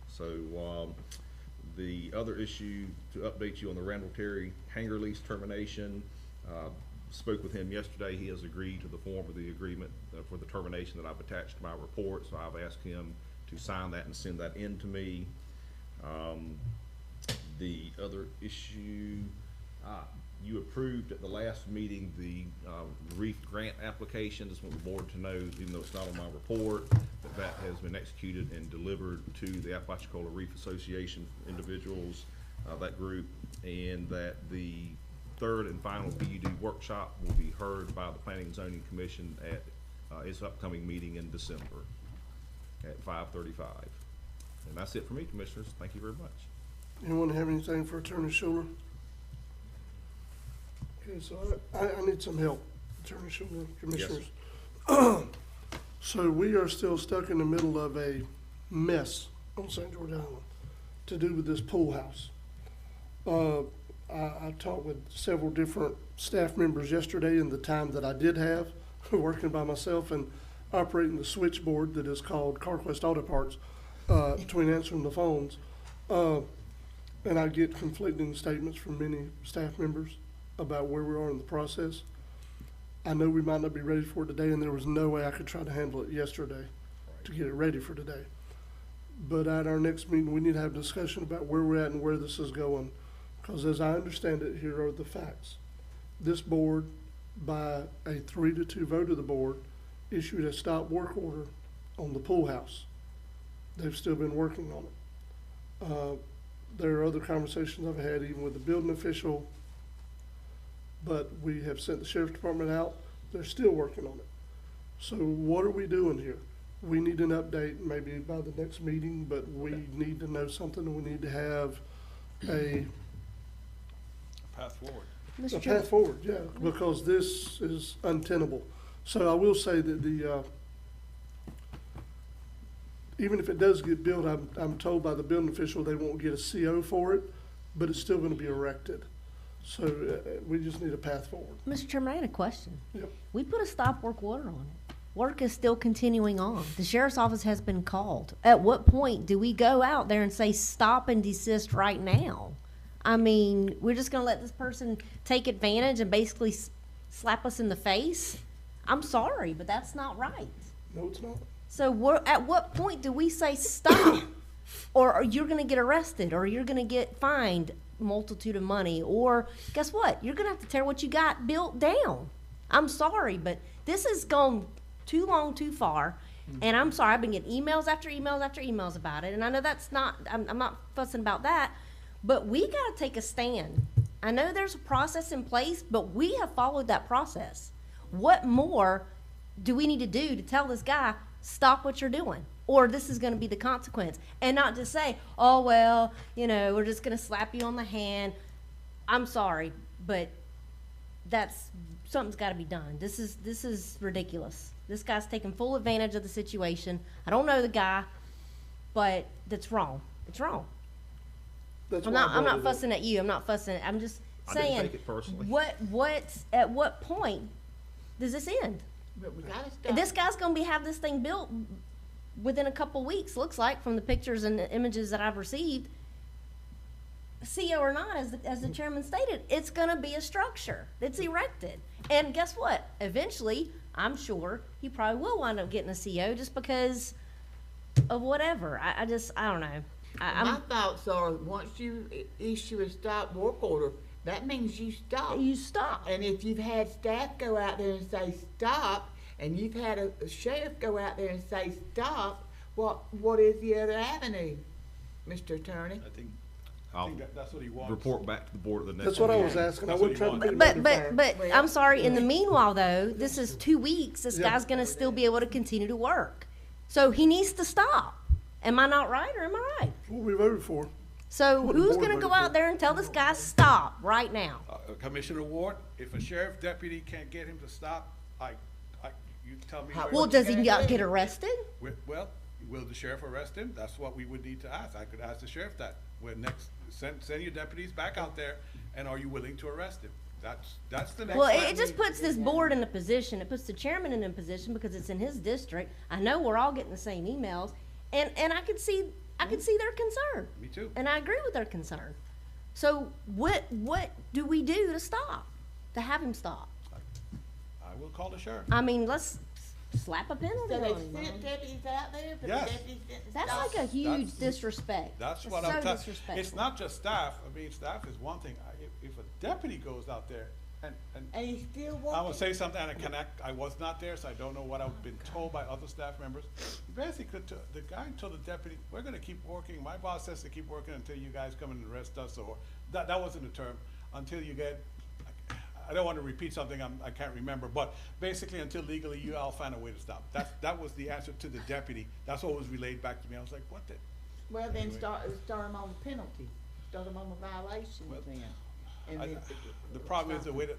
So, the other issue, to update you on the Randall Terry hangar lease termination, spoke with him yesterday. He has agreed to the form of the agreement for the termination that I've attached to my report, so I've asked him to sign that and send that in to me. The other issue, you approved at the last meeting the REEF grant application. Just want the board to know, even though it's not on my report, that has been executed and delivered to the Apalachicola Reef Association individuals, that group, and that the third and final PUD workshop will be heard by the Planning and Zoning Commission at its upcoming meeting in December at 5:35. And that's it for me, Commissioners. Thank you very much. Anyone have anything for Attorney Schuler? Okay, so I need some help, Attorney Schuler, Commissioners. So we are still stuck in the middle of a mess on St. George Island to do with this pool house. I talked with several different staff members yesterday in the time that I did have, working by myself and operating the switchboard that is called CarQuest Auto Parts, between answering the phones. And I get conflicting statements from many staff members about where we are in the process. I know we might not be ready for it today, and there was no way I could try to handle it yesterday to get it ready for today. But at our next meeting, we need to have a discussion about where we're at and where this is going. Because as I understand it, here are the facts. This board, by a 3-2 vote of the board, issued a stop work order on the pool house. They've still been working on it. There are other conversations I've had even with the building official, but we have sent the sheriff's department out. They're still working on it. So what are we doing here? We need an update maybe by the next meeting, but we need to know something, and we need to have a Path forward. a path forward, yeah, because this is untenable. So I will say that even if it does get built, I'm told by the building official they won't get a CO for it, but it's still gonna be erected. So we just need a path forward. Mr. Chairman, I had a question. Yep. We put a stop work order on it. Work is still continuing on. The sheriff's office has been called. At what point do we go out there and say stop and desist right now? I mean, we're just gonna let this person take advantage and basically slap us in the face? I'm sorry, but that's not right. No, it's not. So at what point do we say stop? Or you're gonna get arrested, or you're gonna get fined a multitude of money, or guess what? You're gonna have to tear what you got built down. I'm sorry, but this has gone too long, too far. And I'm sorry, I've been getting emails after emails after emails about it. And I know that's not, I'm not fussing about that, but we gotta take a stand. I know there's a process in place, but we have followed that process. What more do we need to do to tell this guy, stop what you're doing, or this is going to be the consequence, and not just say, oh, well, you know, we're just going to slap you on the hand. I'm sorry, but something's got to be done. This is ridiculous. This guy's taking full advantage of the situation. I don't know the guy, but that's wrong. It's wrong. I'm not fussing at you. I'm not fussing. I'm just saying, I didn't take it personally. At what point does this end? But we gotta stop. This guy's gonna have this thing built within a couple weeks, looks like, from the pictures and the images that I've received. CO or not, as the chairman stated, it's gonna be a structure that's erected. And guess what? Eventually, I'm sure he probably will wind up getting a CO just because of whatever. I don't know. My thoughts are, once you issue a stop work order, that means you stop. You stop. And if you've had staff go out there and say stop, and you've had a sheriff go out there and say stop, what is the other avenue, Mr. Attorney? I think I'll that's what he wants. report back to the board at the next. That's what I meeting. was asking. I That's would what try he to wants. be. But Well, I'm sorry, in the meanwhile though, this is 2 weeks, this Yeah. guy's gonna still be able to continue to work. So he needs to stop. Am I not right or am I right? What we voted for. So What the who's board gonna go voted for. out there and tell this guy stop right now? Commissioner Ward, if a sheriff deputy can't get him to stop, you tell me. where- Well, does he not get arrested? Well, will the sheriff arrest him? That's what we would need to ask. I could ask the sheriff that. When next, send your deputies back out there, and are you willing to arrest him? That's the next. Well, step. it just puts this board in a position, it puts the chairman in a position because it's in his district. I know we're all getting the same emails, and I could see their concern. Me too. And I agree with their concern. So what do we do to stop, to have him stop? I will call the sheriff. I mean, let's slap a penalty So on they him. sent deputies out there, but Yes. the deputies didn't That's stop? like a huge disrespect. That's It's what so I'm telling. disrespectful. It's not just staff. I mean, staff is one thing. If a deputy goes out there and And he's still I will working. say something, and I was not there, so I don't know what I've been told by other staff members. Basically, the guy told the deputy, we're gonna keep working, my boss says to keep working until you guys come and arrest us, or, that wasn't the term, until you get, I don't wanna repeat something I can't remember, but basically, until legally, I'll find a way to stop. That was the answer to the deputy, that's what was relayed back to me, I was like, what the? Well, then Anyway. start him on the penalty, start him on the violation Well, then. And then The problem is the way that,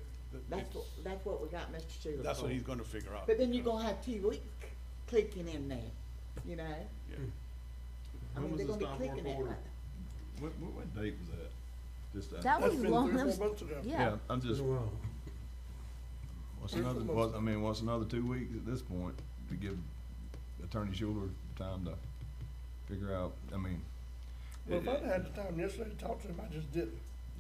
That's what we got Mr. Schuler that's for. what he's gonna figure out. But then you're gonna have 2 weeks clicking in there, you know? Yeah. I When mean, was they're the gonna be stop clicking work at order? it. What date was that? Just That That's was been long, 3 or that 4 was- months ago. yeah. I'm just, Wow. what's 3 or 4 another, months what's another 2 weeks at this point to give Attorney Schuler time to figure out, I mean. Well, if I'd had the time yesterday to talk to him, I just didn't.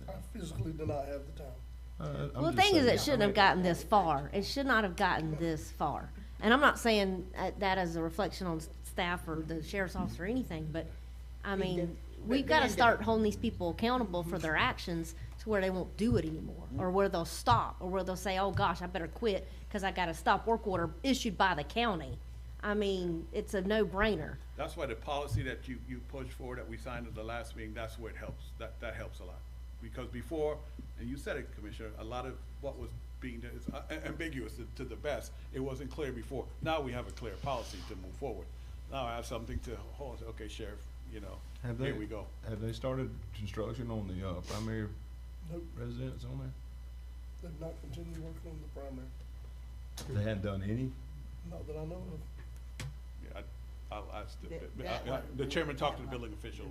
I physically did not have the time. Well, the thing is, it shouldn't have gotten this far. It should not have gotten this far. And I'm not saying that as a reflection on staff or the sheriff's office or anything, but, I mean, we've gotta start holding these people accountable for their actions to where they won't do it anymore, or where they'll stop, or where they'll say, oh gosh, I better quit, cause I got a stop work order issued by the county. I mean, it's a no-brainer. That's why the policy that you pushed for, that we signed at the last meeting, that's where it helps. That helps a lot. Because before, and you said it, Commissioner, a lot of what was being done is ambiguous to the best. It wasn't clear before. Now we have a clear policy to move forward. Now I have something to hold, okay, Sheriff, here we go. Have they started construction on the, primary Nope, residence on there? they've not continued working on the primary, They hadn't done any? not that I know of. Yeah, I'll ask That the chairman talked to the building official,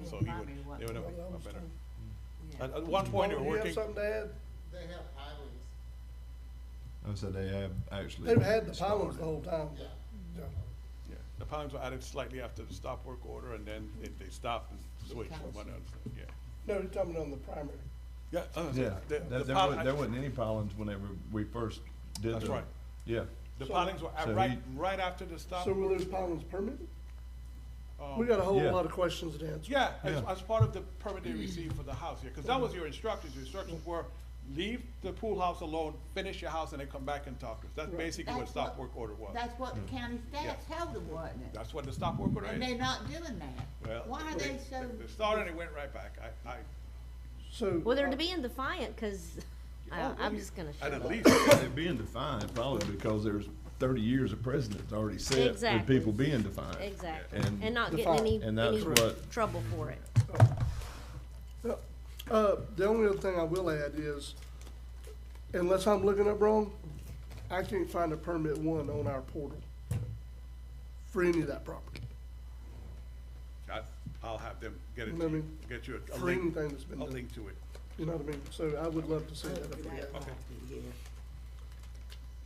so he would, they would have Well, that a was better. true. At one point, they were Paul, do you have working. something to add? I said they have actually. They've had the started. pilings the whole time. Yeah. Yeah, the pounds were added slightly after the stop work order, and then they stopped and switched from one other, yeah. No, you're talking on the primary. Yeah, Yeah, the there pile- wasn't any pilings whenever we first did That's the- right. Yeah. The So- pilings were So right after the stop. So were those pilings permitted? Um, We got a whole Yeah. lot of questions to answer. Yeah, Yeah. as part of the permit they received for the house here, because that was your instructions. Your instructions were, leave the pool house alone, finish your house, and then come back and talk to us. That's Right. basically what That's stop what- work order was. That's what the county staff told them, wasn't it? That's what the stop work order And is. they're not doing that. Well, Why are they so? They started and it went right back. So. Well, they're being defiant, cause Oh, I'm just gonna shut And up. at least, They're being defiant probably because there's 30 years of precedent already set with Exactly. people being defiant. Exactly, And- and not getting Defiant. any, And that's any what- trouble for it. The only other thing I will add is, unless I'm looking up wrong, I can't find a permit one on our portal for any of that property. I'll have them get it You to know what I you, mean? get you a For link, anything that's been a done. link to it. You know what I mean? So I would love to see that if we had.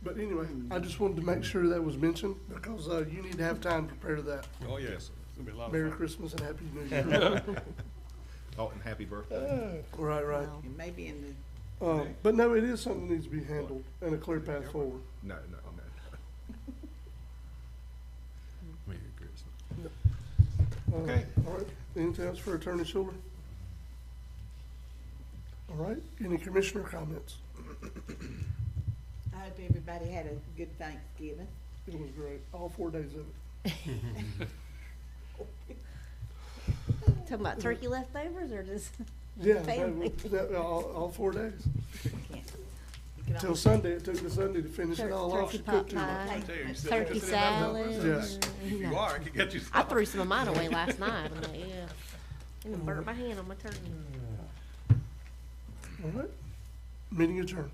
But anyway, I just wanted to make sure that was mentioned because, you need to have time to prepare that. Oh, yes. It's gonna be a lot of Merry fun. Christmas and Happy New Year. Oh, and happy birthday. Right, right. It may be in the, But no, it is something that needs to be handled and a clear path forward. No, no, no. Merry Christmas. Okay. All right, anything else for Attorney Schuler? All right, any commissioner comments? I hope everybody had a good Thanksgiving. It was great, all 4 days of it. Talking about turkey leftovers or just Yeah, family? all 4 days. You can Till always- Sunday, it took the Sunday to finish it all off. Turkey She pot cooked too pie, much. I tell you, you're still turkey interested in that number? salad. Yes. If you are, I can get you some. I threw some of mine away last night. I'm like, yeah. And burnt my hand on my turkey. All right, meeting adjourned.